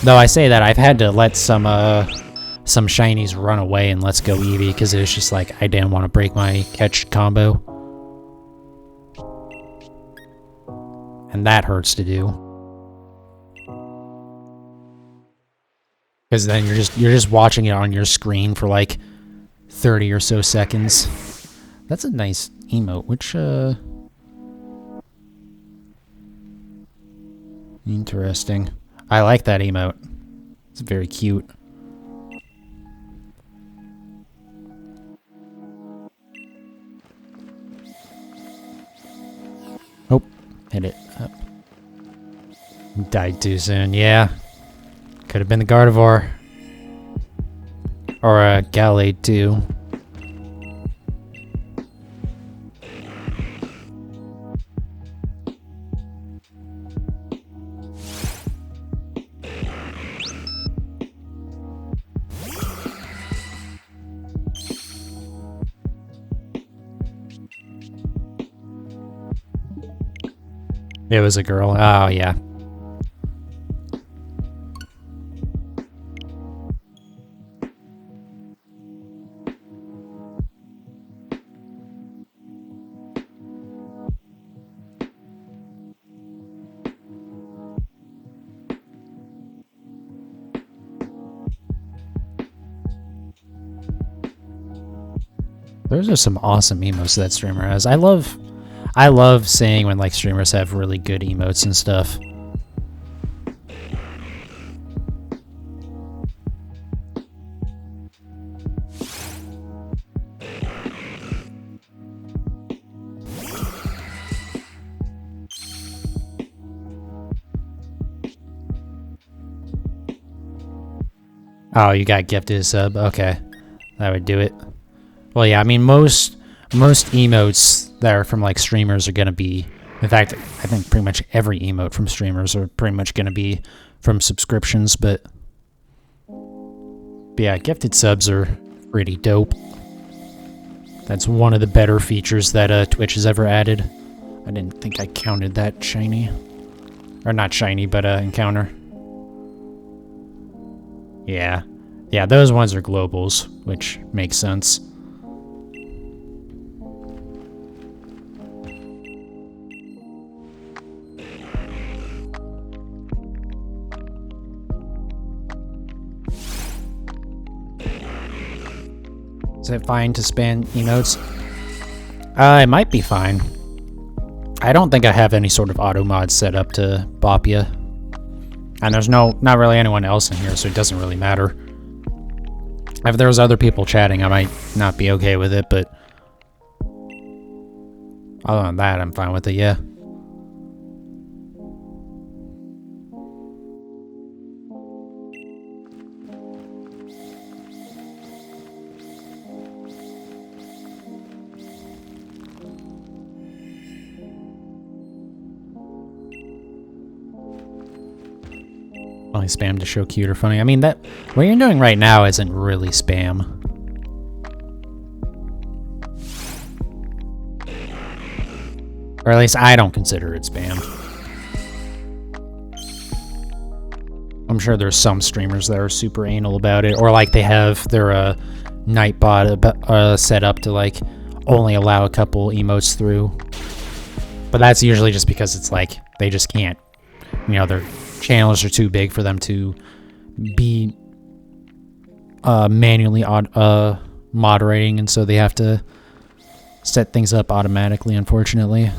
Though I say that, I've had to let some shinies run away and Let's Go Eevee because it was just like I didn't want to break my catch combo. And that hurts to do. Because then you're just watching it on your screen for like 30 or so seconds. That's a nice emote, which interesting. I like that emote. It's very cute. Oh, hit it up. Died too soon, yeah. Could have been the Gardevoir. Or a Gallade too. It was a girl. Oh, yeah. Those are some awesome emotes that streamer has. I love seeing when like streamers have really good emotes and stuff. Oh, you got gifted a sub? Okay. That would do it. Well, yeah, I mean, most emotes that are from, like, streamers are gonna be... In fact, I think pretty much every emote from streamers are pretty much gonna be from subscriptions, but yeah, gifted subs are pretty dope. That's one of the better features that Twitch has ever added. I didn't think I counted that shiny. Or not shiny, but encounter. Yeah. Yeah, those ones are globals, which makes sense. Is it fine to spam emotes? It might be fine. I don't think I have any sort of auto mod set up to bop ya. And there's not really anyone else in here, so it doesn't really matter. If there was other people chatting, I might not be okay with it, but other than that, I'm fine with it, yeah. Only spam to show cute or funny. I mean, that what you're doing right now isn't really spam. Or at least I don't consider it spam. I'm sure there's some streamers that are super anal about it, or like they have their Nightbot set up to like only allow a couple emotes through. But that's usually just because it's like they just can't, you know, their channels are too big for them to be manually moderating, and so they have to set things up automatically, unfortunately.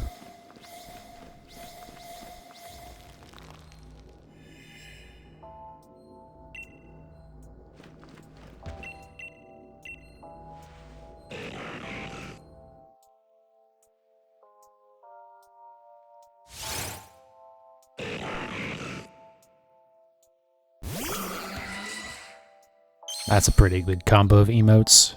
That's a pretty good combo of emotes.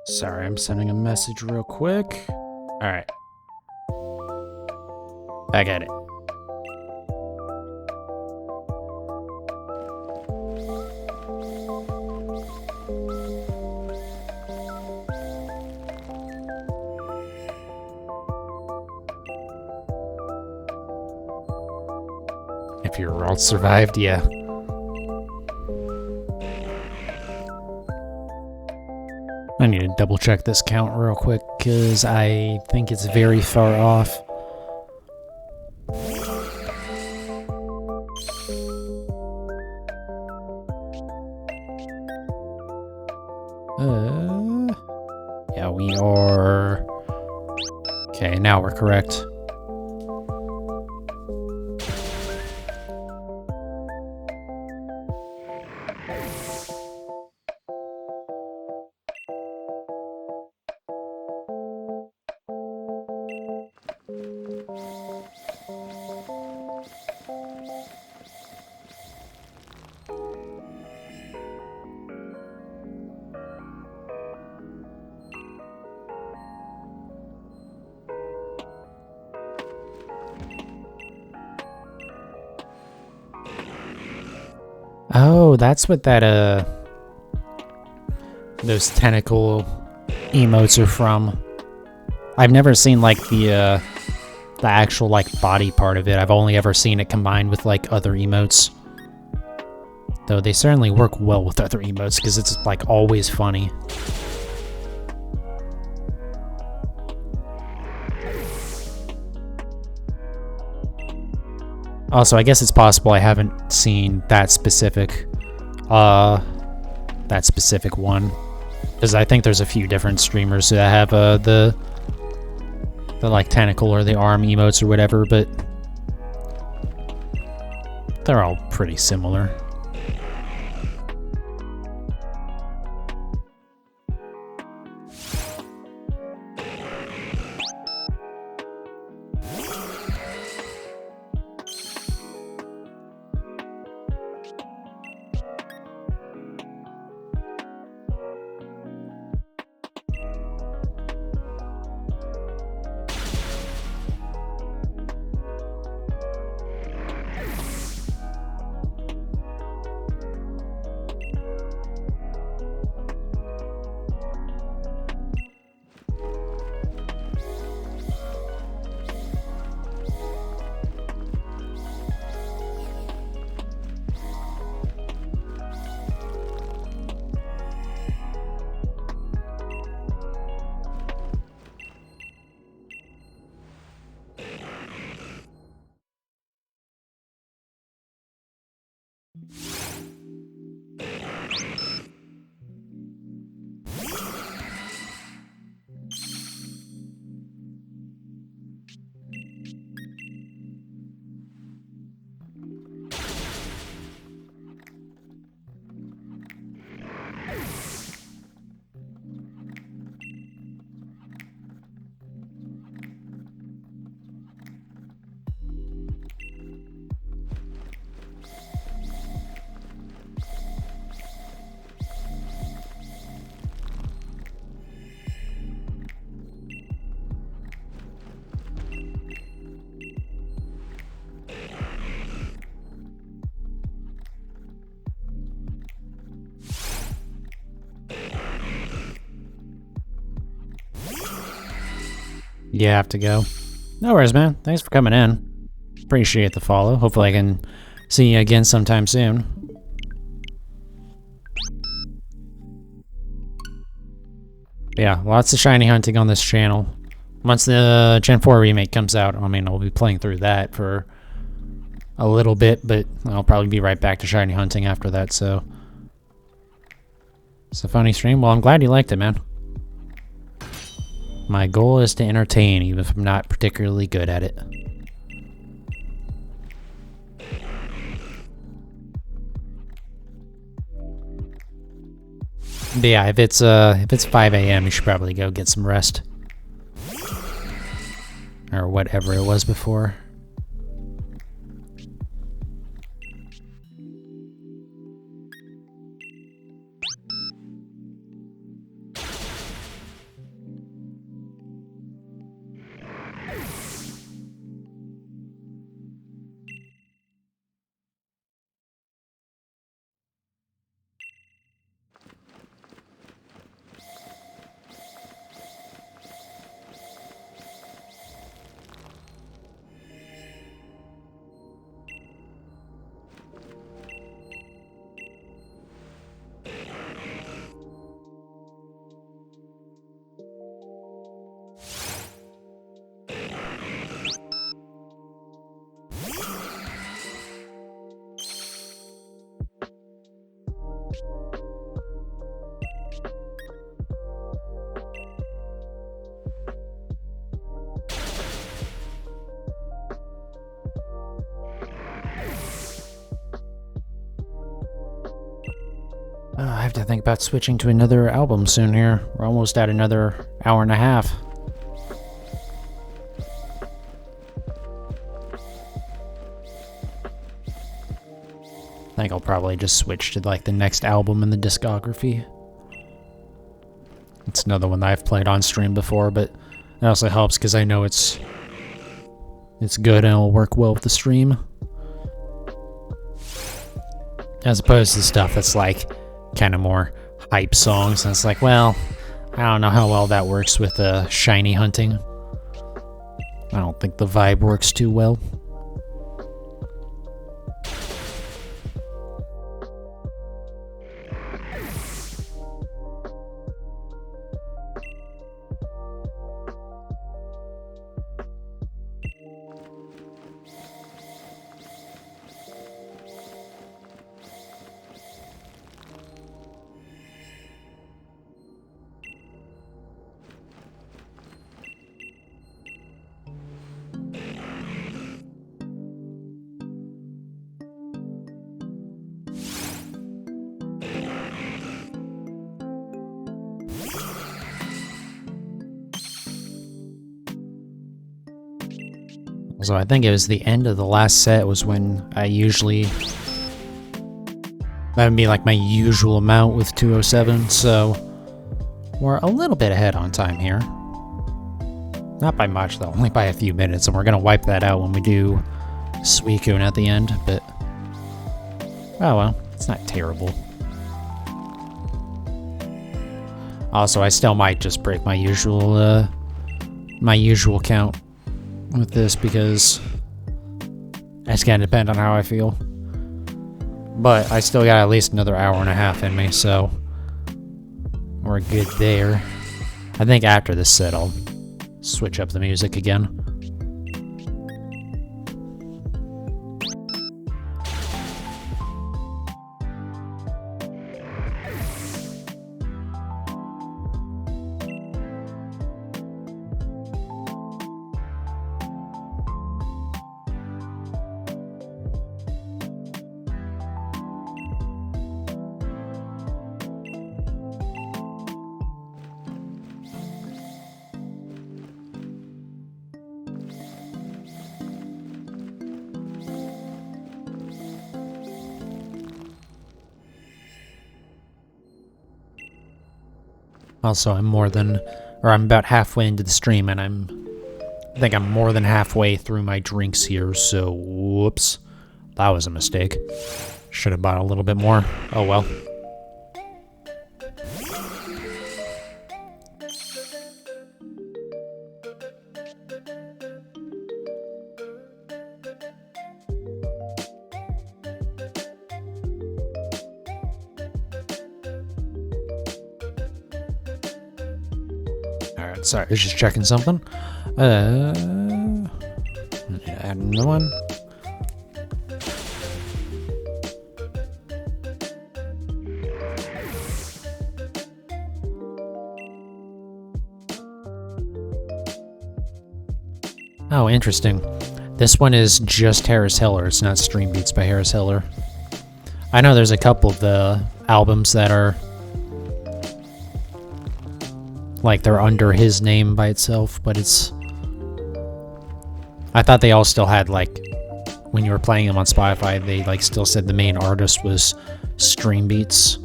Sorry, I'm sending a message real quick. Alright. Back at it. If your world survived, yeah. I need to double check this count real quick, because I think it's very far off. Yeah, we are... Okay, now we're correct. Oh, that's what that, those tentacle emotes are from. I've never seen, like, the actual, like, body part of it. I've only ever seen it combined with, like, other emotes. Though they certainly work well with other emotes, because it's, like, always funny. Also, I guess it's possible I haven't seen that specific one, because I think there's a few different streamers that have the like tentacle or the arm emotes or whatever, but they're all pretty similar. You have to go. No worries, man. Thanks for coming in. Appreciate the follow. Hopefully I can see you again sometime soon. Yeah, lots of shiny hunting on this channel. Once the Gen 4 remake comes out, I mean, I'll be playing through that for a little bit, but I'll probably be right back to shiny hunting after that, so... It's a funny stream. Well, I'm glad you liked it, man. My goal is to entertain, even if I'm not particularly good at it. But yeah, if it's 5 a.m., you should probably go get some rest. Or whatever it was before. I have to think about switching to another album soon here. We're almost at another hour and a half. I think I'll probably just switch to like the next album in the discography. It's another one that I've played on stream before, but it also helps because I know it's good and it'll work well with the stream. As opposed to stuff that's like kind of more hype songs, and it's like, well, I don't know how well that works with shiny hunting. I don't think the vibe works too well. So I think it was the end of the last set was when I usually... That would be like my usual amount with 207, so... We're a little bit ahead on time here. Not by much though, only by a few minutes, and we're gonna wipe that out when we do Suicune at the end, but... Oh well, it's not terrible. Also, I still might just break my usual count with this because it's gonna depend on how I feel. But I still got at least another hour and a half in me, so we're good there. I think after this set I'll switch up the music again. Also, I'm about halfway into the stream, and I think I'm more than halfway through my drinks here, so whoops. That was a mistake. Should have bought a little bit more. Oh well. Alright, sorry, I was just checking something. Add another one. Oh, interesting. This one is just Harris Heller. It's not Stream Beats by Harris Heller. I know there's a couple of the albums that are like they're under his name by itself, but it's... I thought they all still had, like, when you were playing them on Spotify, they, like, still said the main artist was Stream Beats.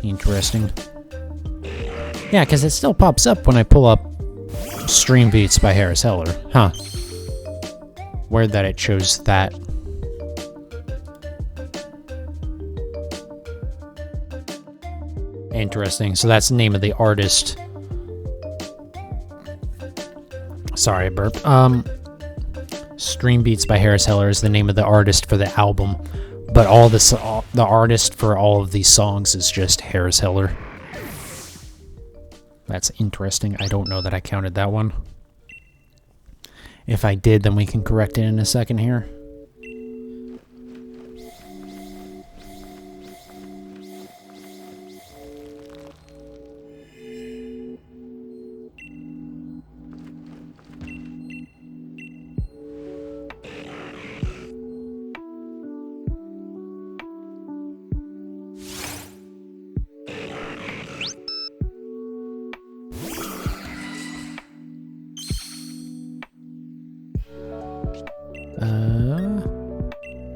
Interesting. Yeah, because it still pops up when I pull up Stream Beats by Harris Heller. Huh. Weird that it chose that. Interesting. So that's the name of the artist. Sorry, I burped. Stream Beats by Harris Heller is the name of the artist for the album, but the artist for all of these songs is just Harris Heller. That's interesting. I don't know that I counted that one. If I did, then we can correct it in a second here.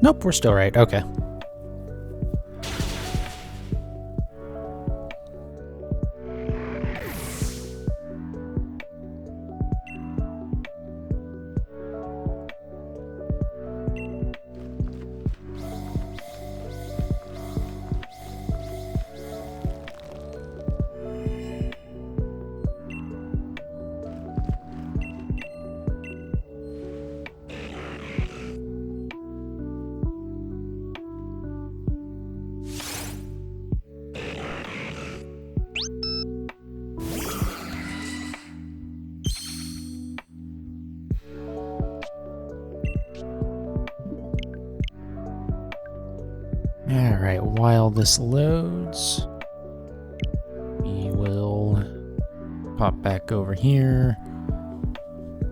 Nope, we're still right. Okay. Alright, while this loads, we will pop back over here.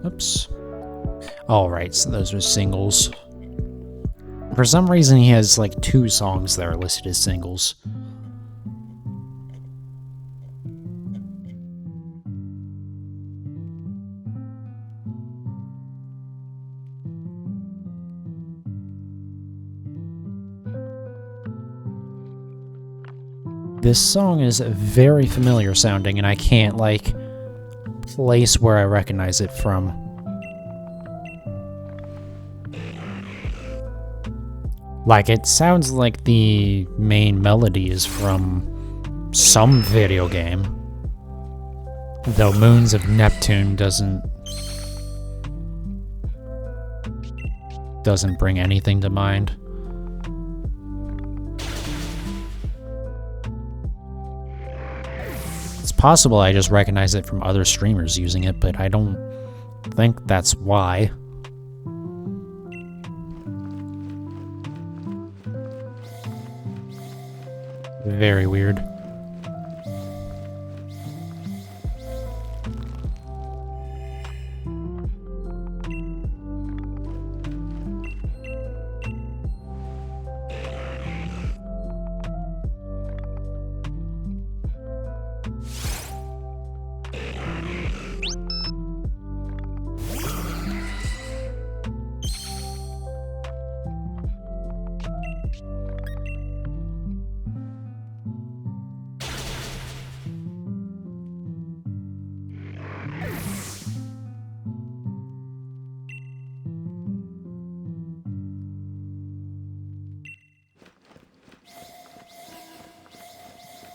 Oops. Alright, so those are singles. For some reason, he has like 2 songs that are listed as singles. This song is very familiar sounding, and I can't, like, place where I recognize it from. Like, it sounds like the main melody is from some video game. Though Moons of Neptune doesn't bring anything to mind. It's possible I just recognize it from other streamers using it, but I don't think that's why. Very weird.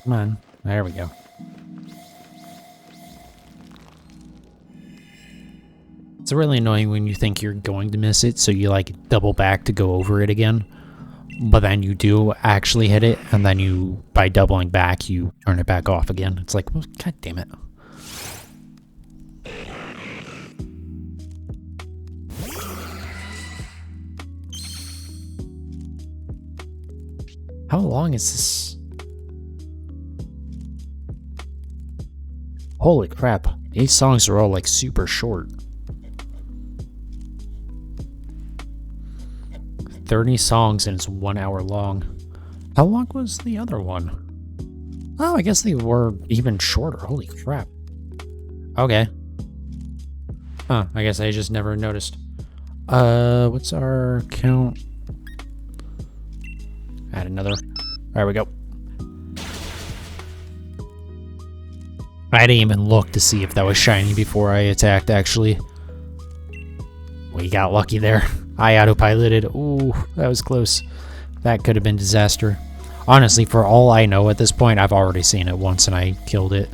Come on. There we go. It's really annoying when you think you're going to miss it, so you like double back to go over it again. But then you do actually hit it, and then you, by doubling back, you turn it back off again. It's like, well, god damn it. How long is this? Holy crap. These songs are all like super short. 30 songs and it's 1 hour long. How long was the other one? Oh, I guess they were even shorter. Holy crap. Okay. Huh, I guess I just never noticed. What's our count? Add another. There we go. I didn't even look to see if that was shiny before I attacked, actually. We got lucky there. I autopiloted. Ooh, that was close. That could have been disaster. Honestly, for all I know at this point, I've already seen it once and I killed it.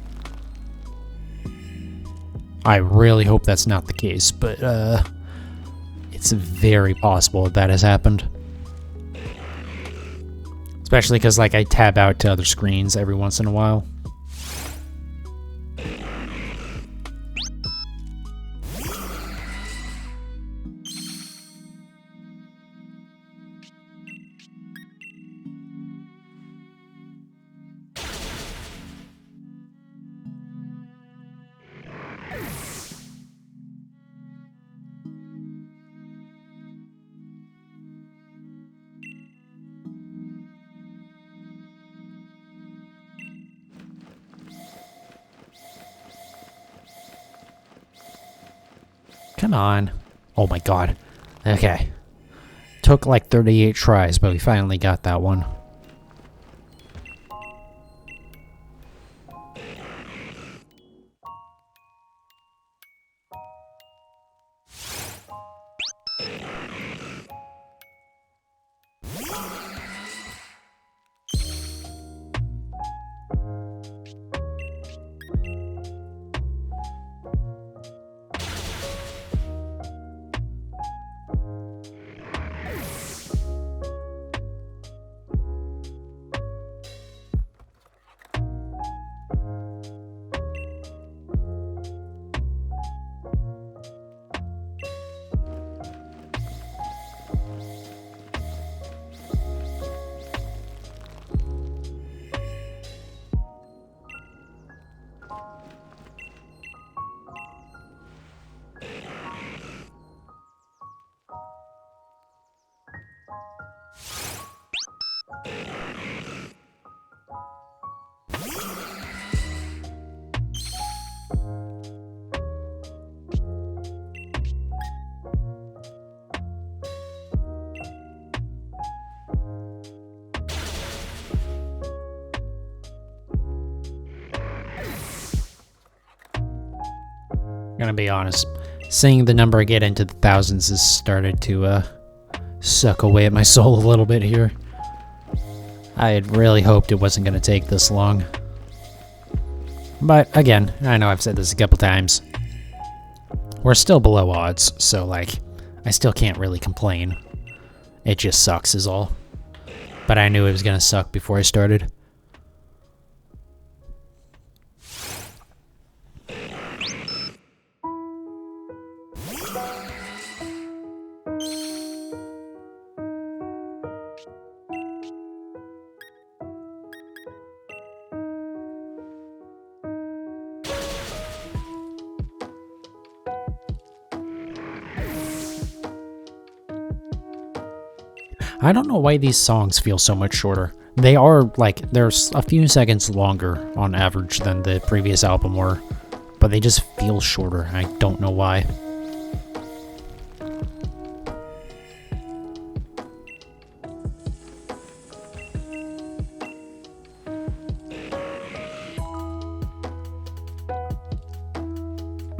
I really hope that's not the case, but it's very possible that has happened. Especially because, like, I tab out to other screens every once in a while. Come on. Oh my god. Okay. Took like 38 tries, but we finally got that one. Gonna be honest, seeing the number get into the thousands has started to suck away at my soul a little bit here. I had really hoped it wasn't gonna take this long. But again, I know I've said this a couple times. We're still below odds, so like, I still can't really complain. It just sucks is all. But I knew it was gonna suck before I started. I don't know why these songs feel so much shorter. They are, like, there's a few seconds longer on average than the previous album were, but they just feel shorter. I don't know why.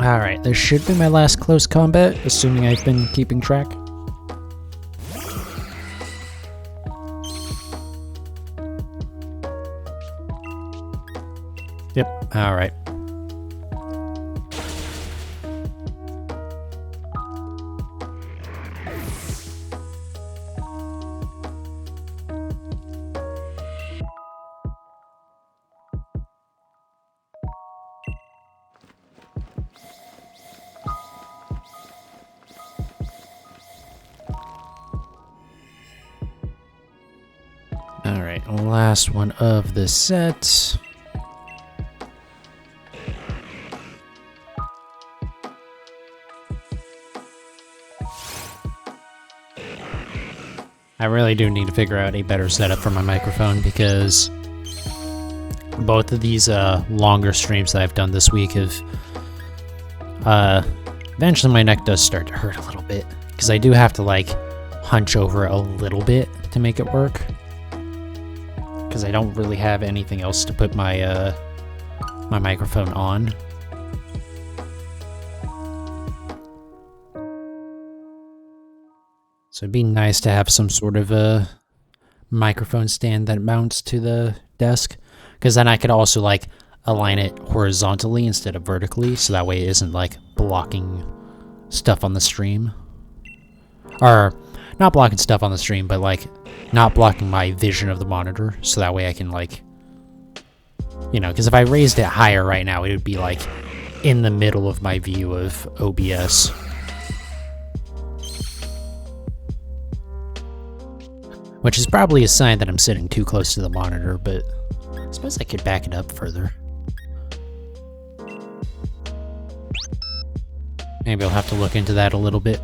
Alright, this should be my last close combat, assuming I've been keeping track. Yep, alright. Alright, last one of the set. I really do need to figure out a better setup for my microphone because both of these longer streams that I've done this week have eventually my neck does start to hurt a little bit because I do have to like hunch over a little bit to make it work because I don't really have anything else to put my my microphone on. So it'd be nice to have some sort of a microphone stand that mounts to the desk, because then I could also like align it horizontally instead of vertically, so that way it isn't like blocking stuff on the stream. Or not blocking stuff on the stream, but like not blocking my vision of the monitor, so that way I can like, you know, because if I raised it higher right now, it would be like in the middle of my view of OBS. Which is probably a sign that I'm sitting too close to the monitor, but I suppose I could back it up further. Maybe I'll have to look into that a little bit.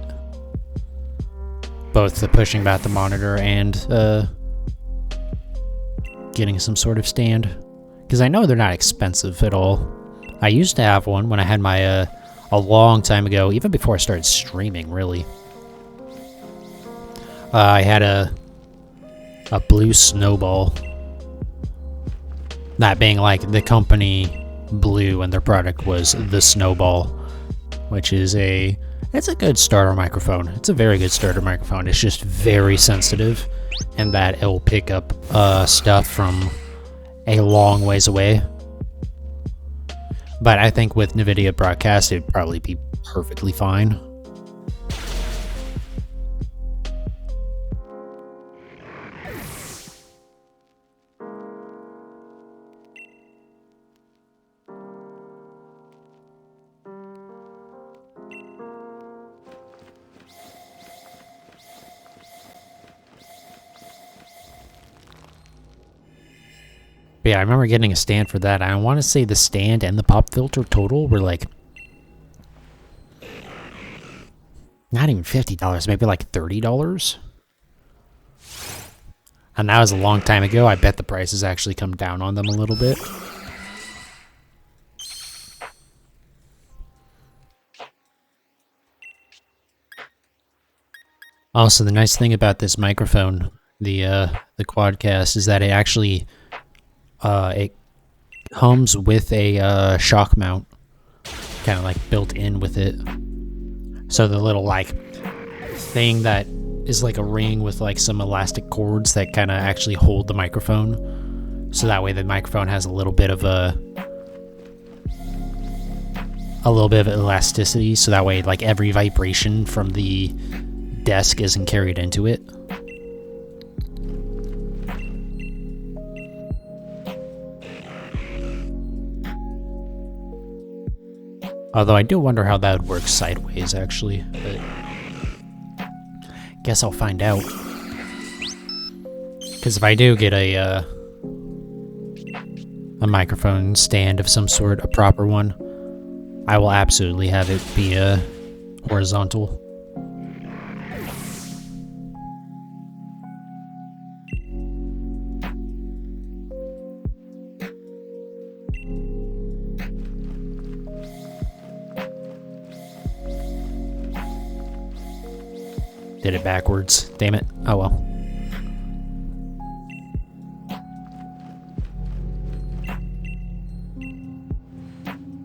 Both the pushing back the monitor and getting some sort of stand. Because I know they're not expensive at all. I used to have one when I had my, a long time ago, even before I started streaming, really. I had a blue snowball. That being like the company Blue and their product was the Snowball, which is it's a good starter microphone. It's a very good starter microphone. It's just very sensitive and that it will pick up stuff from a long ways away. But I think with NVIDIA Broadcast, it would probably be perfectly fine. But yeah, I remember getting a stand for that. I want to say the stand and the pop filter total were like not even $50, maybe like $30. And that was a long time ago. I bet the prices actually come down on them a little bit. Also, the nice thing about this microphone, the Quadcast, is that it actually it comes with a shock mount, kind of like built in with it. So the little like thing that is like a ring with like some elastic cords that kind of actually hold the microphone. So that way the microphone has a little bit of elasticity. So that way like every vibration from the desk isn't carried into it. Although I do wonder how that would work sideways, actually, but guess I'll find out. Because if I do get a microphone stand of some sort, a proper one, I will absolutely have it be horizontal. Did it backwards. Damn it. Oh well.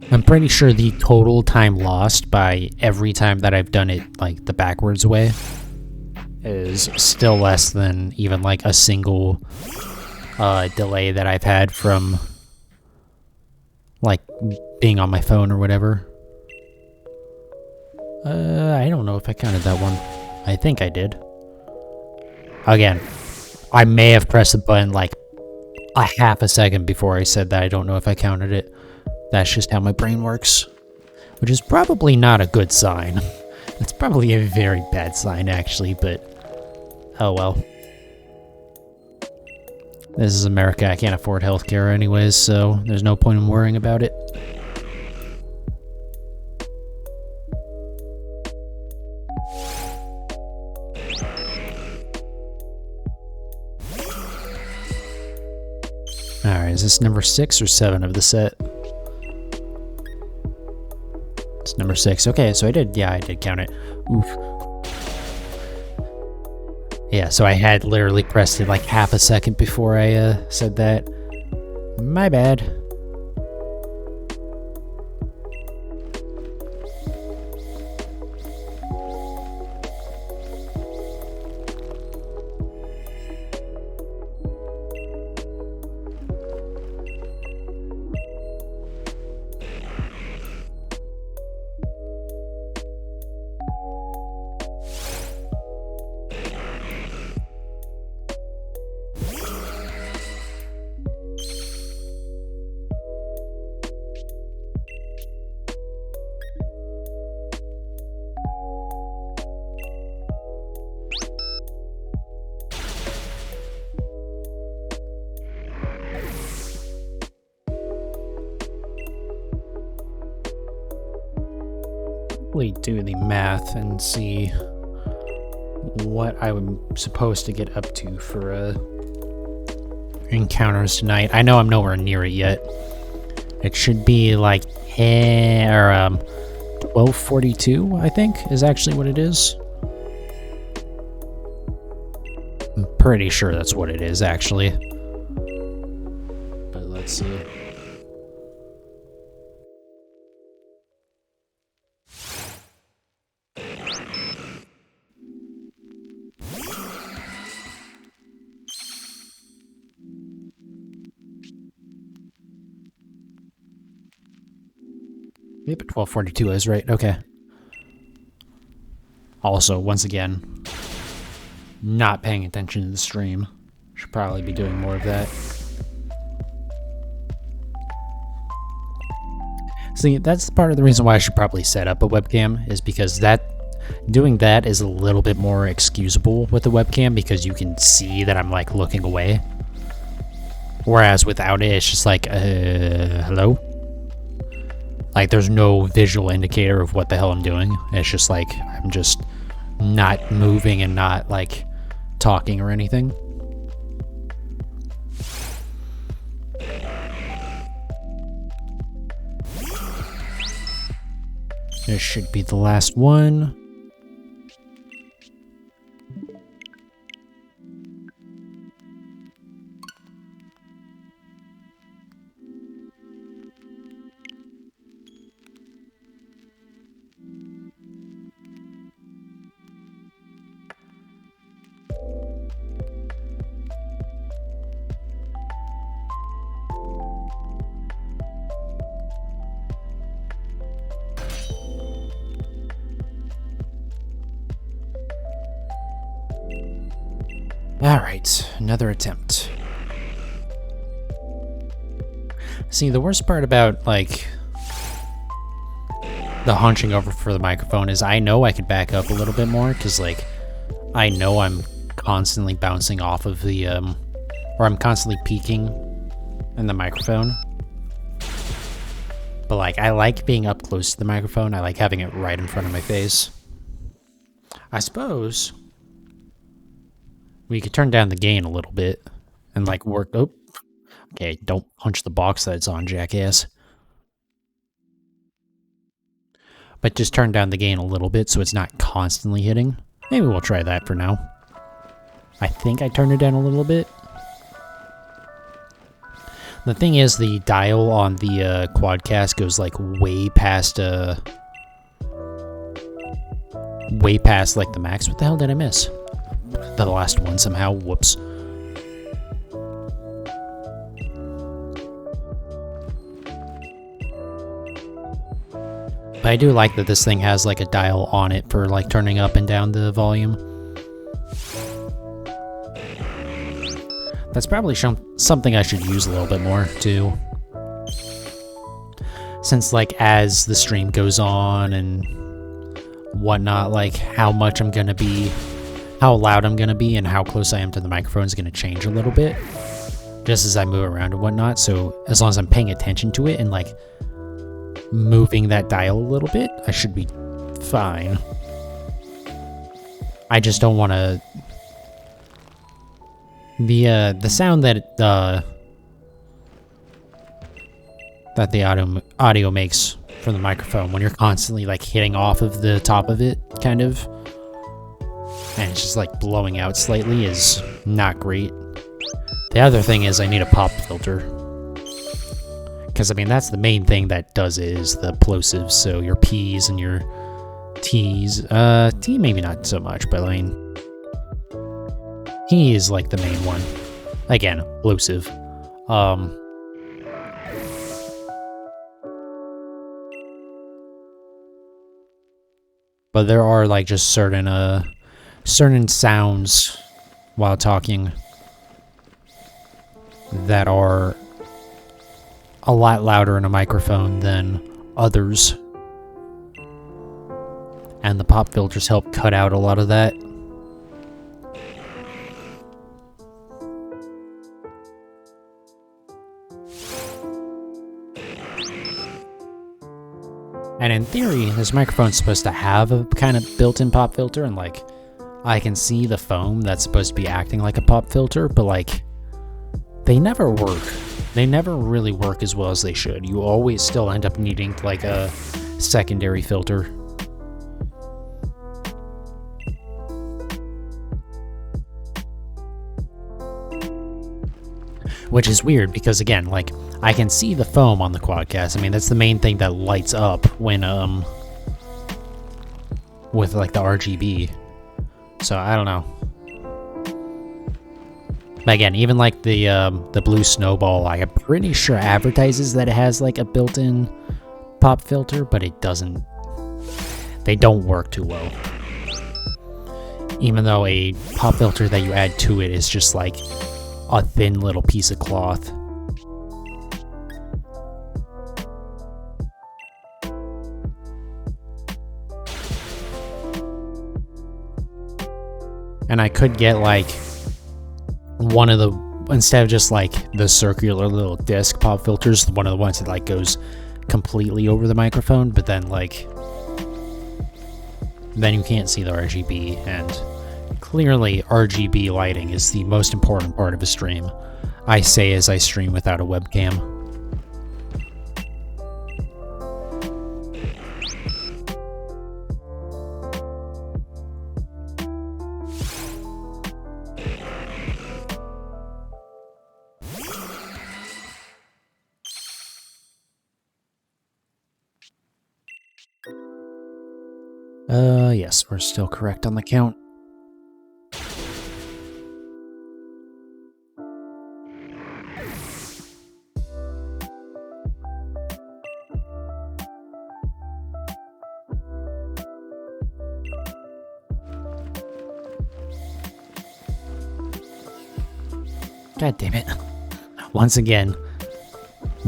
I'm pretty sure the total time lost by every time that I've done it like the backwards way is still less than even like a single delay that I've had from Like, being on my phone or whatever. I don't know if I counted that one. I think I did. Again, I may have pressed the button like a half a second before I said that. I don't know if I counted it. That's just how my brain works. Which is probably not a good sign. It's probably a very bad sign, actually, but oh well. This is America. I can't afford healthcare anyways, so there's no point in worrying about it. Alright, is this number 6 or 7 of the set? It's number 6. Okay, so I did count it. Oof. Yeah, so I had literally pressed it like half a second before I said that. My bad. Do the math and see what I'm supposed to get up to for encounters tonight. I know I'm nowhere near it yet. It should be like 1242, I think, is actually what it is. I'm pretty sure that's what it is, actually. But let's see. Yep, 1242 is right. Okay. Also, once again, not paying attention to the stream. Should probably be doing more of that. See, that's part of the reason why I should probably set up a webcam, is because doing that is a little bit more excusable with the webcam, because you can see that I'm like looking away. Whereas without it, it's just like, hello? Like, there's no visual indicator of what the hell I'm doing. It's just like, I'm just not moving and not, like, talking or anything. This should be the last one. Alright, another attempt. See, the worst part about, like, the hunching over for the microphone is I know I could back up a little bit more, because, like, I know I'm constantly bouncing off of the, or I'm constantly peeking in the microphone. But, like, I like being up close to the microphone. I like having it right in front of my face. I suppose we could turn down the gain a little bit and, like, work... Oh, okay, don't punch the box that it's on, jackass. But just turn down the gain a little bit so it's not constantly hitting. Maybe we'll try that for now. I think I turned it down a little bit. The thing is, the dial on the Quadcast goes, like, way past, like, the max. What the hell did I miss? The last one somehow. Whoops. But I do like that this thing has like a dial on it for like turning up and down the volume. That's probably something I should use a little bit more too. Since like as the stream goes on and whatnot, like how much I'm gonna be, how loud I'm gonna be, and how close I am to the microphone is gonna change a little bit just as I move around and whatnot. So as long as I'm paying attention to it and like moving that dial a little bit, I should be fine. I just don't want to... The sound that the audio makes from the microphone when you're constantly like hitting off of the top of it, kind of, and it's just like blowing out slightly, is not great. The other thing is I need a pop filter. Because, I mean, that's the main thing that does it, is the plosives, so your P's and your T's. T maybe not so much, but I mean, he is like the main one. Again, plosive. But there are like just certain sounds while talking that are a lot louder in a microphone than others. And the pop filters help cut out a lot of that. And in theory, this microphone's supposed to have a kind of built-in pop filter, and like, I can see the foam that's supposed to be acting like a pop filter, but like, they never work. They never really work as well as they should. You always still end up needing like a secondary filter. Which is weird because, again, like, I can see the foam on the Quadcast. I mean, that's the main thing that lights up when, with like the RGB. So I don't know. But again, even like the blue snowball, like, I'm pretty sure advertises that it has like a built-in pop filter, but it doesn't. They don't work too well. Even though a pop filter that you add to it is just like a thin little piece of cloth. And I could get like one of the, instead of just like the circular little disc pop filters, one of the ones that like goes completely over the microphone, but then like, then you can't see the RGB, and clearly RGB lighting is the most important part of a stream. I say as I stream without a webcam. Yes, we're still correct on the count. God damn it. Once again,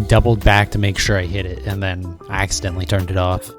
doubled back to make sure I hit it, and then I accidentally turned it off.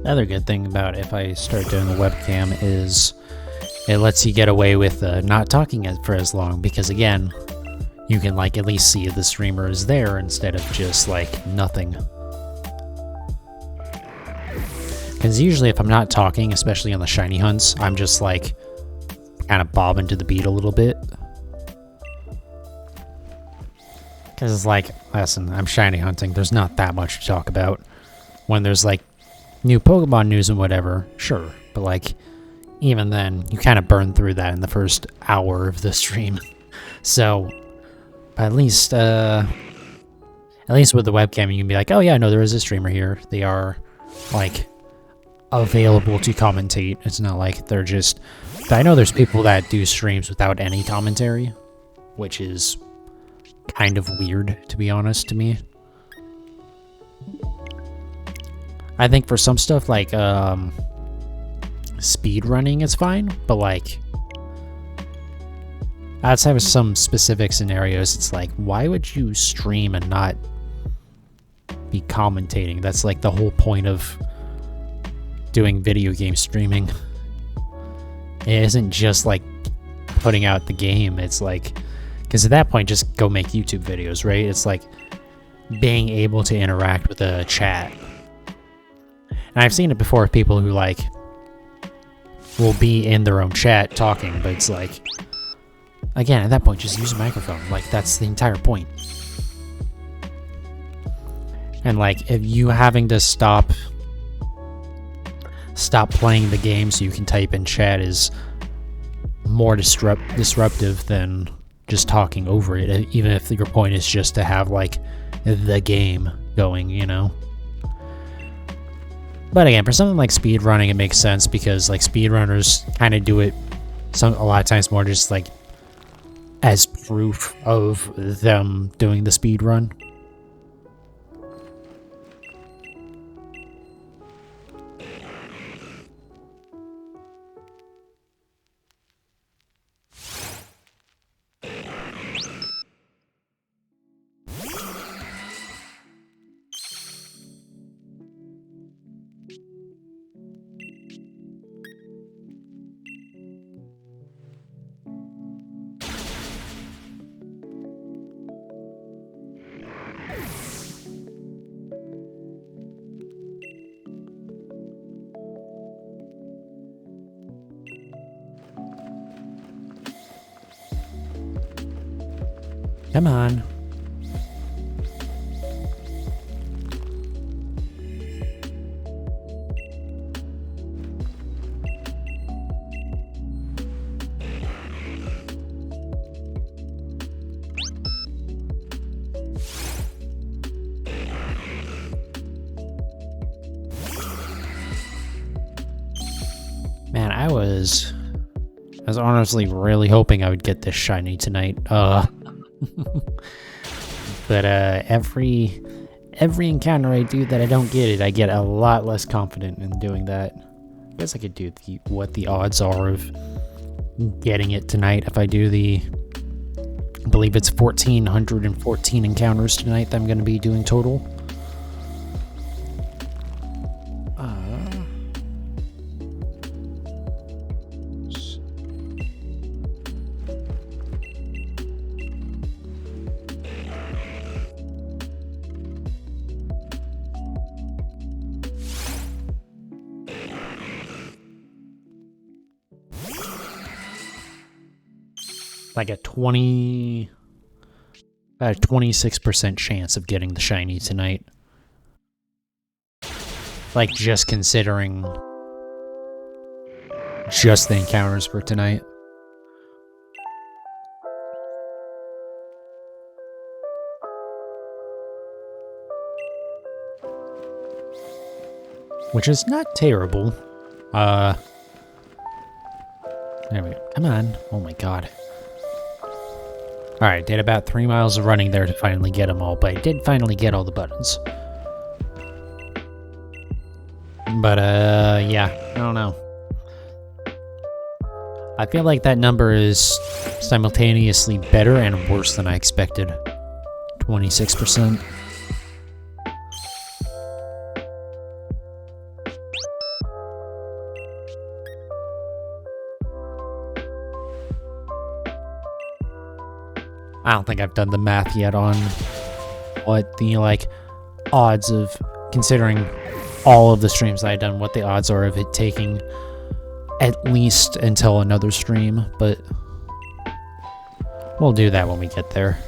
Another good thing about if I start doing the webcam is it lets you get away with not talking for as long, because again, you can like at least see the streamer is there instead of just like nothing. Because usually if I'm not talking, especially on the shiny hunts, I'm just like kind of bobbing to the beat a little bit. Because it's like, listen, I'm shiny hunting, there's not that much to talk about. When there's like new Pokemon news and whatever, sure, but like even then, you kind of burn through that in the first hour of the stream. So at least with the webcam, you can be like, oh yeah, no, there is a streamer here. They are like available to commentate. It's not like they're just... I know there's people that do streams without any commentary, which is kind of weird, to be honest, to me. I think for some stuff like speed running is fine, but like outside of some specific scenarios, it's like, why would you stream and not be commentating? That's like the whole point of doing video game streaming. It isn't just like putting out the game, it's like, because at that point just go make YouTube videos, right? It's like being able to interact with a chat. And I've seen it before with people who like will be in their own chat talking, but it's like, again, at that point, just use a microphone. Like, that's the entire point. And like, if you having to stop playing the game so you can type in chat is more disruptive than just talking over it, even if your point is just to have like the game going, you know? But again, for something like speedrunning, it makes sense because like speedrunners kind of do it a lot of times more just like as proof of them doing the speedrun. Come on. Man, I was honestly really hoping I would get this shiny tonight. But every encounter I do that I don't get it, I get a lot less confident in doing that. I guess I could do what the odds are of getting it tonight if I do I believe it's 1,414 encounters tonight that I'm going to be doing total. Like a 26% chance of getting the shiny tonight. Like, just considering just the encounters for tonight. Which is not terrible. There we go. Come on. Oh my god. Alright, did about 3 miles of running there to finally get them all, but I did finally get all the buttons. But, yeah, I don't know. I feel like that number is simultaneously better and worse than I expected. 26%. I don't think I've done the math yet on what the, like, odds of, considering all of the streams that I've done, what the odds are of it taking at least until another stream, but we'll do that when we get there.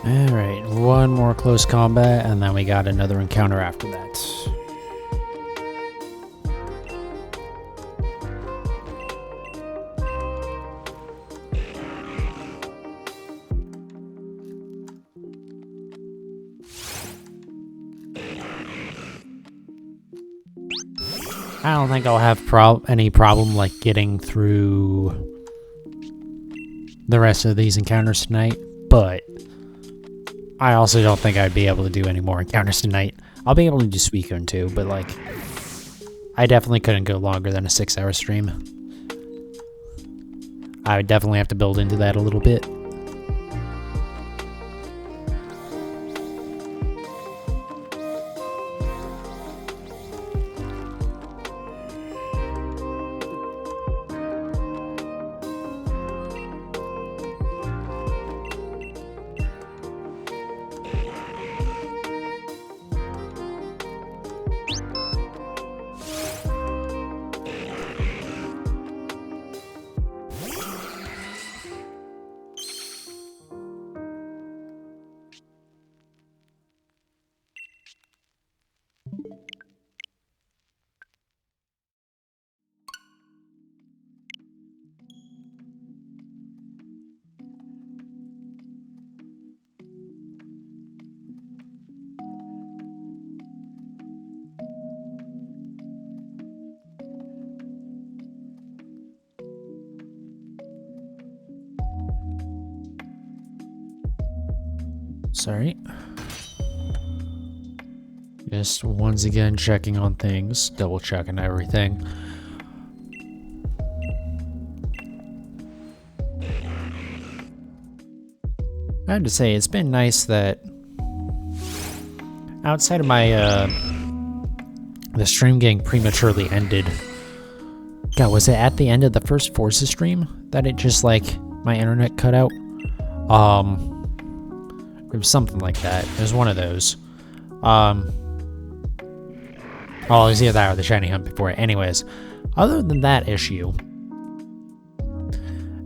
Alright, one more close combat, and then we got another encounter after that. I don't think I'll have any problem, like, getting through the rest of these encounters tonight, but I also don't think I'd be able to do any more encounters tonight. I'll be able to do Suicune too, but, like, I definitely couldn't go longer than a 6-hour stream. I would definitely have to build into that a little bit. Sorry. Just once again checking on things, double checking everything. I have to say, it's been nice that outside of my the stream getting prematurely ended. God, was it at the end of the first Forza stream that it just, like, my internet cut out? It was something like that. It was one of those. Oh, it was either that or the shiny hunt before it. Anyways, other than that issue,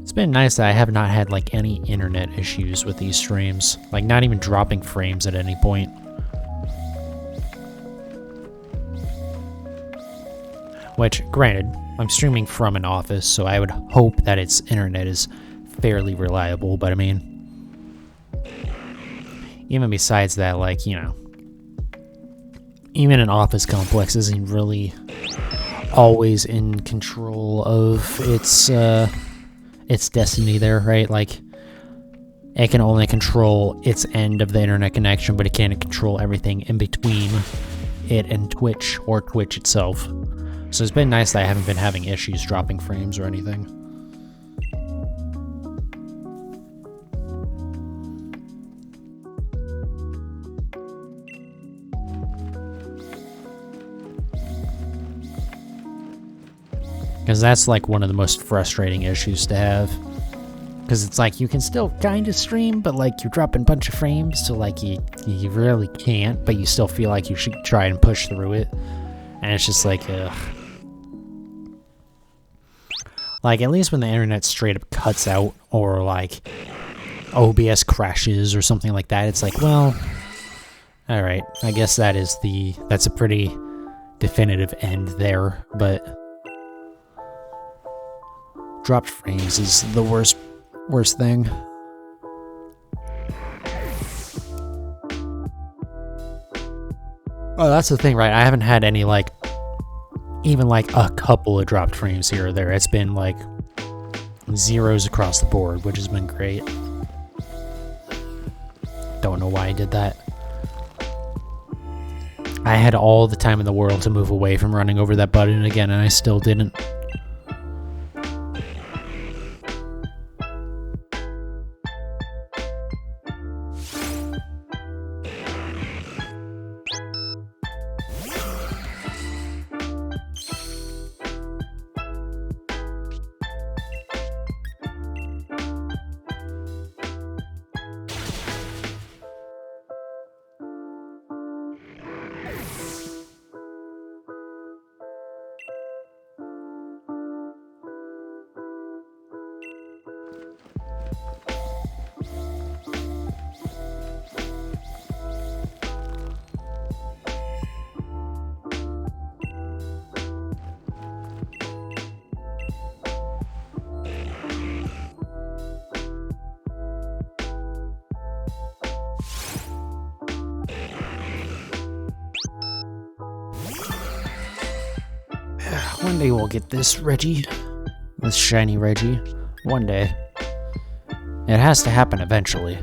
it's been nice that I have not had, like, any internet issues with these streams. Like, not even dropping frames at any point. Which, granted, I'm streaming from an office, so I would hope that its internet is fairly reliable, but I mean, even besides that, like, you know, even an office complex isn't really always in control of its destiny there, right? Like, it can only control its end of the internet connection, but it can't control everything in between it and Twitch, or Twitch itself. So it's been nice that I haven't been having issues dropping frames or anything. Because that's like one of the most frustrating issues to have. Because it's like you can still kind of stream, but like you're dropping a bunch of frames, so like you really can't, but you still feel like you should try and push through it. And it's just like, ugh. Like, at least when the internet straight up cuts out, or like OBS crashes or something like that, it's like, well, alright, I guess that's a pretty definitive end there, but dropped frames is the worst thing. Oh, that's the thing, right? I haven't had any, like, even like a couple of dropped frames here or there. It's been like zeros across the board, which has been great. Don't know why I did that. I had all the time in the world to move away from running over that button again, and I still didn't. One day we'll get this Reggie. This shiny Reggie. One day. It has to happen eventually.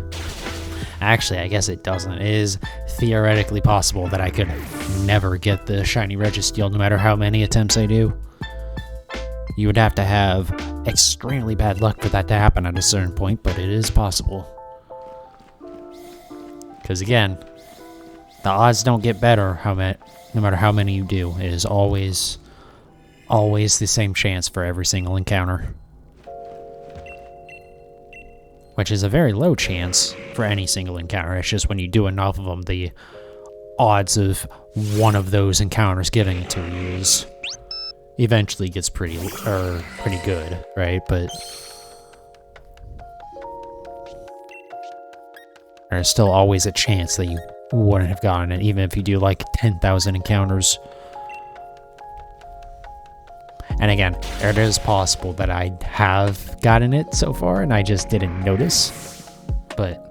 Actually, I guess it doesn't. It is theoretically possible that I could never get the shiny Registeel no matter how many attempts I do. You would have to have extremely bad luck for that to happen at a certain point, but it is possible. Because again, the odds don't get better no matter how many you do. It is always the same chance for every single encounter. Which is a very low chance for any single encounter. It's just when you do enough of them, the odds of one of those encounters getting to you is eventually gets pretty good, right? But there's still always a chance that you wouldn't have gotten it, even if you do like 10,000 encounters. And again, it is possible that I have gotten it so far and I just didn't notice, but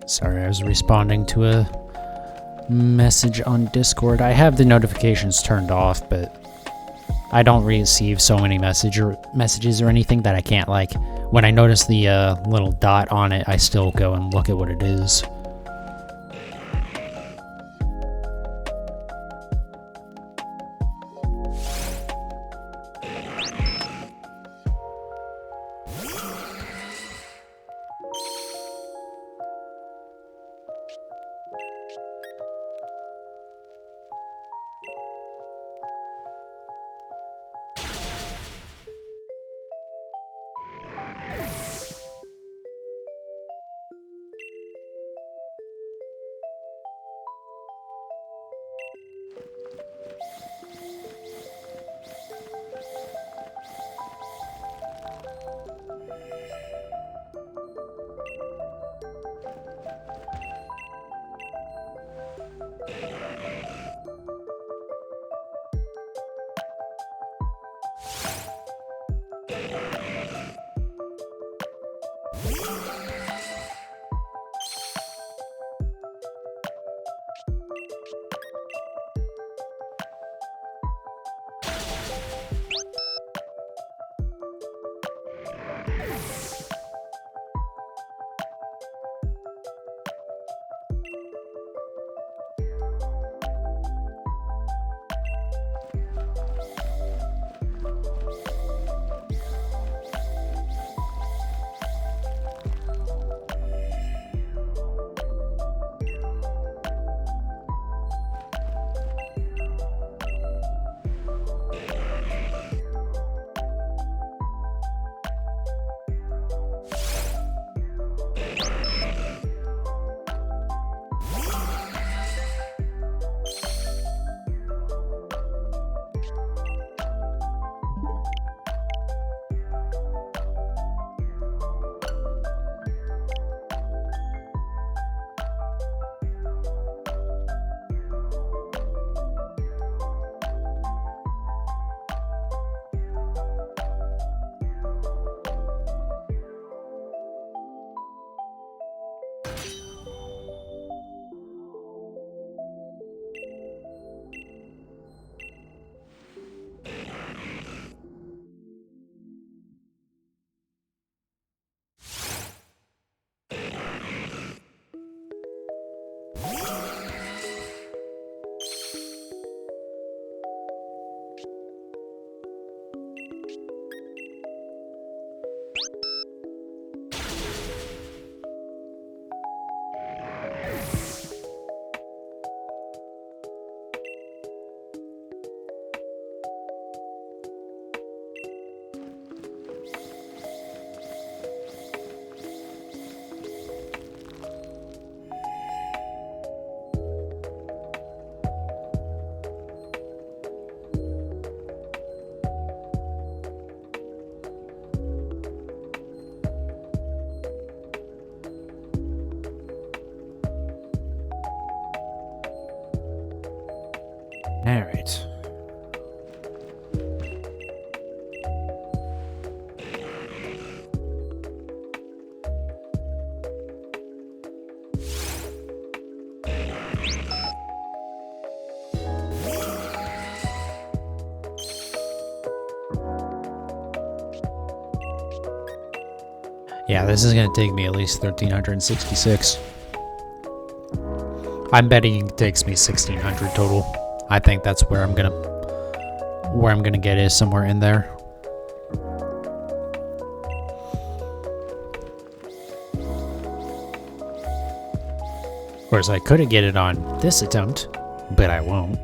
sorry, I was responding to a message on Discord. I have the notifications turned off, but I don't receive so many messages or anything that I can't, like, when I notice the little dot on it, I still go and look at what it is. Alright. Yeah, this is gonna take me at least 1366. I'm betting it takes me 1600 total. I think that's where I'm gonna get is somewhere in there. Of course, I could get it on this attempt, but I won't.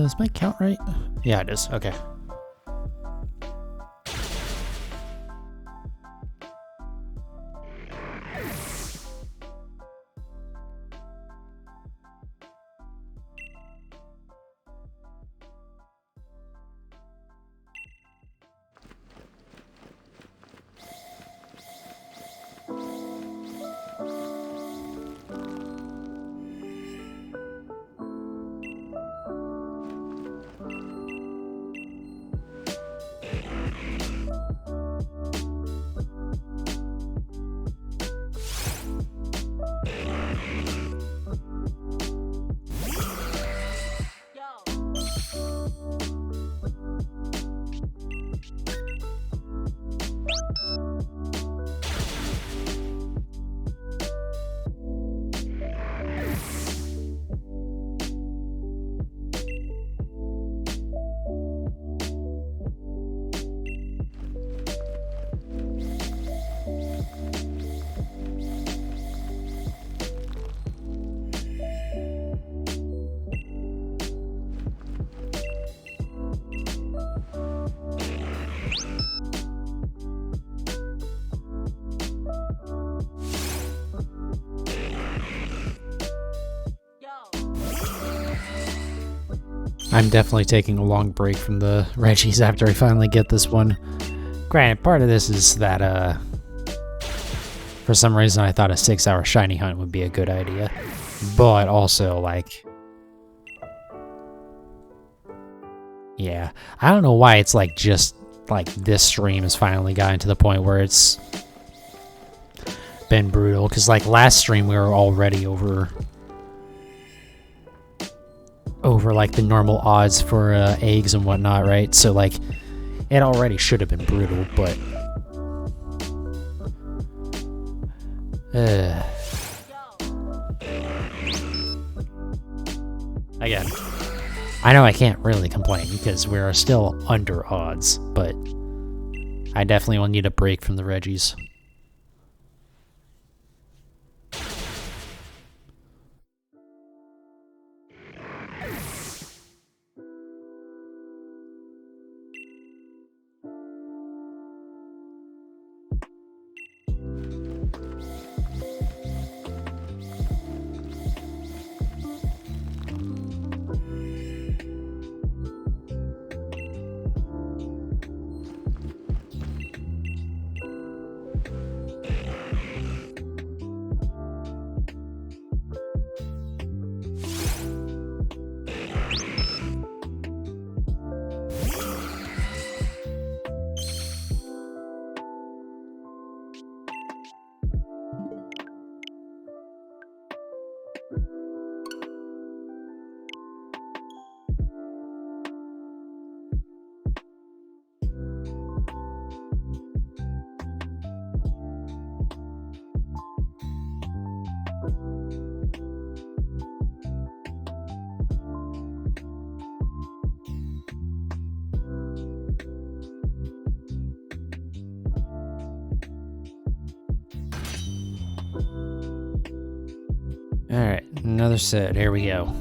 Is my count right? Yeah, it is. Okay. I'm definitely taking a long break from the Reggies after I finally get this one. Granted, part of this is that, for some reason I thought a 6-hour shiny hunt would be a good idea. But also, like... yeah. I don't know why it's like just, like, this stream has finally gotten to the point where it's been brutal. Because, like, last stream we were already over like the normal odds for eggs and whatnot, right? So like it already should have been brutal, but again, I know I can't really complain because we're still under odds, but I definitely will need a break from the Reggies. Alright, another set. Here we go.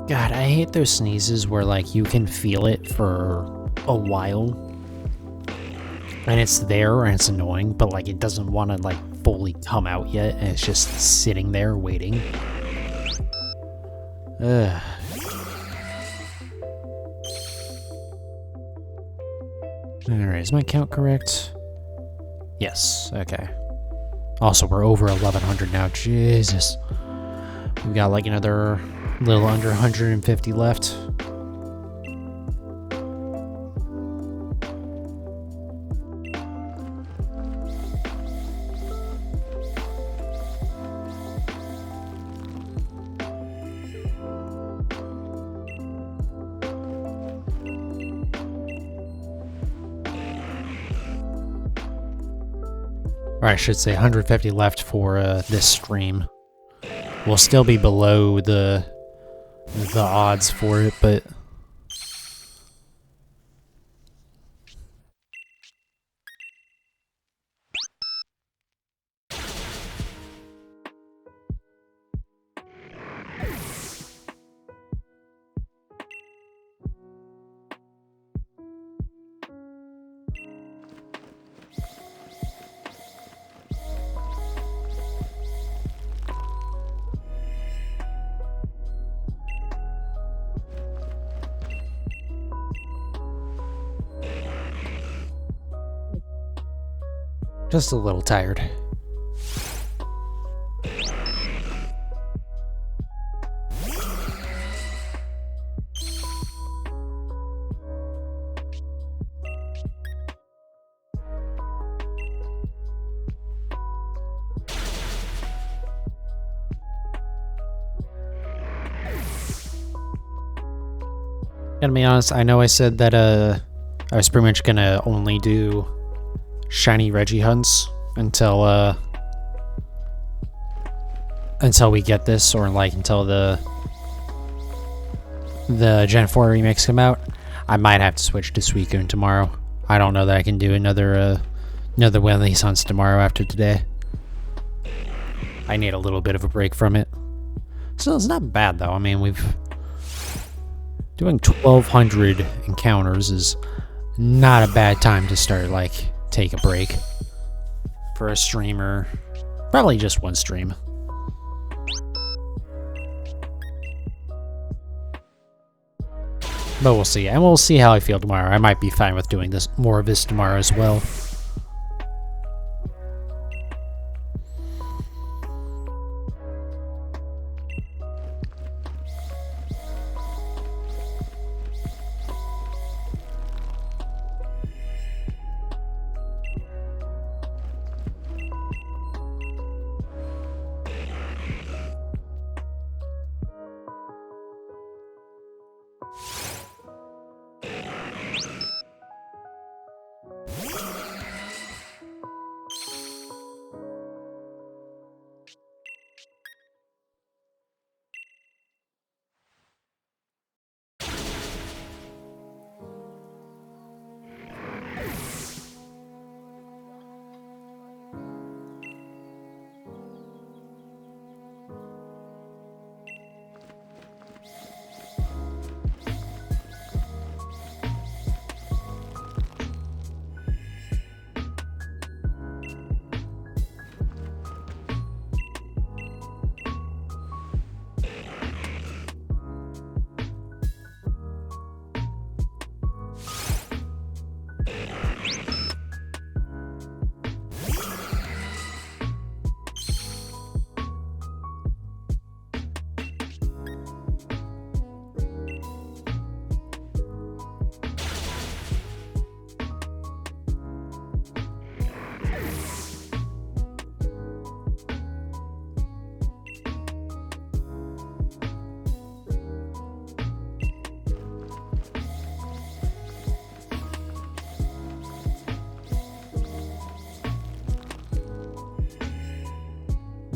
God, I hate those sneezes where, like, you can feel it for a while. And it's there and it's annoying, but, like, it doesn't want to, like, fully come out yet. And it's just sitting there waiting. Ugh. Alright, is my count correct? Yes, okay. Also, we're over 1100 now. Jesus. We've got, like, another little under 150 left. Or I should say 150 left for this stream. We'll still be below the odds for it, but just a little tired. Gonna be honest, I know I said that I was pretty much gonna only do shiny Reggie hunts until we get this, or like until the Gen 4 remakes come out. I might have to switch to Suicune tomorrow. I don't know that I can do another one of these hunts tomorrow after today. I need a little bit of a break from it. Still, it's not bad though. I mean, doing 1,200 encounters is not a bad time to start, like, take a break for a streamer. Probably just one stream. But we'll see, and we'll see how I feel tomorrow. I might be fine with doing more of this tomorrow as well.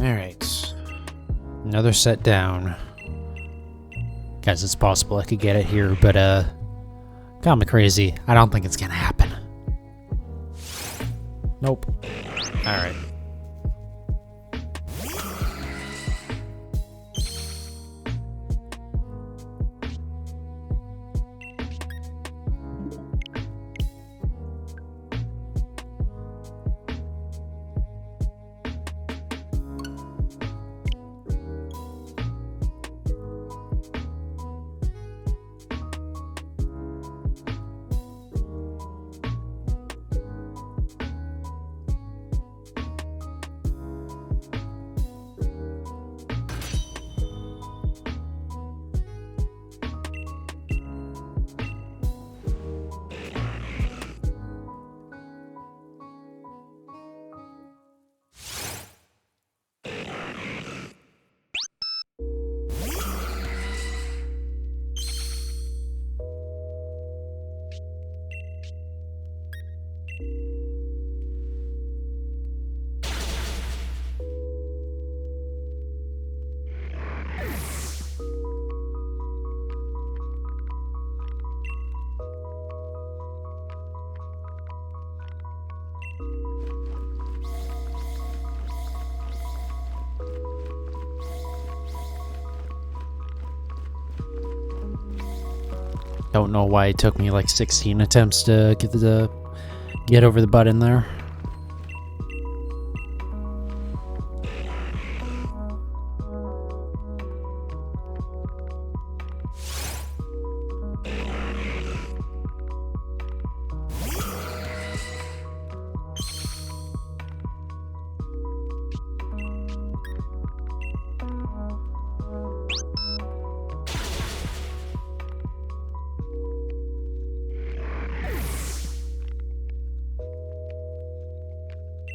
Alright. Another set down. Guys, it's possible I could get it here, but, call me crazy. I don't think it's gonna happen. Nope. Alright. Don't know why it took me like 16 attempts to get over the button there.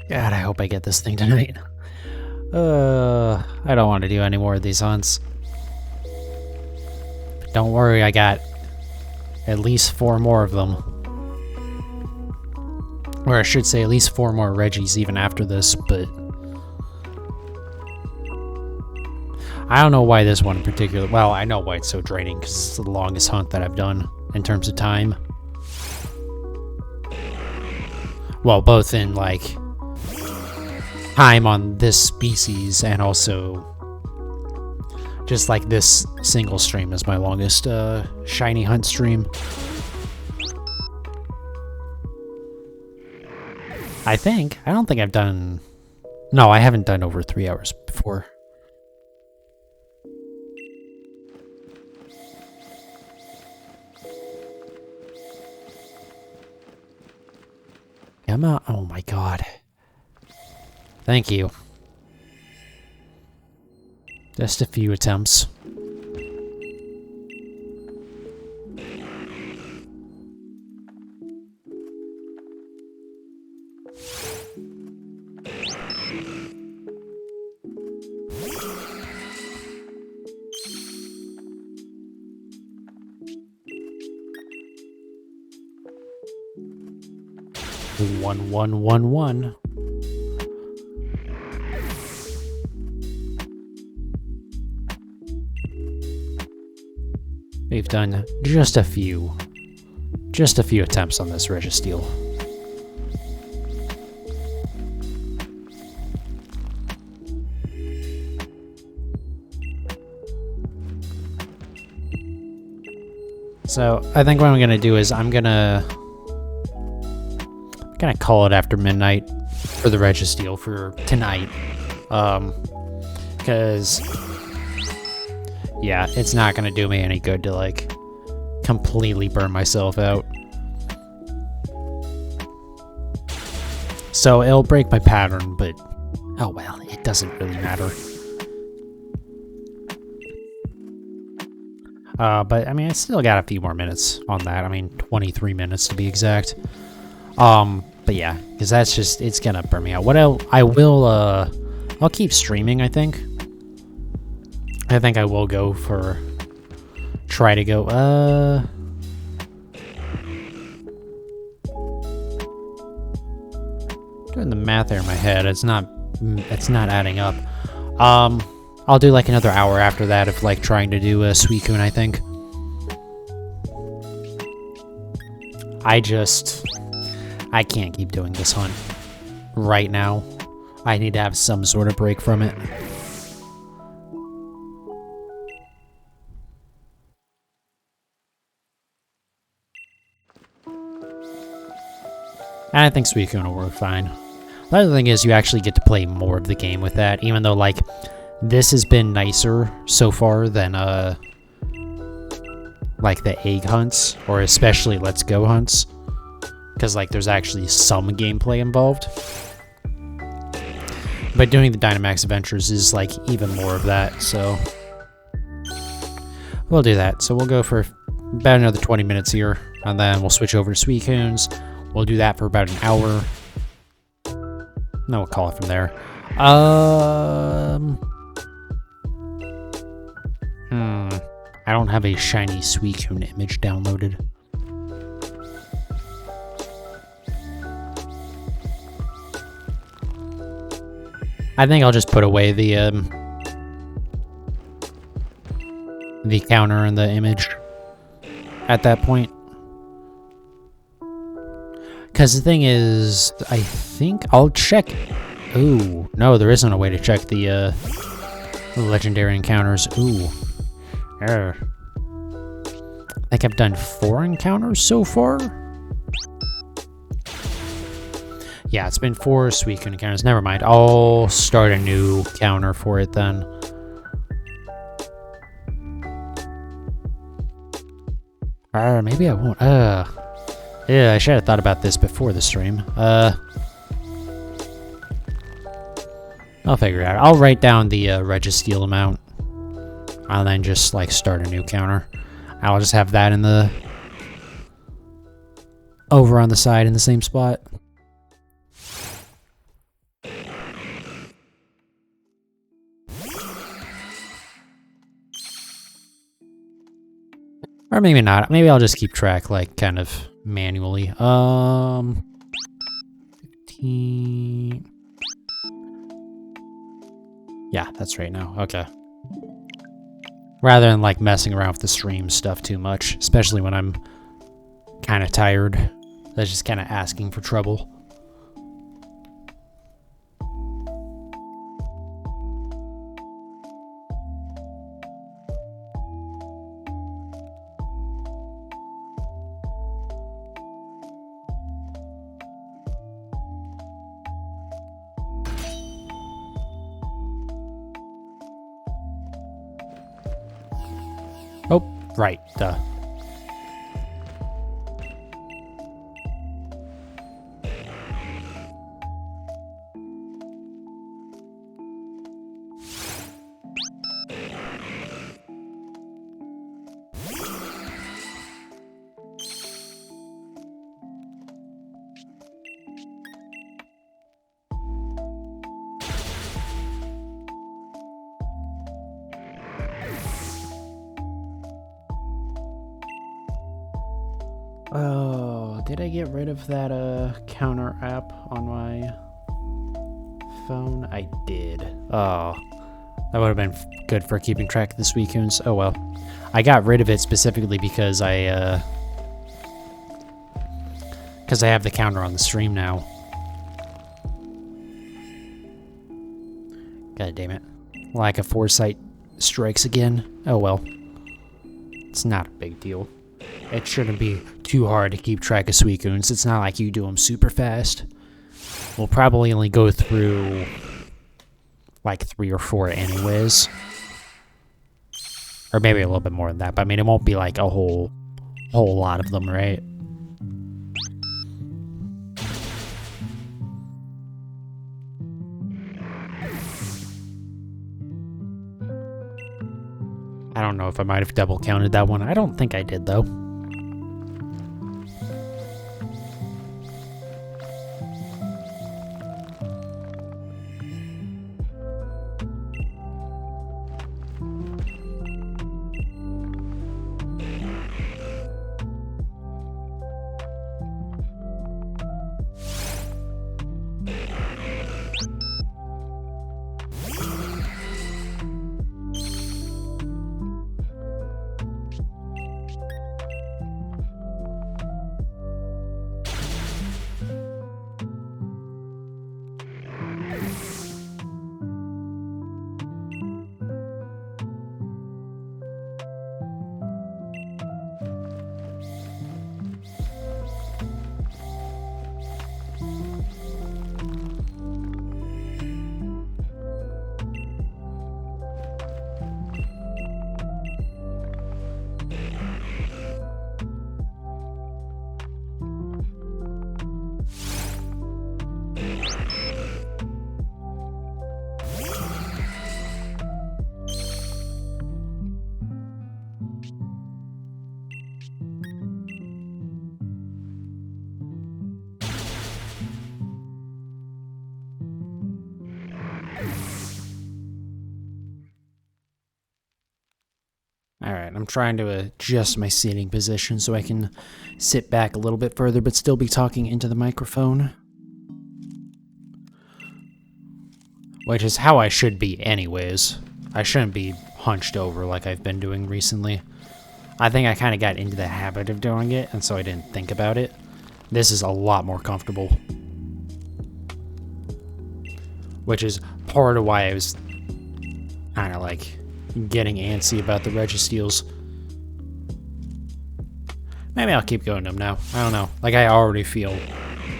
God, I hope I get this thing tonight. I don't want to do any more of these hunts. Don't worry, I got at least 4 more of them. Or I should say at least 4 more Reggies even after this, but I don't know why this one in particular. Well, I know why it's so draining, because it's the longest hunt that I've done in terms of time. Well, both in, like, time on this species and also just, like, this single stream is my longest shiny hunt stream. I think. I don't think I've done... No, I haven't done over 3 hours before. Emma, oh my god. Thank you. Just a few attempts. One. We've done just a few attempts on this Registeel. So I think what I'm gonna do is I'm gonna call it after midnight for the Registeel for tonight. Because yeah, it's not gonna do me any good to like completely burn myself out. So it'll break my pattern, but oh well, it doesn't really matter. But I mean, I still got a few more minutes on that. I mean, 23 minutes to be exact. But yeah, because that's just, it's gonna burn me out. What I'll keep streaming, I think. I think I will go for, try to go, doing the math there in my head, it's not adding up. I'll do like another hour after that of like trying to do a Suicune, I think. I can't keep doing this hunt right now. I need to have some sort of break from it. And I think Suicune will work fine. The other thing is you actually get to play more of the game with that, even though like this has been nicer so far than like the egg hunts, or especially Let's Go hunts. Because like there's actually some gameplay involved. But doing the Dynamax Adventures is like even more of that, so we'll do that. So we'll go for about another 20 minutes here, and then we'll switch over to Suicunes. We'll do that for about an hour. No, we'll call it from there. I don't have a shiny Suicune image downloaded. I think I'll just put away the counter and the image at that point. Because the thing is, I think I'll check... Ooh, no, there isn't a way to check the legendary encounters. Ooh. Err. I think I've done 4 encounters so far? Yeah, it's been 4 Suicune encounters. Never mind. I'll start a new counter for it then. Maybe I won't. Yeah, I should have thought about this before the stream. I'll figure it out. I'll write down the Registeel amount. I'll then just, like, start a new counter. I'll just have that in the... over on the side in the same spot. Or maybe not. Maybe I'll just keep track, like, kind of manually. 15... Yeah, that's right now. Okay. Rather than, like, messing around with the stream stuff too much, especially when I'm kind of tired. That's just kind of asking for trouble. Oh, right, duh. Oh, did I get rid of that counter app on my phone? I did. Oh, that would have been good for keeping track of the Suicunes. Oh well. I got rid of it specifically because I have the counter on the stream now. God damn it. Lack of foresight strikes again. Oh well. It's not a big deal. It shouldn't be too hard to keep track of Suicunes. It's not like you do them super fast. We'll probably only go through like 3 or 4 anyways. Or maybe a little bit more than that, but I mean it won't be like a whole lot of them, right? I don't know if I might have double counted that one. I don't think I did though. Alright, I'm trying to adjust my seating position so I can sit back a little bit further but still be talking into the microphone. Which is how I should be anyways. I shouldn't be hunched over like I've been doing recently. I think I kind of got into the habit of doing it, and so I didn't think about it. This is a lot more comfortable. Which is part of why I was kind of like getting antsy about the Registeels. Maybe I'll keep going to them now. I don't know. Like, I already feel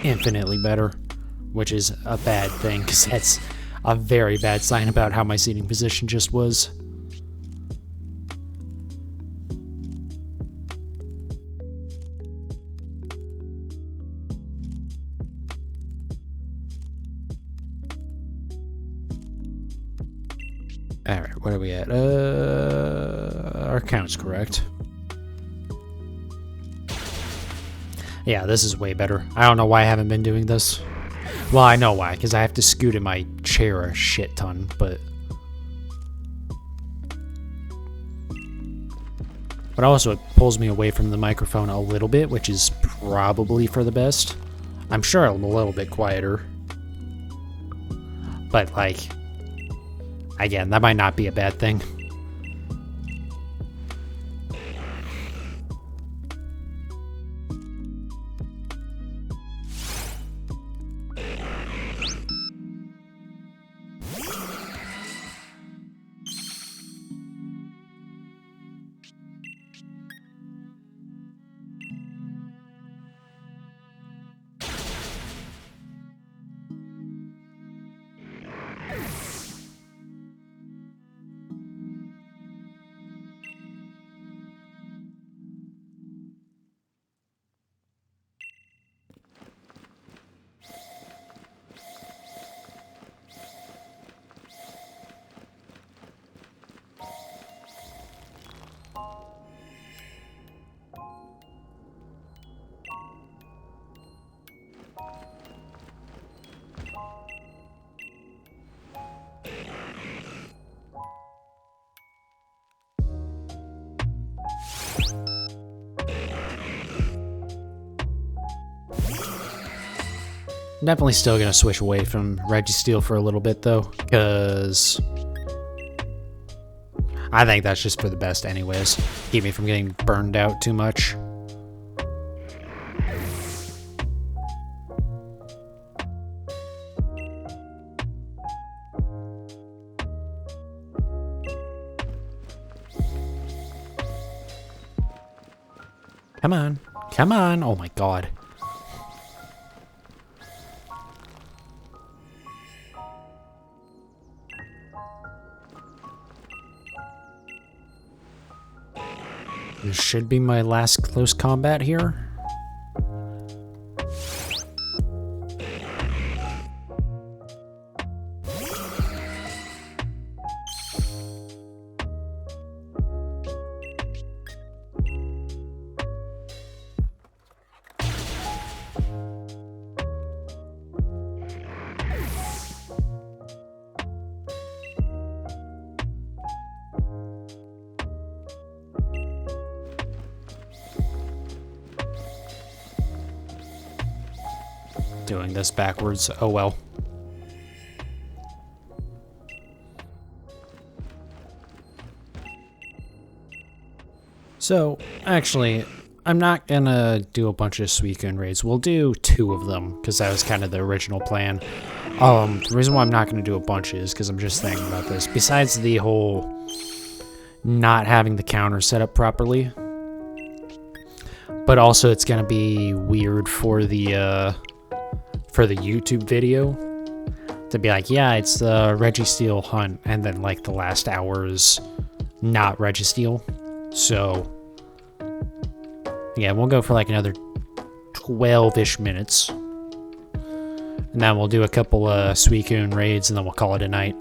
infinitely better, which is a bad thing, because that's a very bad sign about how my seating position just was. Alright, what are we at? Our count's correct. Yeah, this is way better. I don't know why I haven't been doing this. Well, I know why, because I have to scoot in my chair a shit ton, but... But also it pulls me away from the microphone a little bit, which is probably for the best. I'm sure I'm a little bit quieter. But, like, again, that might not be a bad thing. Definitely still gonna switch away from Registeel for a little bit though, because I think that's just for the best anyways. Keep me from getting burned out too much. Come on. Come on. Oh my god. This should be my last close combat here. Doing this backwards. Oh well. So, actually, I'm not gonna do a bunch of Suicune raids. We'll do 2 of them, because that was kind of the original plan. The reason why I'm not gonna do a bunch is because I'm just thinking about this. Besides the whole not having the counter set up properly, but also it's gonna be weird for the YouTube video to be like, yeah, it's the Registeel hunt, and then like the last hour is not Registeel. So yeah, we'll go for like another 12-ish minutes, and then we'll do a couple of Suicune raids, and then we'll call it a night.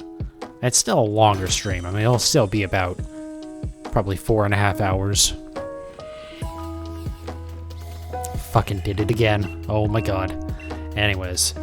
It's still a longer stream. I mean, it'll still be about probably 4.5 hours. Fucking did it again. Oh my god. Anyways.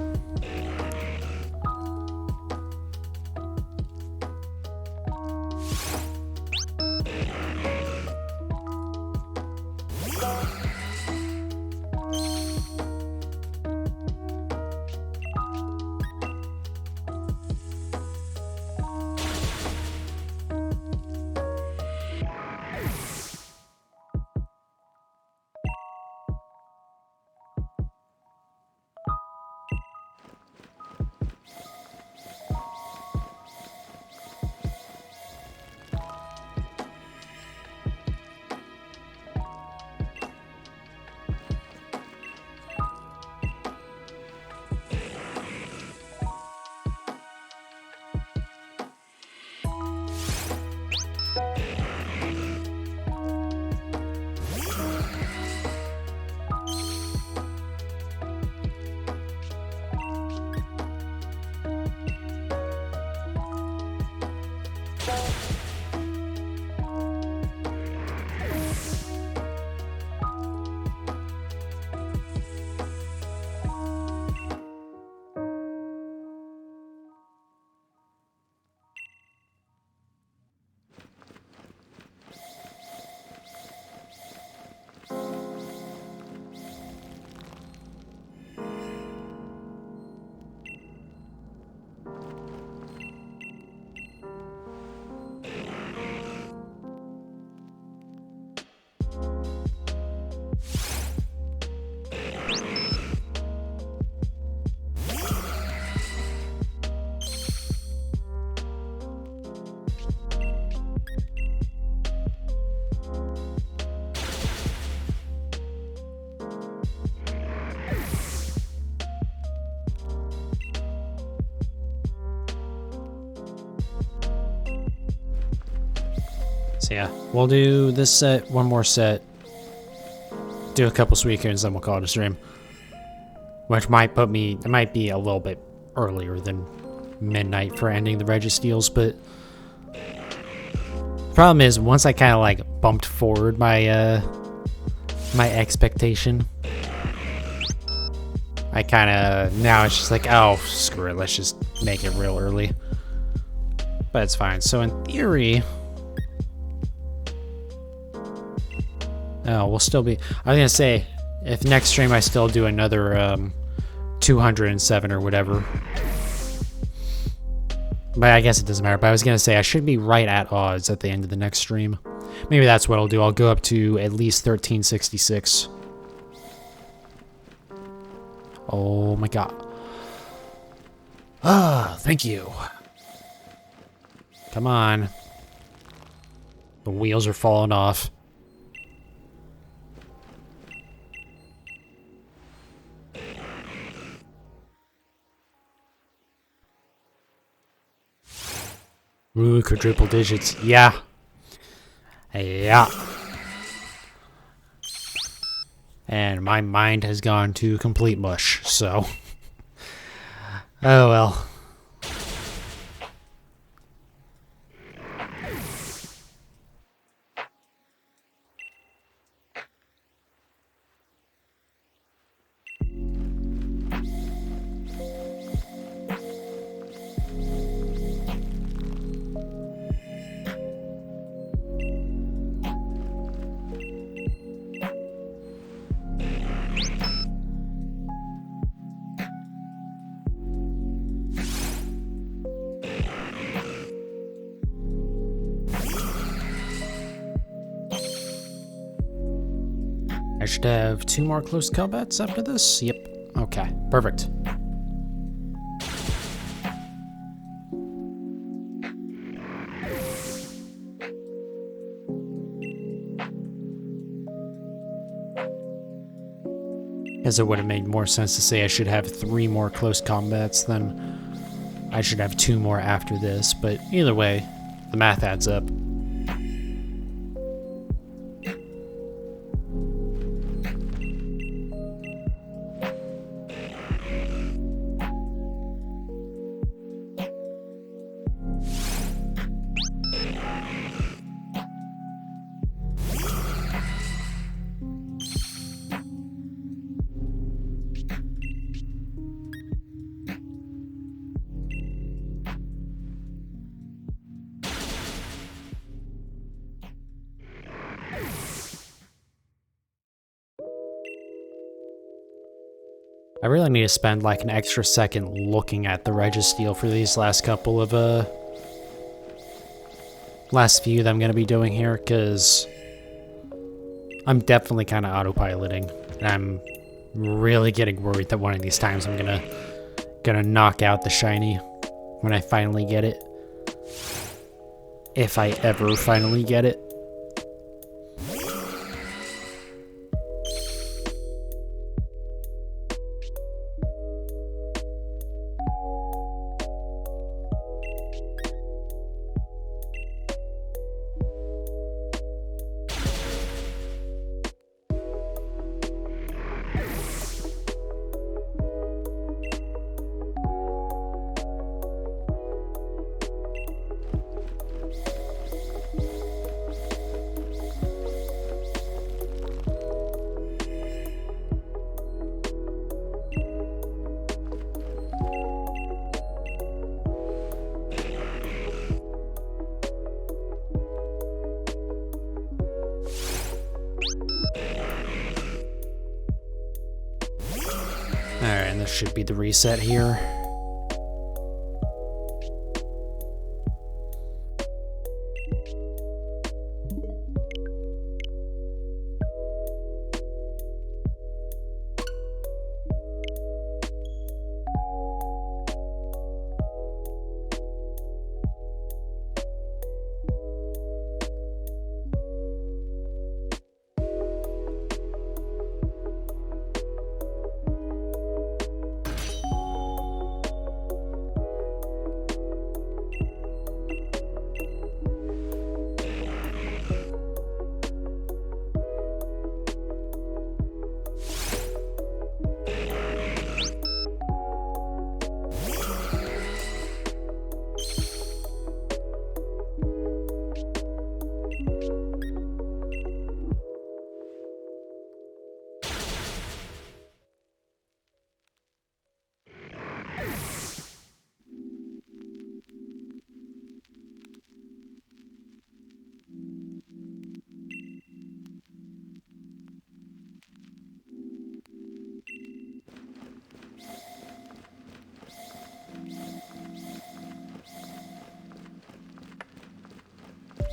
So yeah, we'll do this set, one more set, do a couple Suicunes, then we'll call it a stream. Which might put me, it might be a little bit earlier than midnight for ending the Registeels, but problem is, once I kind of like bumped forward my my expectation, I kind of, now it's just like, oh, screw it, let's just make it real early. But it's fine. So in theory, oh, we'll still be, I was gonna say, if next stream I still do another 207 or whatever. But I guess it doesn't matter. But I was gonna say I should be right at odds at the end of the next stream. Maybe that's what I'll do. I'll go up to at least 1366. Oh my god. Ah, thank you. Come on. The wheels are falling off. Ooh, quadruple digits. Yeah. Yeah. And my mind has gone to complete mush, so. Oh well. I should have 2 more close combats after this? Yep. Okay, perfect. Guess it would have made more sense to say I should have 3 more close combats than I should have 2 more after this, but either way, the math adds up. I really need to spend like an extra second looking at the Registeel for these last couple of, last few that I'm going to be doing here, because I'm definitely kind of autopiloting, and I'm really getting worried that one of these times I'm gonna knock out the shiny when I finally get it. If I ever finally get it. Alright, and this should be the reset here.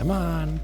Come on.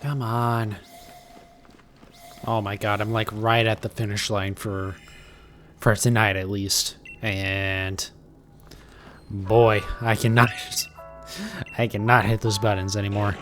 Come on. Oh my god, I'm like right at the finish line for tonight at least. And boy, I cannot hit those buttons anymore.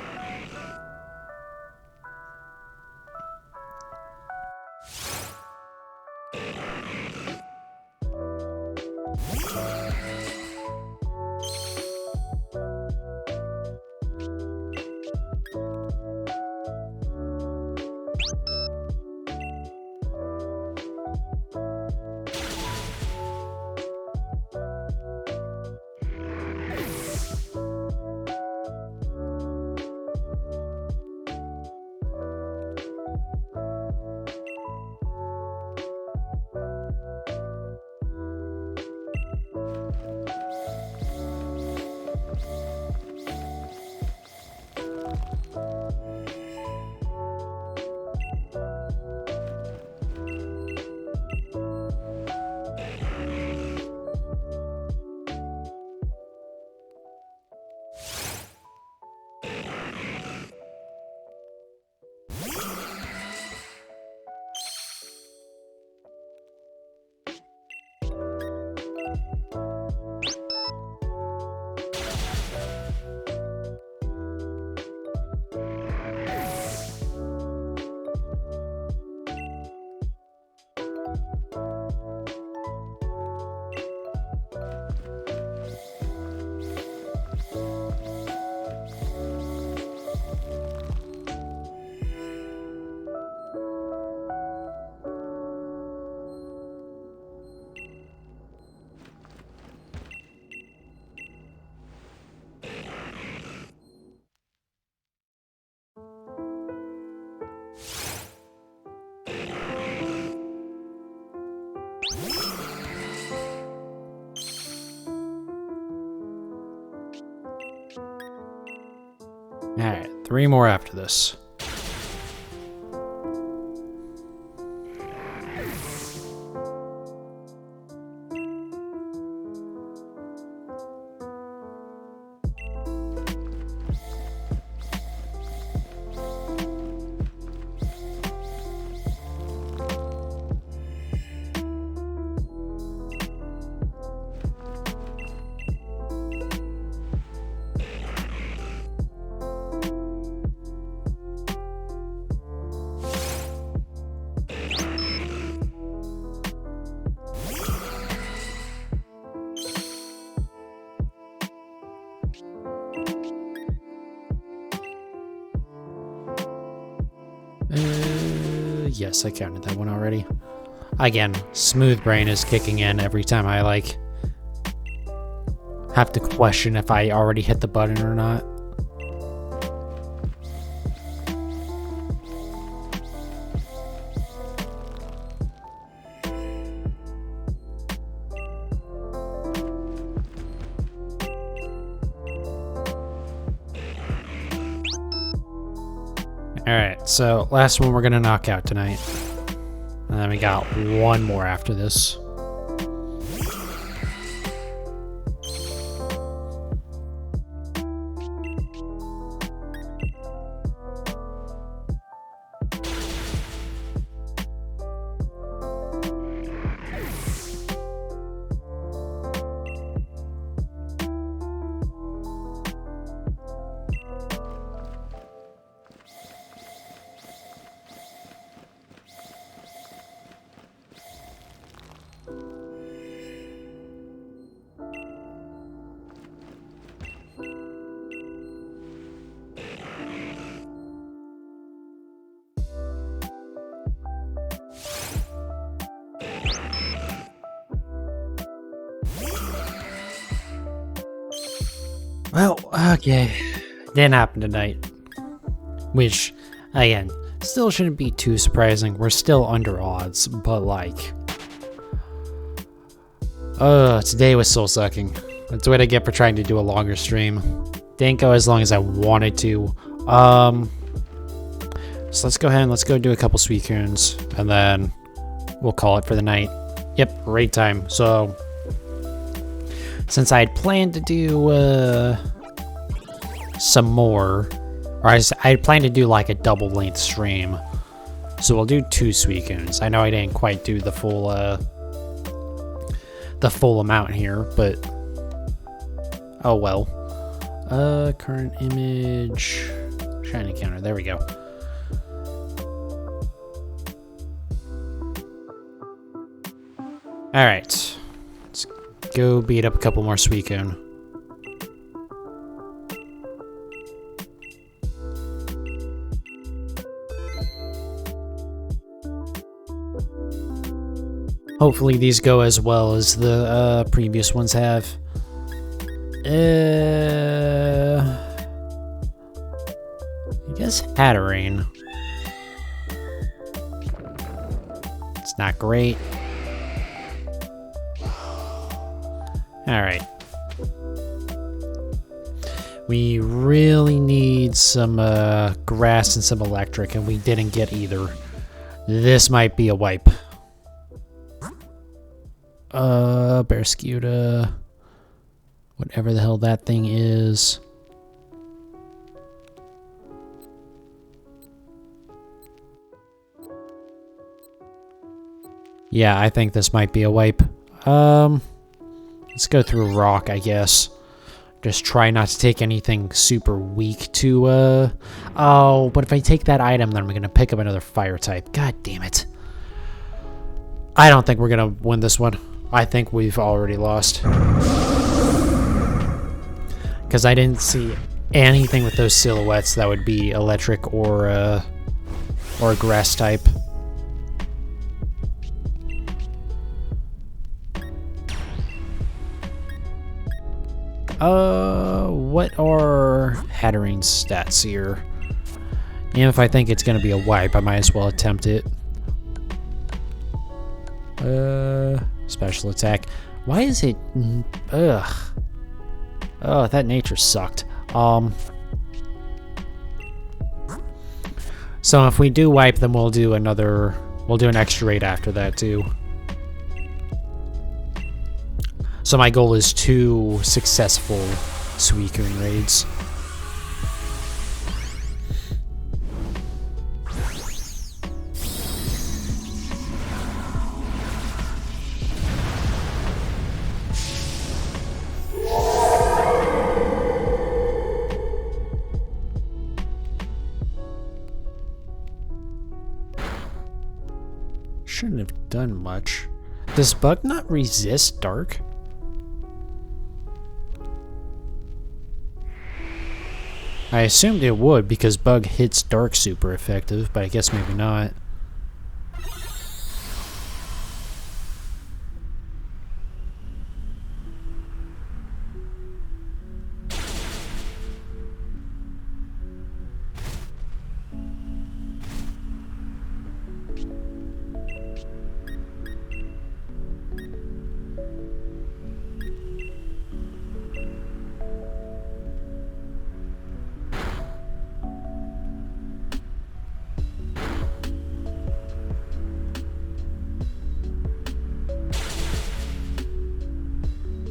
Alright, 3 more after this. Yes, I counted that one already. Again, smooth brain is kicking in every time I, like, have to question if I already hit the button or not. so last one we're gonna knock out tonight. And then we got one more after this. Well, okay. Didn't happen tonight. Which, again, still shouldn't be too surprising. We're still under odds, but like... today was soul sucking. That's what I get for trying to do a longer stream. Didn't go as long as I wanted to. So let's go ahead and let's go do a couple Suicunes, and then we'll call it for the night. Yep, raid time. So... since I had planned to do some more, or I had planned to do like a double length stream, so we'll do 2 Suicunes. I know I didn't quite do the full amount here, but oh well. Current image, shiny counter. There we go. All right. Go beat up a couple more Suicune. Hopefully these go as well as the previous ones have. I guess Hatterene. It's not great. Alright. We really need some grass and some electric, and we didn't get either. This might be a wipe. Barraskewda. Whatever the hell that thing is. Yeah, I think this might be a wipe. Let's go through rock, I guess. Just try not to take anything super weak to, oh, but if I take that item, then I'm gonna pick up another fire type. God damn it. I don't think we're gonna win this one. I think we've already lost. Because I didn't see anything with those silhouettes that would be electric or a grass type. What are Hatterene's stats here? And if I think it's gonna be a wipe, I might as well attempt it. Special attack. Why is it... ugh. Oh, that nature sucked. So if we do wipe, then we'll do another... we'll do an extra raid after that, too. So my goal is 2 successful Suicune raids. Shouldn't have done much. Does Bug not resist dark? I assumed it would because Bug hits dark super effective, but I guess maybe not.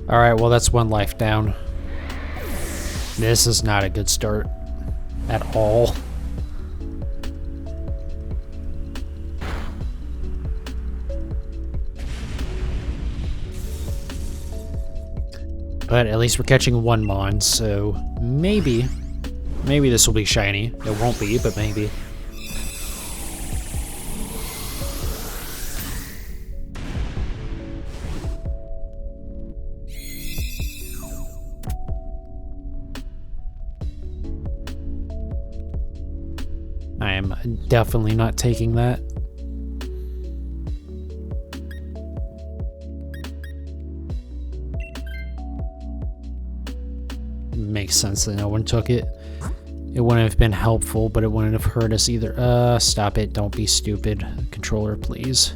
Alright, well that's one life down. This is not a good start at all. But at least we're catching one Mon, so maybe this will be shiny. It won't be, but maybe. I am definitely not taking that. Makes sense that no one took it. It wouldn't have been helpful, but it wouldn't have hurt us either. Stop it. Don't be stupid. Controller, please.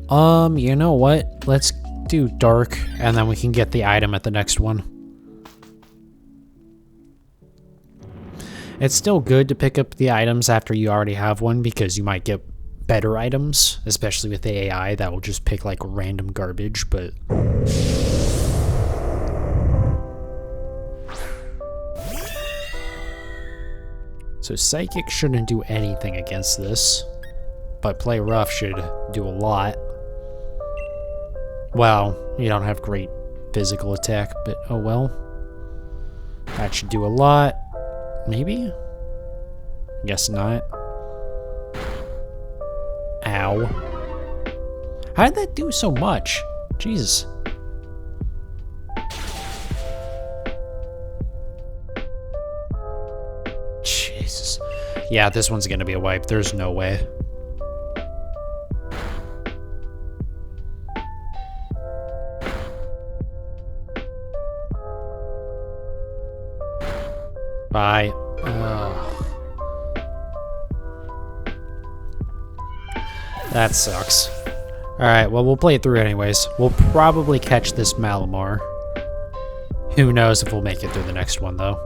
You know what? Let's do dark, and then we can get the item at the next one. It's still good to pick up the items after you already have one, because you might get better items, especially with the AI that will just pick like random garbage, but... So Psychic shouldn't do anything against this, but Play Rough should do a lot. Well, you don't have great physical attack, but oh well. That should do a lot. Maybe? Guess not. Ow. How did that do so much? Jesus. Jesus. Yeah, this one's gonna be a wipe. There's no way. Bye. That sucks. Alright, well, we'll play it through anyways. We'll probably catch this Malamar. Who knows if we'll make it through the next one, though.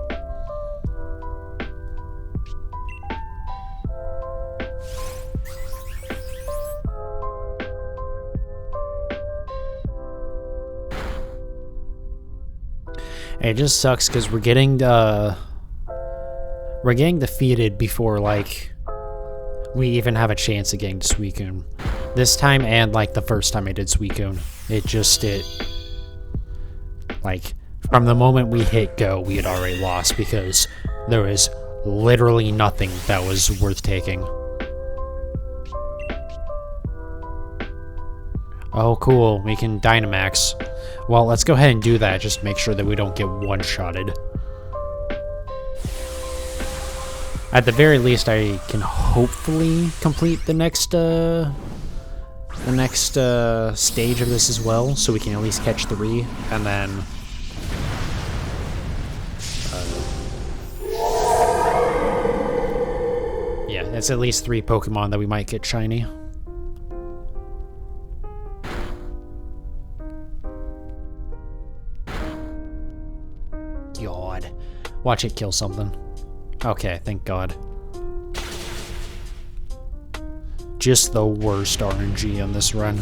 It just sucks because we're getting defeated before like we even have a chance of getting to Suicune. This time and like the first time I did Suicune, it like from the moment we hit go, we had already lost because there was literally nothing that was worth taking. Oh, cool. We can Dynamax. Well, let's go ahead and do that. Just make sure that we don't get one-shotted. At the very least, I can hopefully complete the next stage of this as well, so we can at least catch 3, and then... yeah, it's at least 3 Pokemon that we might get shiny. God. Watch it kill something. Okay, thank God. Just the worst RNG on this run.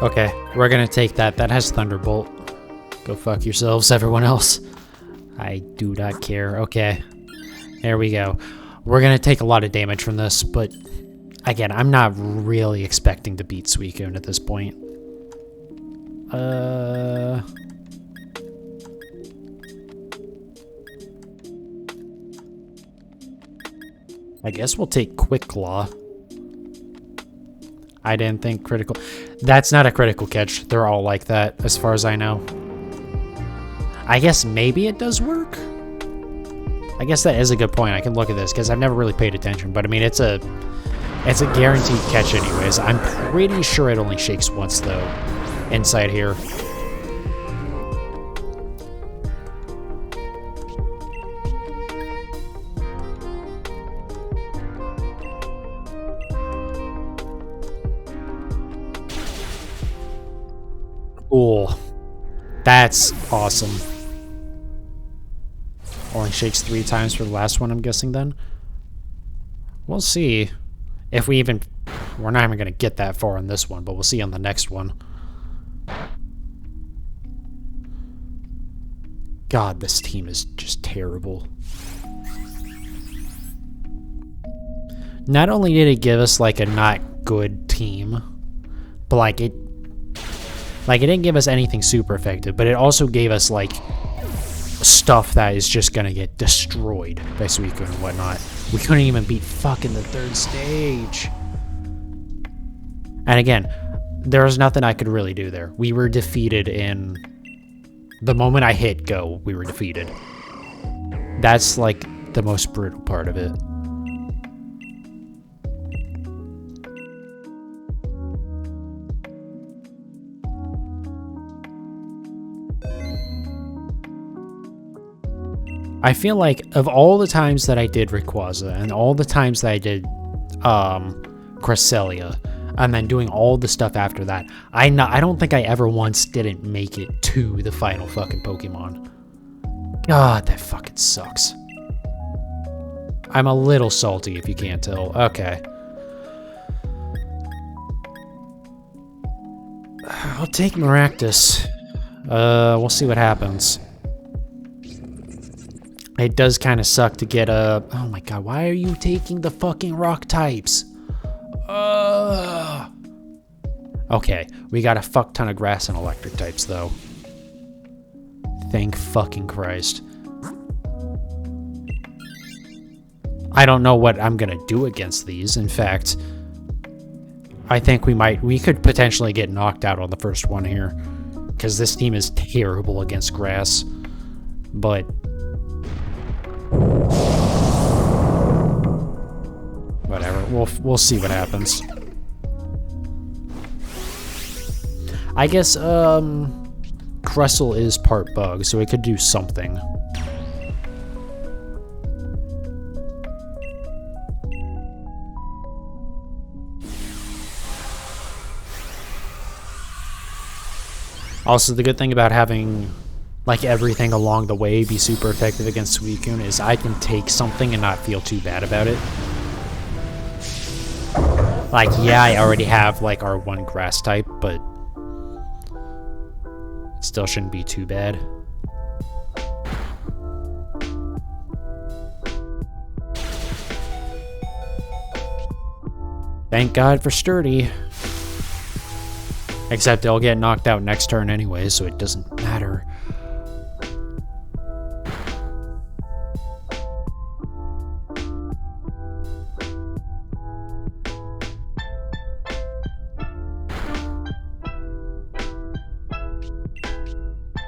Okay, we're gonna take that. That has Thunderbolt. Go fuck yourselves, everyone else. I do not care. Okay, there we go. We're gonna take a lot of damage from this, but again, I'm not really expecting to beat Suicune at this point. I guess we'll take Quick Claw. I didn't think critical... That's not a critical catch. They're all like that, as far as I know. I guess maybe it does work? I guess that is a good point. I can look at this, because I've never really paid attention. But, I mean, it's a guaranteed catch anyways. I'm pretty sure it only shakes once, though, inside here. Cool. That's awesome. Only shakes 3 times for the last one, I'm guessing, then? We'll see. If we even... We're not even going to get that far on this one, but we'll see on the next one. God, this team is just terrible. Not only did it give us, like, a not good team, but, like, it didn't give us anything super effective, but it also gave us, like, stuff that is just gonna get destroyed by Suicune and whatnot. We couldn't even beat fucking the 3rd stage. And again, there was nothing I could really do there. We were defeated in... The moment I hit go, we were defeated. That's, like, the most brutal part of it. I feel like of all the times that I did Rayquaza and all the times that I did Cresselia, and then doing all the stuff after that, I don't think I ever once didn't make it to the final fucking Pokemon. God, that fucking sucks. I'm a little salty if you can't tell. Okay. I'll take Maractus. We'll see what happens. It does kind of suck to get a... Oh my god, why are you taking the fucking rock types? Okay, we got a fuck ton of grass and electric types, though. Thank fucking Christ. I don't know what I'm gonna do against these. In fact, I think we could potentially get knocked out on the first one here. Because this team is terrible against grass. But... whatever, we'll see what happens. I guess, Crustle is part bug, so it could do something. Also, the good thing about having, like, everything along the way be super effective against Suicune is I can take something and not feel too bad about it. Like, yeah, I already have, like, our one grass type, but it still shouldn't be too bad. Thank God for Sturdy. Except they'll get knocked out next turn anyway, so it doesn't matter.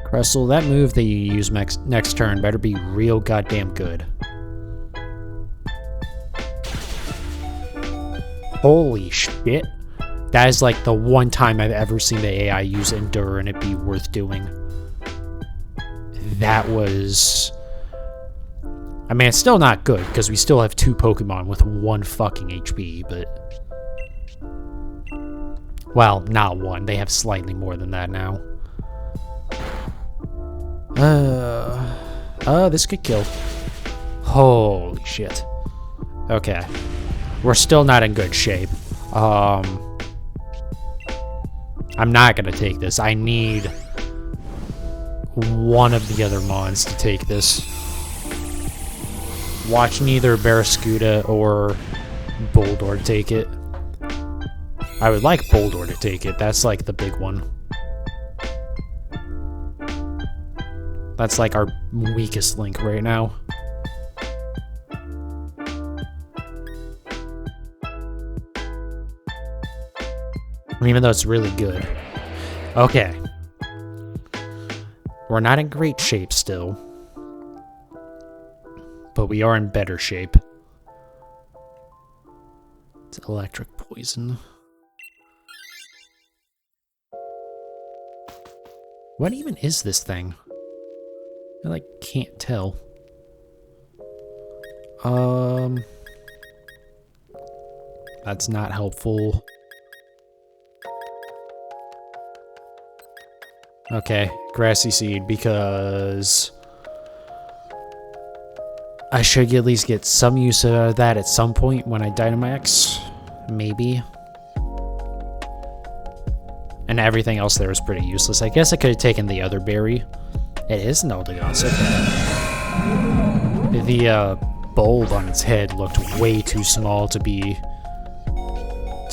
Crustle, that move that you use next turn better be real goddamn good. Holy shit. That is like the one time I've ever seen the AI use Endure and it be worth doing. That was... I mean, it's still not good, because we still have 2 Pokemon with 1 fucking HP, but... Well, not 1. They have slightly more than that now. This could kill. Holy shit. Okay. We're still not in good shape. I'm not gonna take this. I need one of the other mons to take this. Watch neither Barraskewda or Boldore take it. I would like Boldore to take it. That's like the big one. That's like our weakest link right now. Even though it's really good. Okay. We're not in great shape still. But we are in better shape. It's electric poison. What even is this thing? I, like, can't tell. That's not helpful. Okay, Grassy Seed, because I should at least get some use of that at some point when I Dynamax. Maybe. And everything else there is pretty useless. I guess I could have taken the other berry. It is an Eldegoss, okay. The bulb on its head looked way too small to be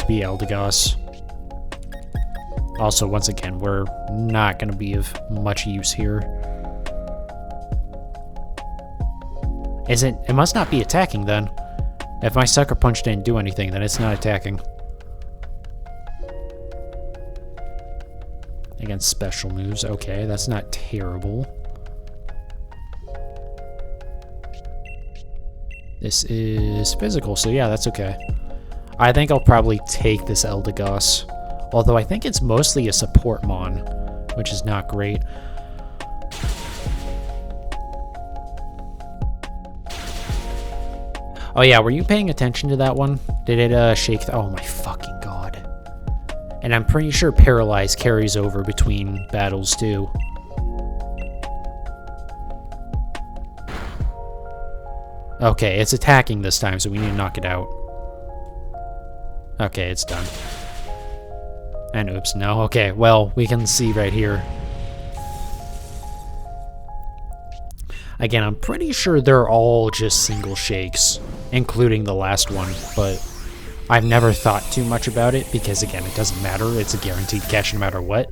Eldegoss. Also, once again, we're not going to be of much use here. It must not be attacking then. If my Sucker Punch didn't do anything, then it's not attacking. Against special moves, okay, that's not terrible. This is physical, so yeah, that's okay. I think I'll probably take this Eldegoss. Although I think it's mostly a support mon, which is not great. Oh yeah, were you paying attention to that one? Did it shake? Oh my fucking god. And I'm pretty sure Paralyze carries over between battles too. Okay, it's attacking this time, so we need to knock it out. Okay, it's done. And oops, no. Okay, well, we can see right here. Again, I'm pretty sure they're all just single shakes, including the last one, but I've never thought too much about it because, again, it doesn't matter. It's a guaranteed catch no matter what.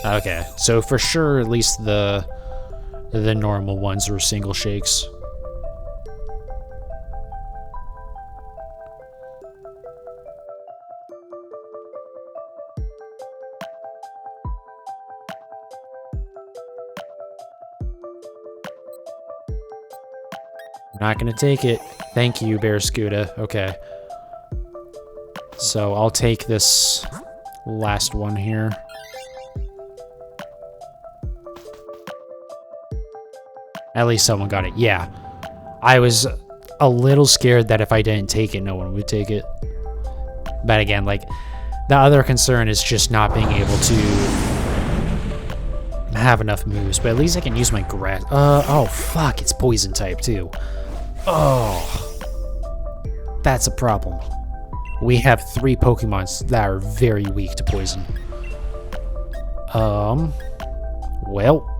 Okay, so for sure, at least the normal ones are single shakes. Not gonna take it. Thank you, Barraskewda. Okay. So I'll take this last one here. At least someone got it. Yeah. I was a little scared that if I didn't take it, no one would take it. But again, like, the other concern is just not being able to have enough moves. But at least I can use my grass. Oh, fuck. It's poison type, too. Oh. That's a problem. We have 3 Pokemons that are very weak to poison. Well.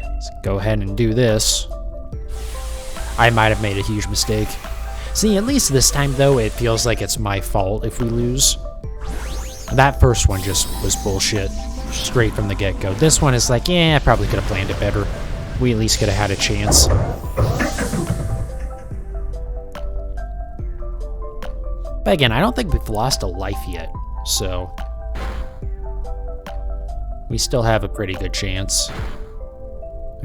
Let's go ahead and do this. I might have made a huge mistake. See, at least this time, though, it feels like it's my fault if we lose. That first one just was bullshit. Straight from the get-go. This one is like, yeah, I probably could have planned it better. We at least could have had a chance. But again, I don't think we've lost a life yet, so we still have a pretty good chance.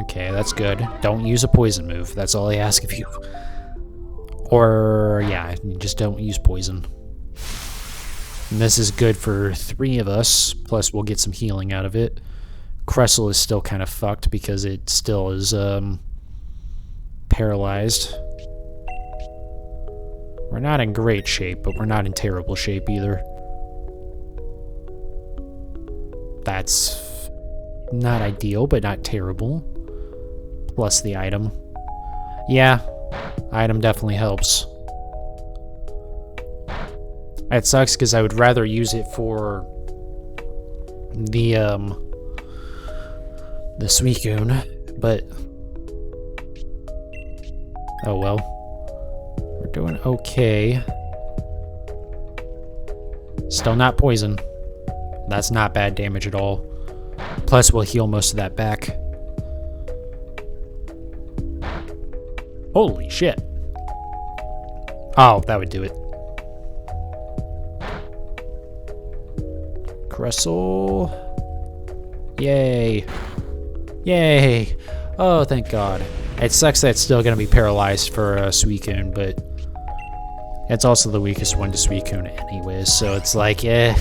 Okay, that's good. Don't use a poison move. That's all I ask of you. Or, yeah, just don't use poison. And this is good for 3 of us, plus we'll get some healing out of it. Cressel is still kind of fucked because it still is paralyzed. We're not in great shape, but we're not in terrible shape either. That's not ideal, but not terrible. Plus the item. Yeah, item definitely helps. It sucks because I would rather use it for the Suicune, but oh well. We're doing okay. Still not poison. That's not bad damage at all. Plus we'll heal most of that back. Holy shit. Oh, that would do it. Cressel. Yay. Yay. Oh, thank God. It sucks that it's still going to be paralyzed for Suicune, but it's also the weakest one to Suicune anyways, so it's like, it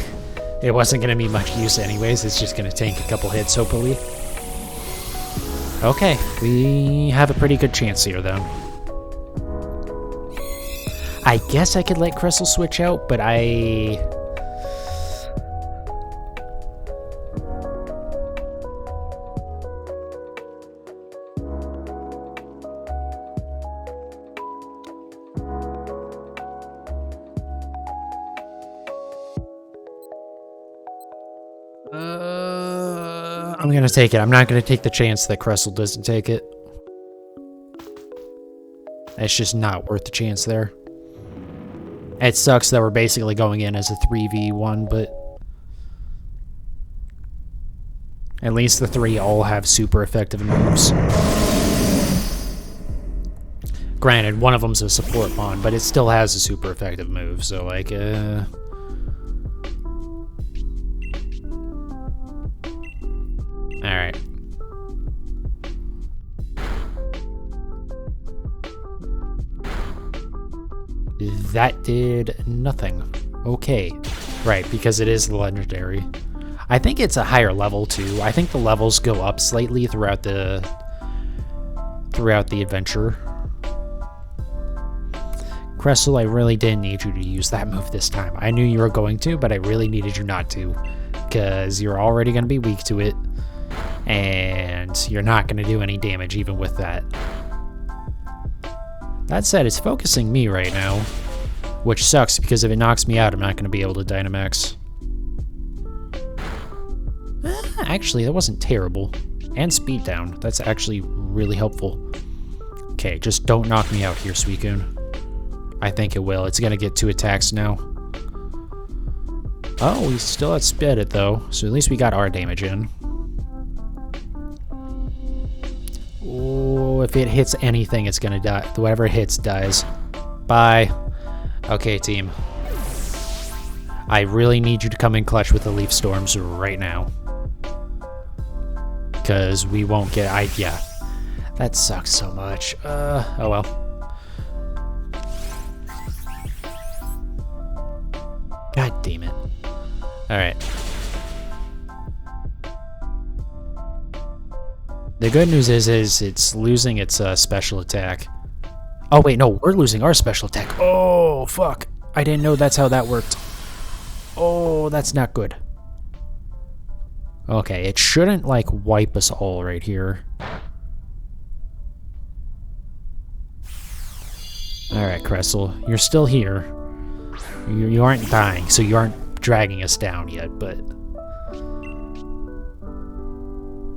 wasn't going to be much use anyways. It's just going to tank a couple hits, hopefully. Okay, we have a pretty good chance here, though. I guess I could let Cressel switch out, but I... I'm gonna take it. I'm not gonna take the chance that Cressel doesn't take it. It's just not worth the chance there. It sucks that we're basically going in as a 3v1, but at least the 3 all have super effective moves. Granted, one of them's a support mon, but it still has a super effective move, so like, Alright. That did nothing. Okay. Right, because it is legendary. I think it's a higher level too. I think the levels go up slightly throughout the adventure. Cressel, I really didn't need you to use that move this time. I knew you were going to, but I really needed you not to. Because you're already going to be weak to it. And you're not going to do any damage even with that. That said, it's focusing me right now. Which sucks, because if it knocks me out, I'm not going to be able to Dynamax. Actually, that wasn't terrible. And speed down. That's actually really helpful. Okay, just don't knock me out here, Suicune. I think it will. It's going to get 2 attacks now. Oh, we still have sped it, though. So at least we got our damage in. Oh, if it hits anything, it's going to die. Whatever it hits dies. Bye. Okay, team. I really need you to come in clutch with the Leaf Storms right now. Because we won't get... yeah. That sucks so much. Oh well. God damn it. Alright. The good news is it's losing its special attack. Oh wait, no, we're losing our special attack. Oh, fuck. I didn't know that's how that worked. Oh, that's not good. Okay, it shouldn't, like, wipe us all right here. Alright, Cressel, you're still here. You aren't dying, so you aren't dragging us down yet, but...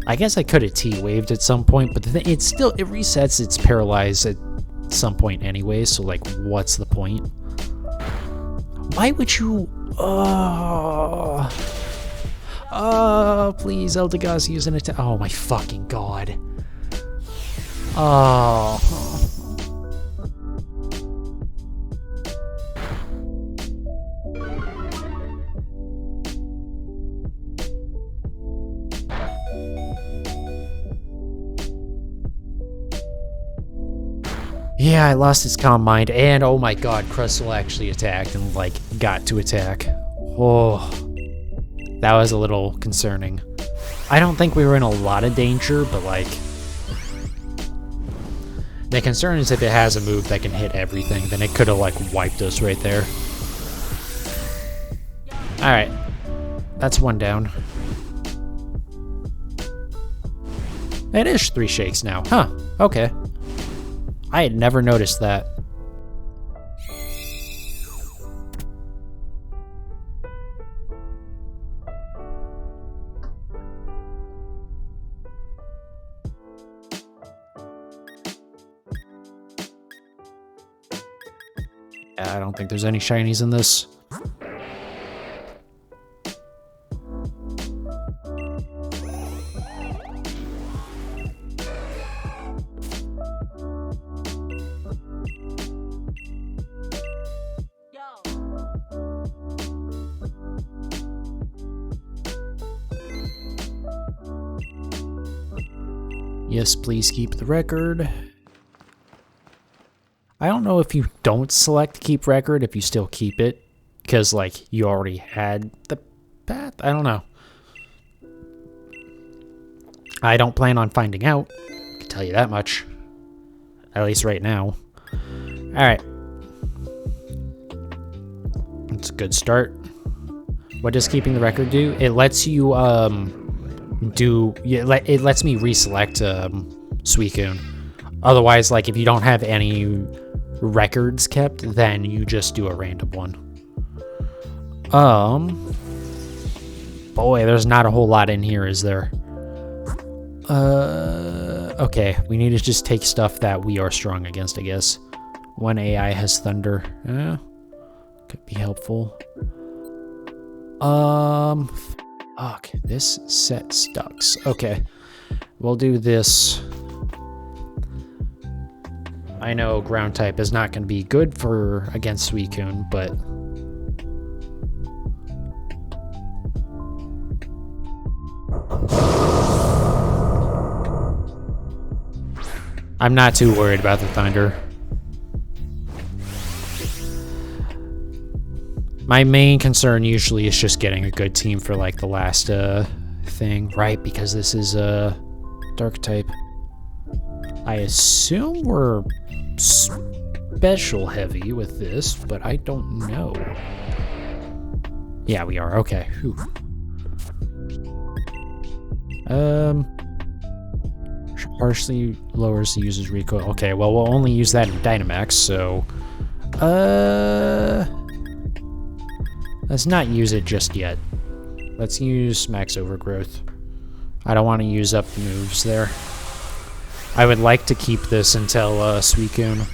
I guess I could have T-waved at some point, but it resets its paralyzed at some point anyway, so like, what's the point? Why would you... please, Eldegoss use an attack. Oh my fucking god. Oh... Yeah, I lost its calm mind, and oh my god, Cressel actually attacked and, like, got to attack. Oh, that was a little concerning. I don't think we were in a lot of danger, but, like... The concern is if it has a move that can hit everything, then it could have, like, wiped us right there. Alright. That's 1 down. It is 3 shakes now. Huh. Okay. I had never noticed that. I don't think there's any shinies in this. Yes, please keep the record. I don't know if you don't select keep record, if you still keep it. Because, like, you already had the path? I don't know. I don't plan on finding out. I can tell you that much. At least right now. Alright. It's a good start. What does keeping the record do? It lets you it lets me reselect Suicune. Otherwise, like if you don't have any records kept, then you just do a random one. Boy, there's not a whole lot in here, is there? Okay, we need to just take stuff that we are strong against, I guess. One AI has Thunder. Could be helpful. Fuck, this set sucks. Okay, we'll do this. I know ground type is not going to be good for against Suicune, but I'm not too worried about the Thunder. My main concern usually is just getting a good team for like the last thing, right? Because this is a dark type. I assume we're special heavy with this, but I don't know. Yeah, we are. Okay. Whew. Partially lowers the user's recoil. Okay, well, we'll only use that in Dynamax, so let's not use it just yet. Let's use Max Overgrowth. I don't want to use up moves there. I would like to keep this until Suicune.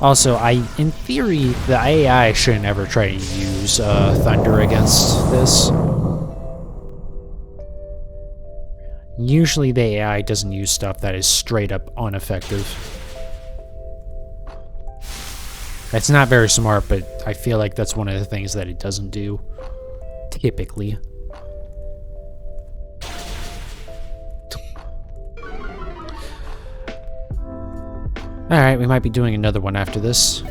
Also, in theory, the AI shouldn't ever try to use Thunder against this. Usually the AI doesn't use stuff that is straight up ineffective. That's not very smart, but I feel like that's one of the things that it doesn't do, typically. Alright, we might be doing another one after this.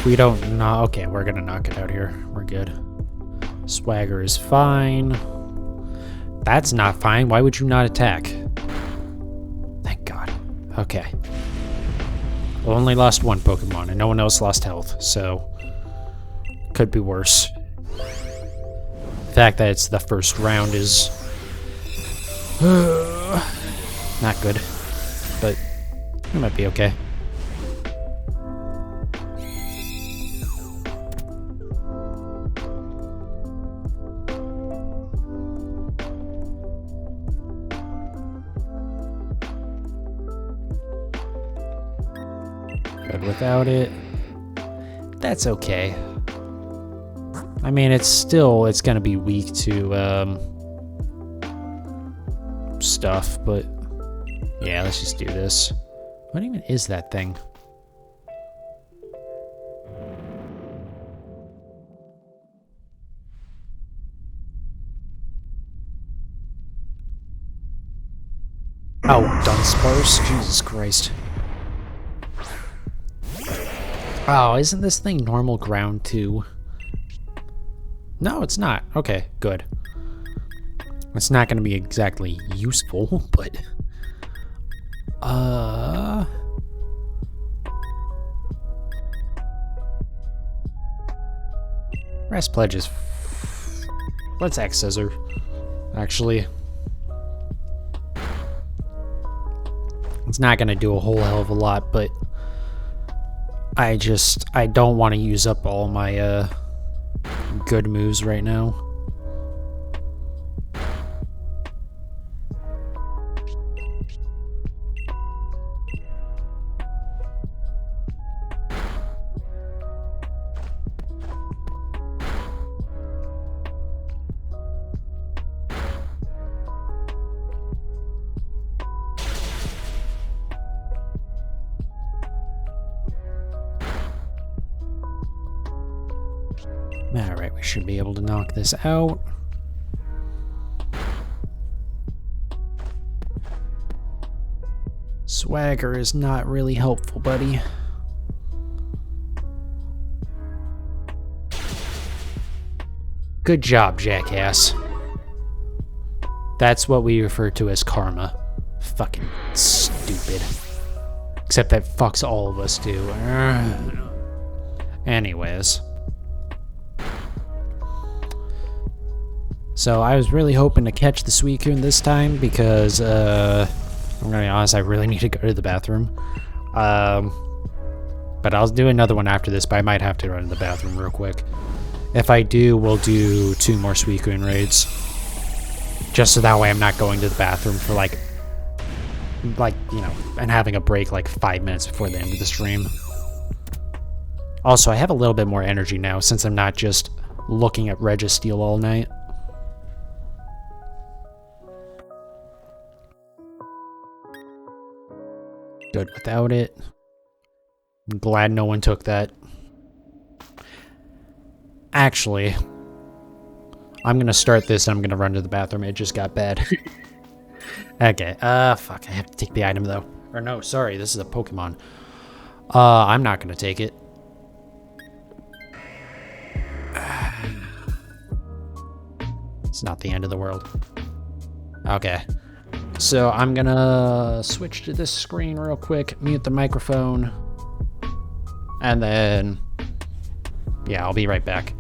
We don't know. Okay, we're gonna knock it out here. We're good. Swagger is fine. That's not fine. Why would you not attack? Thank God. Okay. Only lost one Pokemon, and no one else lost health, so could be worse. The fact that it's the first round is not good, but it might be okay. Good without it. That's okay. I mean, it's gonna be weak to stuff, but yeah, let's just do this. What even is that thing? Oh, Dunsparce? Jesus Christ. Oh, isn't this thing normal ground too? No, it's not. Okay, good. It's not going to be exactly useful, but... Rest Pledge is... Let's X Scissor, actually. It's not going to do a whole hell of a lot, but... I don't want to use up all my good moves right now. Alright, we should be able to knock this out. Swagger is not really helpful, buddy. Good job, jackass. That's what we refer to as karma. Fucking stupid. Except that fucks all of us do. Anyways. So I was really hoping to catch the Suicune this time because, I'm gonna be honest, I really need to go to the bathroom. But I'll do another one after this, but I might have to run to the bathroom real quick. If I do, we'll do 2 more Suicune raids. Just so that way I'm not going to the bathroom for like, you know, and having a break like 5 minutes before the end of the stream. Also, I have a little bit more energy now since I'm not just looking at Registeel all night. Good without it. I'm glad no one took that. Actually, I'm gonna start this and I'm gonna run to the bathroom. It just got bad. Okay, fuck, I have to take the item though. Or no, sorry, this is a Pokemon. I'm not gonna take it. It's not the end of the world. Okay. So I'm gonna switch to this screen real quick, mute the microphone, and then, yeah, I'll be right back.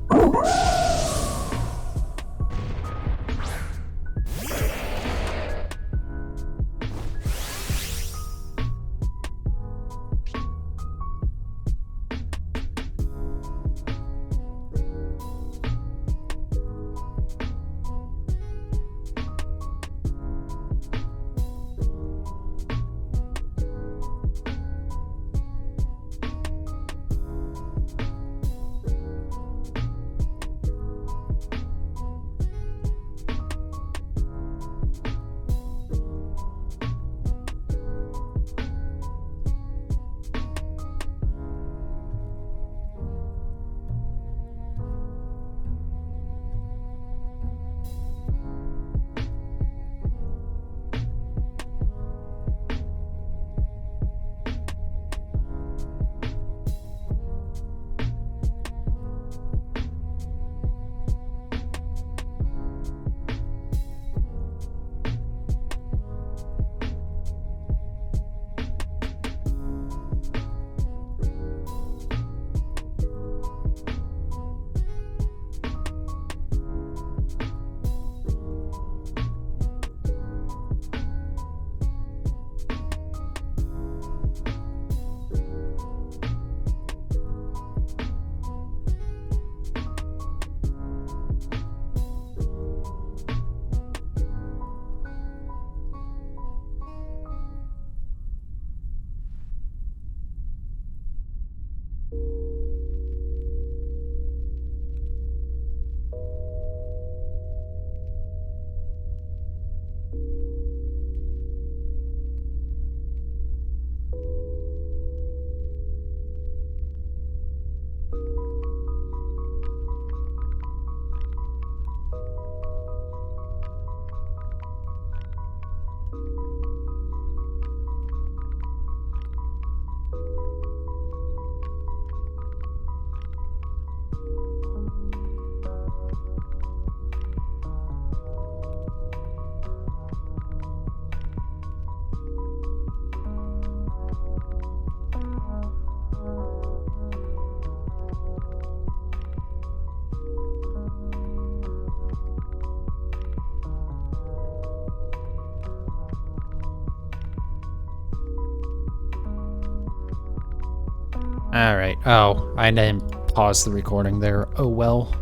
Alright. Oh, I didn't pause the recording there. Oh well.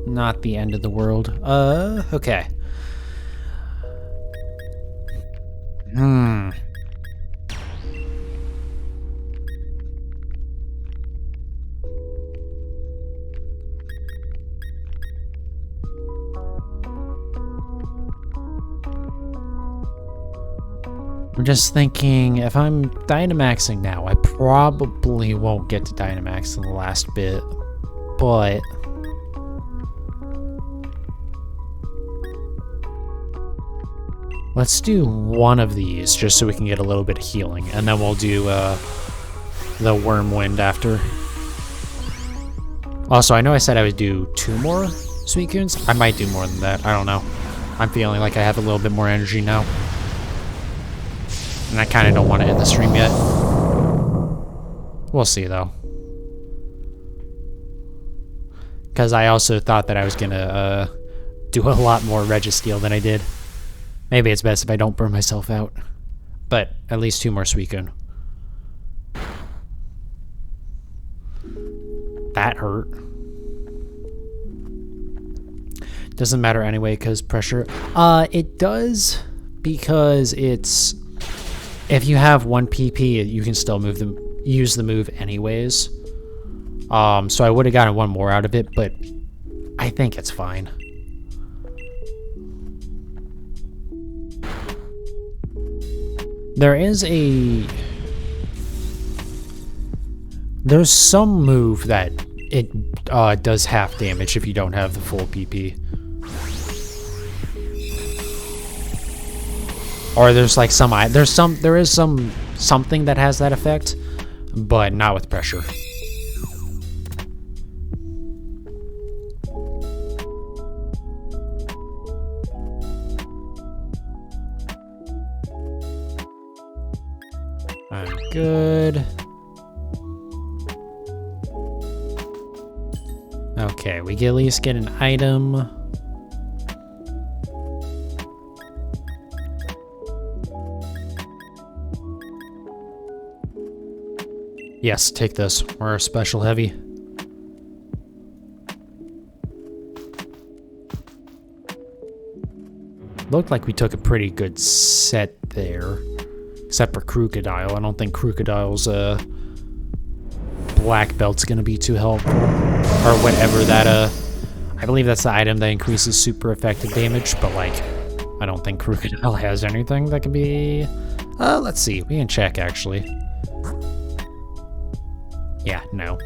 Not the end of the world. Okay. I'm just thinking, if I'm Dynamaxing now, I probably won't get to Dynamax in the last bit, but Let's do one of these just so we can get a little bit of healing, and then we'll do the Wormwind after. Also, I know I said I would do 2 more Suicunes. I might do more than that. I don't know. I'm feeling like I have a little bit more energy now. And I kind of don't want to end the stream yet. We'll see, though. Because I also thought that I was going to do a lot more Registeel than I did. Maybe it's best if I don't burn myself out. But at least 2 more Suicune. That hurt. Doesn't matter anyway, because pressure. It does, because it's... If you have 1 PP, you can still use the move anyways. So I would have gotten 1 more out of it, but I think it's fine. There's some move that it does half damage if you don't have the full PP. Or there's like there is something that has that effect, but not with pressure. I'm good. Okay, we at least get an item. Yes, take this. We're a special heavy. Looked like we took a pretty good set there. Except for Crocodile. I don't think Crocodile's black belt's gonna be too helpful. Or whatever that, I believe that's the item that increases super effective damage, but like, I don't think Crocodile has anything that can be... let's see. We can check, actually. Yeah, no.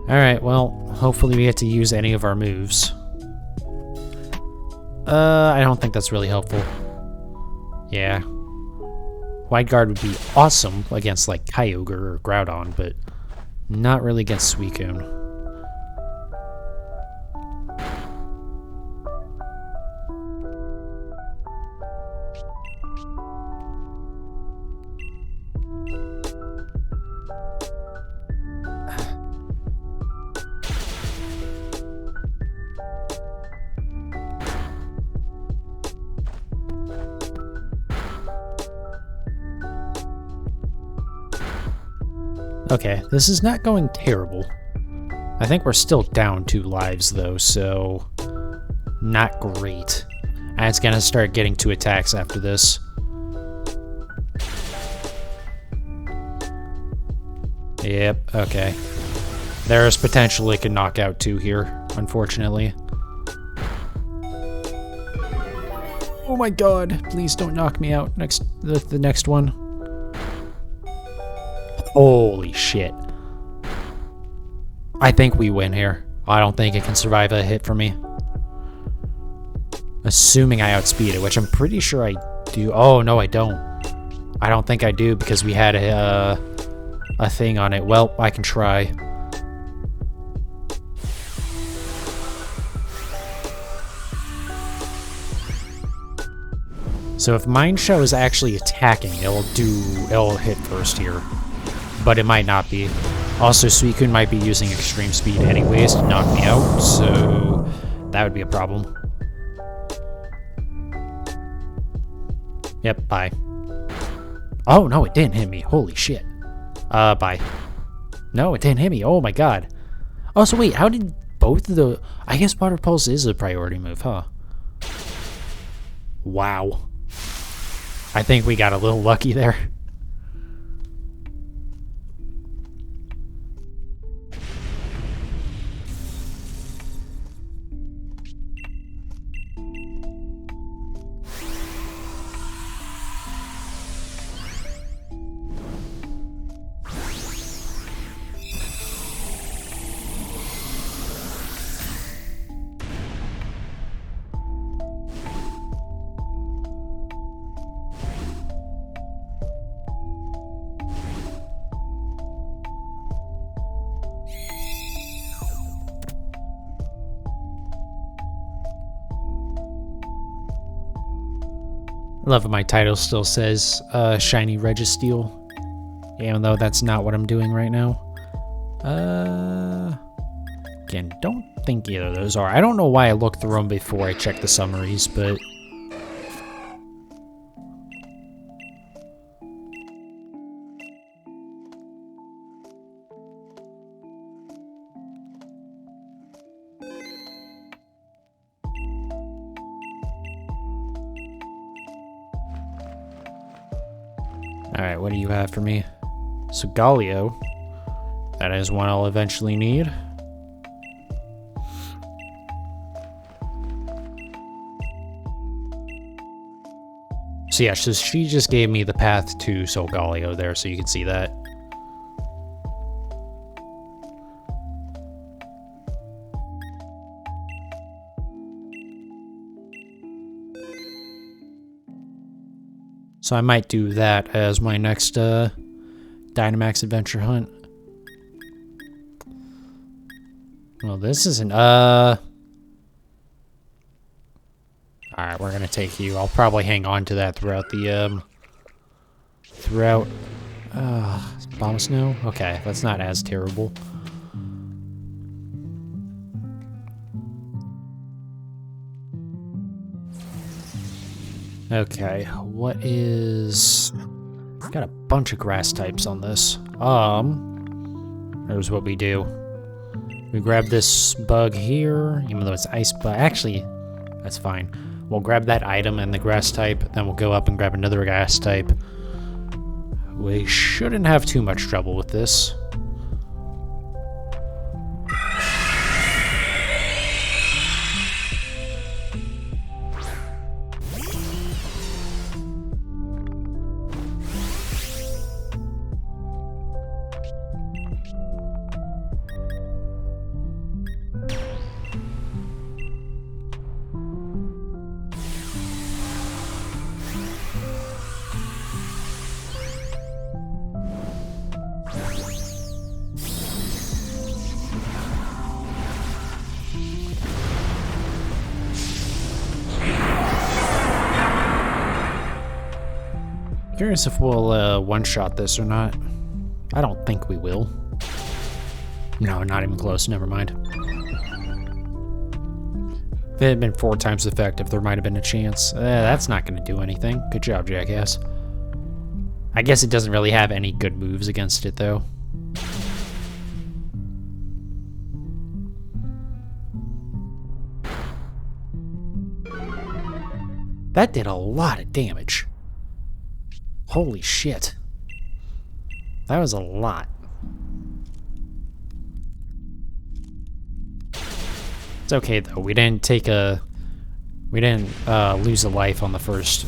Alright, well, hopefully we get to use any of our moves. I don't think that's really helpful. Yeah. Wide Guard would be awesome against, like, Kyogre or Groudon, but not really against Suicune. Okay, this is not going terrible. I think we're still down 2 lives, though, so... not great. And it's gonna start getting 2 attacks after this. Yep, okay. There's potential it can knock out 2 here, unfortunately. Oh my god, please don't knock me out the next one. Holy shit. I think we win here. I don't think it can survive a hit from me. Assuming I outspeed it, which I'm pretty sure I do. Oh, no, I don't. I don't think I do because we had a thing on it. Well, I can try. So if Mind Show is actually attacking, it'll hit first here. But it might not be. Also, Suicune might be using extreme speed anyways to knock me out, so that would be a problem. Yep, bye. Oh, no, it didn't hit me. Holy shit. Bye. No, it didn't hit me. Oh my god. Oh, so wait, how did both of the... I guess Water Pulse is a priority move, huh? Wow. I think we got a little lucky there. love that my title still says Shiny Registeel, even though that's not what I'm doing right now. Again, don't think either of those are. I don't know why I looked through them before I checked the summaries, but... Alright, what do you have for me? So, Galio. That is one I'll eventually need. So yeah, so she just gave me the path to Solgaleo there, so you can see that. So I might do that as my next Dynamax adventure hunt. Well, this isn't, Alright, we're gonna take you. I'll probably hang on to that throughout the, Bomb Snow? Okay, that's not as terrible. Okay, what is... Got a bunch of grass types on this. Here's what we do. We grab this bug here, even though it's ice bug. Actually, that's fine. We'll grab that item and the grass type, then we'll go up and grab another grass type. We shouldn't have too much trouble with this. Curious if we'll one-shot this or not. I don't think we will. No, not even close. Never mind. If it had been 4 times effective, there might have been a chance. That's not going to do anything. Good job, Jackass. I guess it doesn't really have any good moves against it, though. That did a lot of damage. Holy shit. That was a lot. It's okay though. We didn't lose a life on the first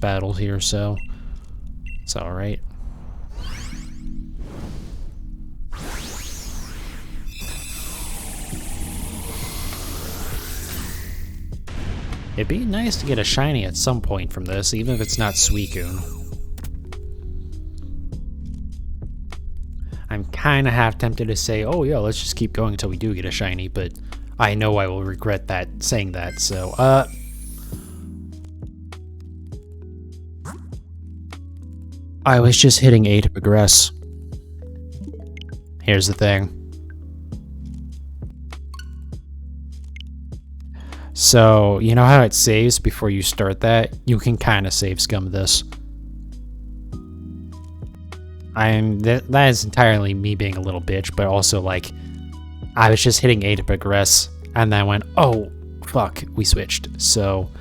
battle here, so it's all right. It'd be nice to get a shiny at some point from this, even if it's not Suicune. I'm kind of half tempted to say, oh yeah, let's just keep going until we do get a shiny, but I know I will regret that, saying that, so, I was just hitting A to progress. Here's the thing. So, you know how it saves before you start that? You can kind of save scum this. That is entirely me being a little bitch, but also, like, I was just hitting A to progress, and then I went, oh, fuck, we switched. So,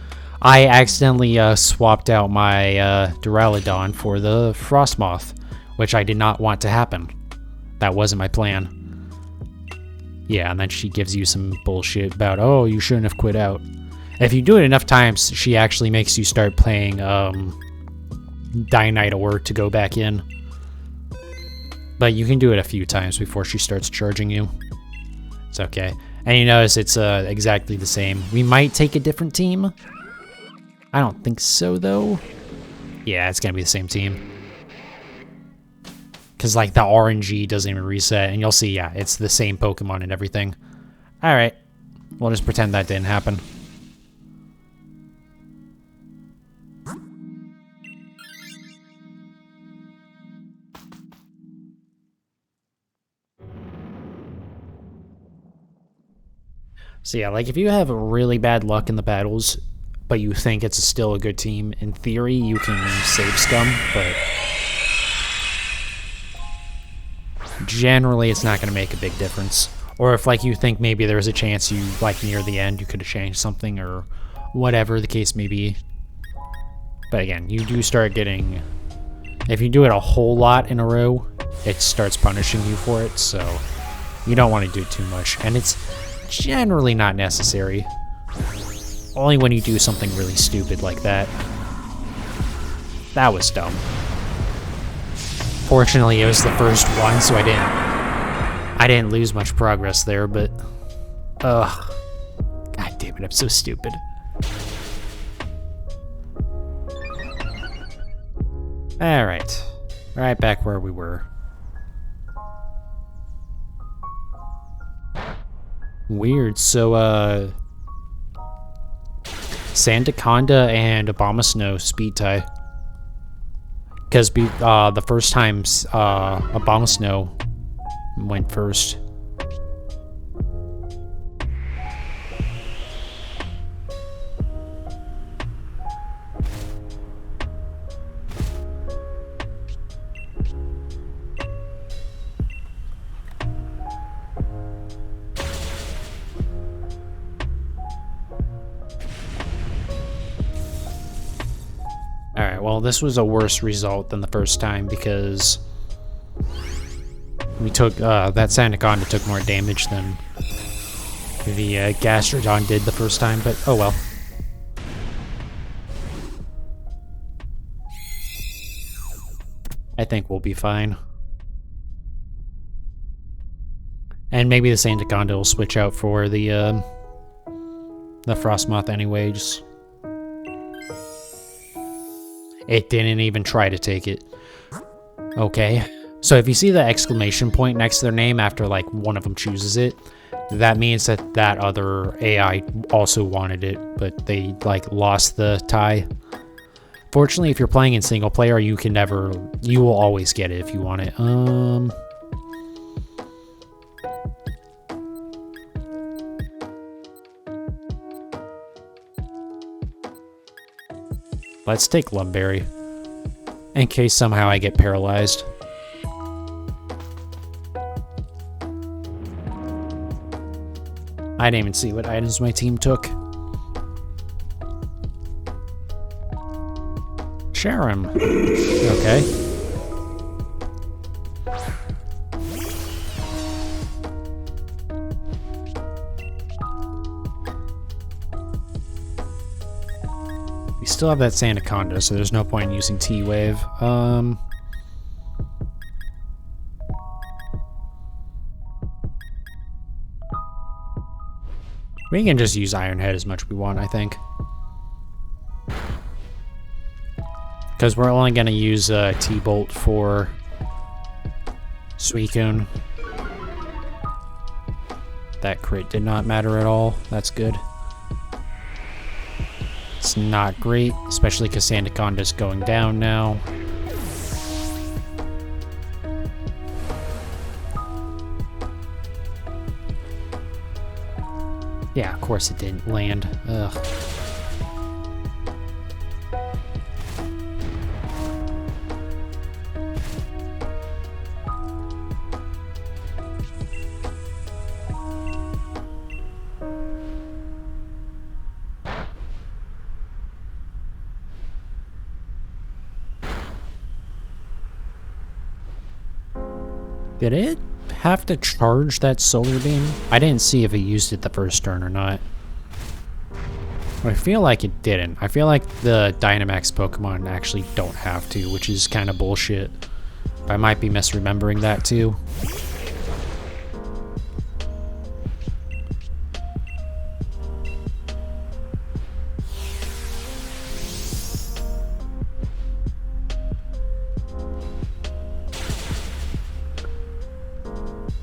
I accidentally swapped out my Duraludon for the Frostmoth, which I did not want to happen. That wasn't my plan. Yeah, and then she gives you some bullshit about, oh, you shouldn't have quit out. If you do it enough times, she actually makes you start playing Dynite to go back in. But you can do it a few times before she starts charging you. It's okay. And you notice it's exactly the same. We might take a different team. I don't think so, though. Yeah, it's going to be the same team. Because, like, the RNG doesn't even reset, and you'll see, yeah, it's the same Pokemon and everything. Alright, we'll just pretend that didn't happen. So yeah, like if you have really bad luck in the battles, but you think it's still a good team, in theory you can save scum, but generally it's not going to make a big difference. Or if like you think maybe there's a chance you like near the end you could have changed something or whatever the case may be. But again, you do start getting, if you do it a whole lot in a row, it starts punishing you for it, so you don't want to do too much. And it's generally not necessary. Only when you do something really stupid like that. That was dumb. Fortunately, it was the first one, so I didn't lose much progress there, but ugh. God damn it, I'm so stupid. Alright. Right back where we were. Weird, so Sandaconda and Obama Snow speed tie. Because the first time Obama Snow went first. Alright, well, this was a worse result than the first time because we took, that Sandaconda took more damage than the Gastrodon did the first time, but oh well. I think we'll be fine. And maybe the Sandaconda will switch out for the Frostmoth anyway, just... It didn't even try to take it. Okay. So if you see the exclamation point next to their name after, like, one of them chooses it, that means that that other AI also wanted it, but they, like, lost the tie. Fortunately, if you're playing in single player, you will always get it if you want it. Let's take Lumberry, in case somehow I get paralyzed. I didn't even see what items my team took. Sharam. Okay. We still have that Sandaconda, so there's no point in using T-Wave. We can just use Iron Head as much as we want, I think. Because we're only going to use T-Bolt for Suicune. That crit did not matter at all. That's good. It's not great, especially because Sandaconda's going down now. Yeah, of course it didn't land. Ugh. Did it have to charge that Solar Beam? I didn't see if it used it the first turn or not. I feel like it didn't. I feel like the Dynamax Pokemon actually don't have to, which is kind of bullshit. I might be misremembering that too.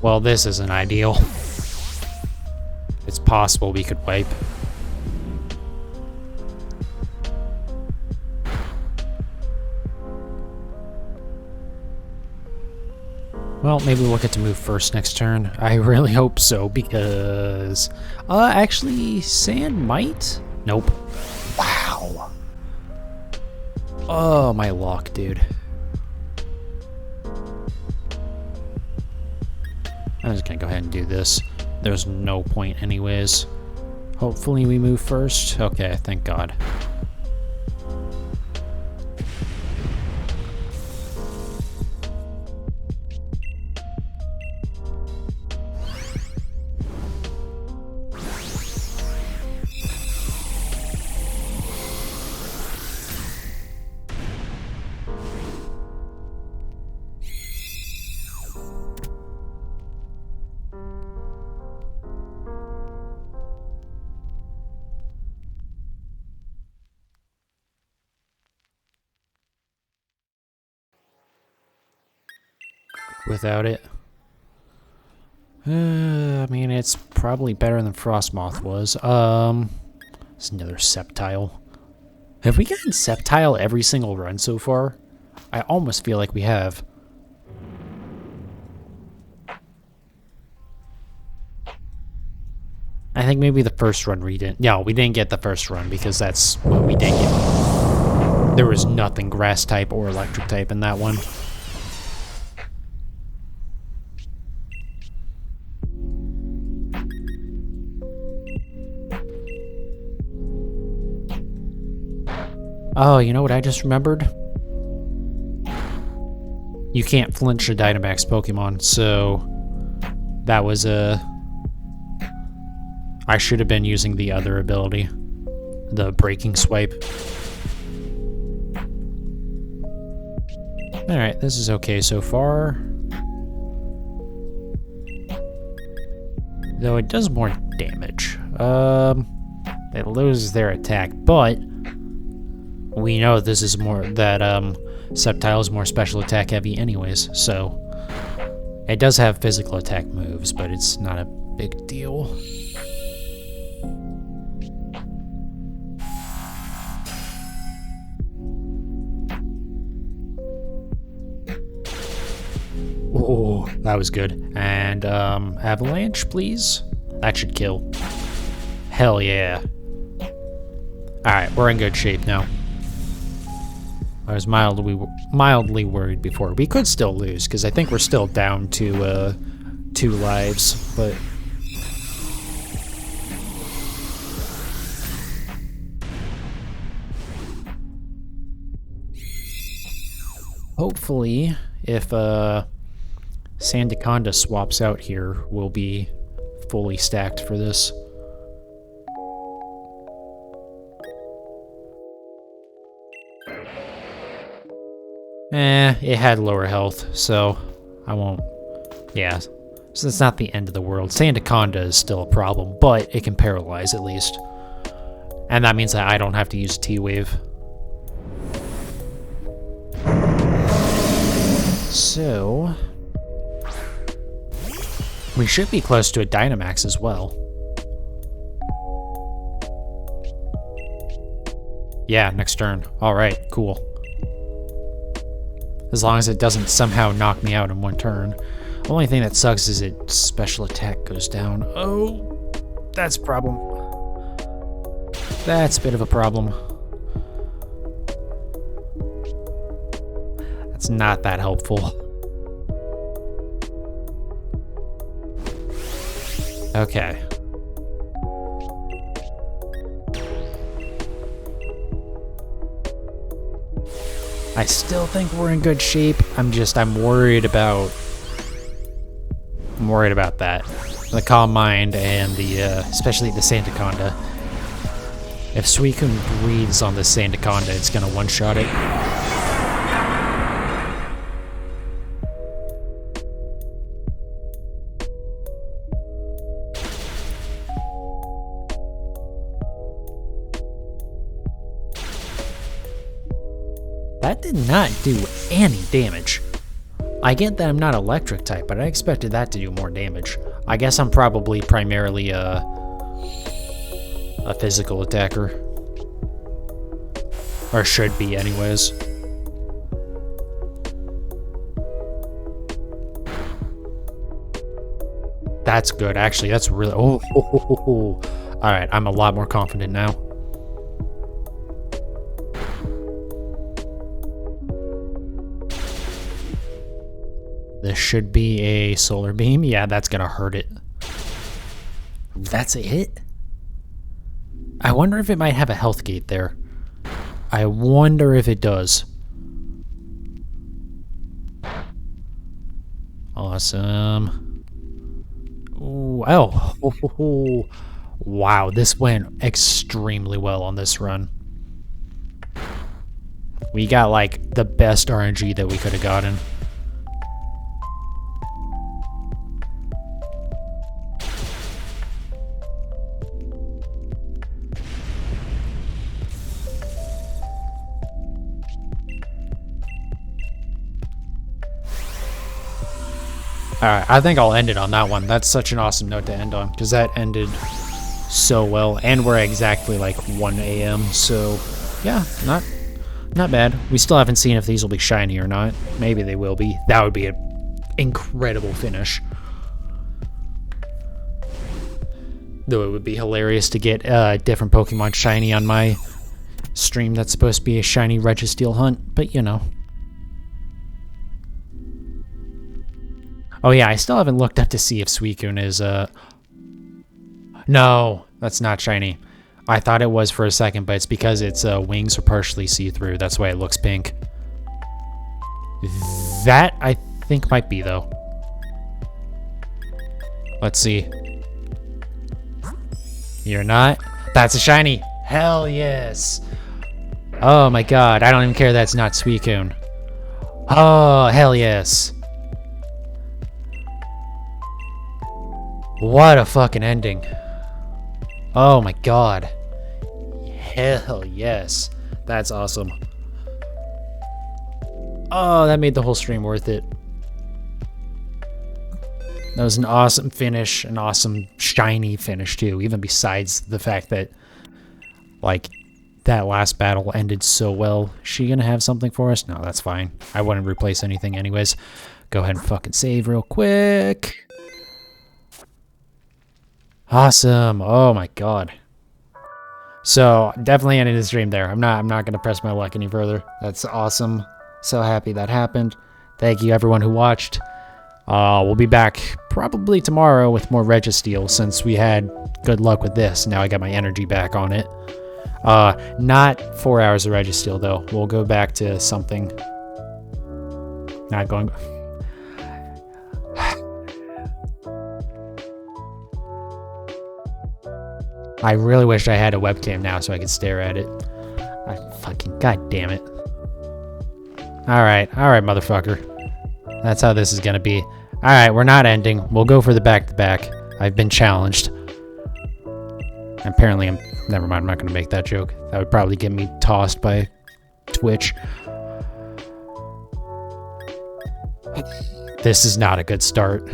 Well, this isn't ideal. It's possible we could wipe. Well, maybe we'll get to move first next turn. I really hope so, because... actually, sand might? Nope. Wow. Oh, my luck, dude. I'm just gonna go ahead and do this. There's no point anyways. Hopefully we move first. Okay, thank God. Without it. I mean, it's probably better than Frostmoth was. It's another Sceptile. Have we gotten Sceptile every single run so far? I almost feel like we have. I think maybe the first run we didn't. No, we didn't get the first run because that's what we didn't get. There was nothing grass type or electric type in that one. Oh, you know what I just remembered? You can't flinch a Dynamax Pokemon, so that was I should have been using the other ability, the Breaking Swipe. Alright, this is okay so far. Though it does more damage. It loses their attack, but we know this is more that Sceptile is more special attack heavy anyways, so it does have physical attack moves, but it's not a big deal. Oh, that was good. And Avalanche, please. That should kill. Hell yeah. Alright, we're in good shape now. I was mildly worried before. We could still lose, because I think we're still down to 2 lives, but... Hopefully, if Sandaconda swaps out here, we'll be fully stacked for this. It had lower health, so I won't... Yeah, so it's not the end of the world. Sandaconda is still a problem, but it can paralyze at least. And that means that I don't have to use T-Wave. So... we should be close to a Dynamax as well. Yeah, next turn. Alright, cool. As long as it doesn't somehow knock me out in one turn. Only thing that sucks is its special attack goes down. Oh, that's a problem. That's a bit of a problem. That's not that helpful. Okay. I still think we're in good shape. I'm worried about that. The Calm Mind and the, especially the Sandaconda. If Suicune breathes on the Sandaconda, it's gonna one-shot it. That did not do any damage. I get that I'm not electric type, but I expected that to do more damage. I guess I'm probably primarily a physical attacker. Or should be anyways. That's good, actually. That's really... Oh, Alright, I'm a lot more confident now. This should be a solar beam. Yeah, that's gonna hurt it. That's it? I wonder if it might have a health gate there. I wonder if it does. Awesome. Ooh, oh. Wow, this went extremely well on this run. We got, like, the best RNG that we could have gotten. Alright, I think I'll end it on that one. That's such an awesome note to end on, because that ended so well, and we're exactly like 1 a.m., so yeah, not bad. We still haven't seen if these will be shiny or not. Maybe they will be. That would be an incredible finish. Though it would be hilarious to get different Pokemon shiny on my stream that's supposed to be a shiny Registeel hunt, but you know. Oh yeah, I still haven't looked up to see if Suicune is, No, that's not shiny. I thought it was for a second, but it's because its wings are partially see-through. That's why it looks pink. That, I think, might be, though. Let's see. You're not? That's a shiny! Hell yes! Oh my god, I don't even care that's not Suicune. Oh, hell yes! What a fucking ending. Oh my god. Hell yes. That's awesome. Oh, that made the whole stream worth it. That was an awesome finish, an awesome shiny finish too, even besides the fact that, like, that last battle ended so well. Is she gonna have something for us? No, that's fine. I wouldn't replace anything anyways. Go ahead and fucking save real quick. Awesome. Oh my god. So definitely ending the stream there. I'm not gonna press my luck any further. That's awesome. So happy that happened. Thank you everyone who watched. We'll be back probably tomorrow with more Registeel since we had good luck with this. Now I got my energy back on it. Not 4 hours of Registeel though. We'll go back to something. Not going. I really wish I had a webcam now so I could stare at it. I fucking, god damn it. Alright, motherfucker. That's how this is gonna be. Alright, we're not ending. We'll go for the back-to-back. I've been challenged. Apparently never mind, I'm not gonna make that joke. That would probably get me tossed by Twitch. This is not a good start.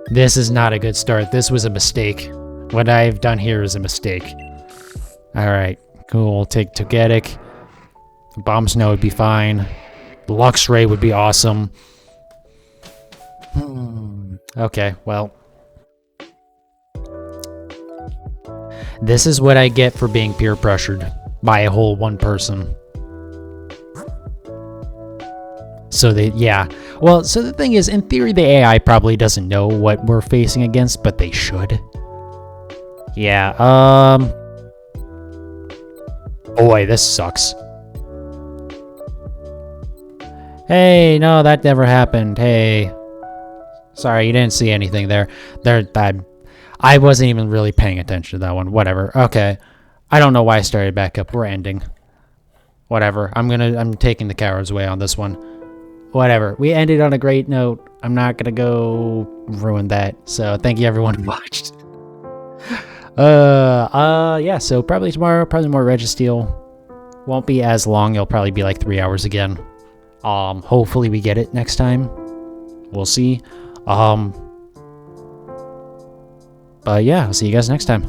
This is not a good start. This was a mistake. What I've done here is a mistake. Alright, cool. We'll take Togetic. Bomb Snow would be fine. Luxray would be awesome. Okay, well. This is what I get for being peer pressured by a whole one person. So yeah. Well, so the thing is, in theory, the AI probably doesn't know what we're facing against, but they should. Yeah, boy, this sucks. Hey, no, that never happened. Hey. Sorry, you didn't see anything there. I wasn't even really paying attention to that one. Whatever. Okay. I don't know why I started back up. We're ending. Whatever. I'm taking the cowards away on this one. Whatever. We ended on a great note. I'm not gonna go ruin that. So, thank you everyone who watched. Yeah, so probably tomorrow, probably more Registeel. Won't be as long, it'll probably be like 3 hours again. Hopefully we get it next time. We'll see. But yeah, I'll see you guys next time.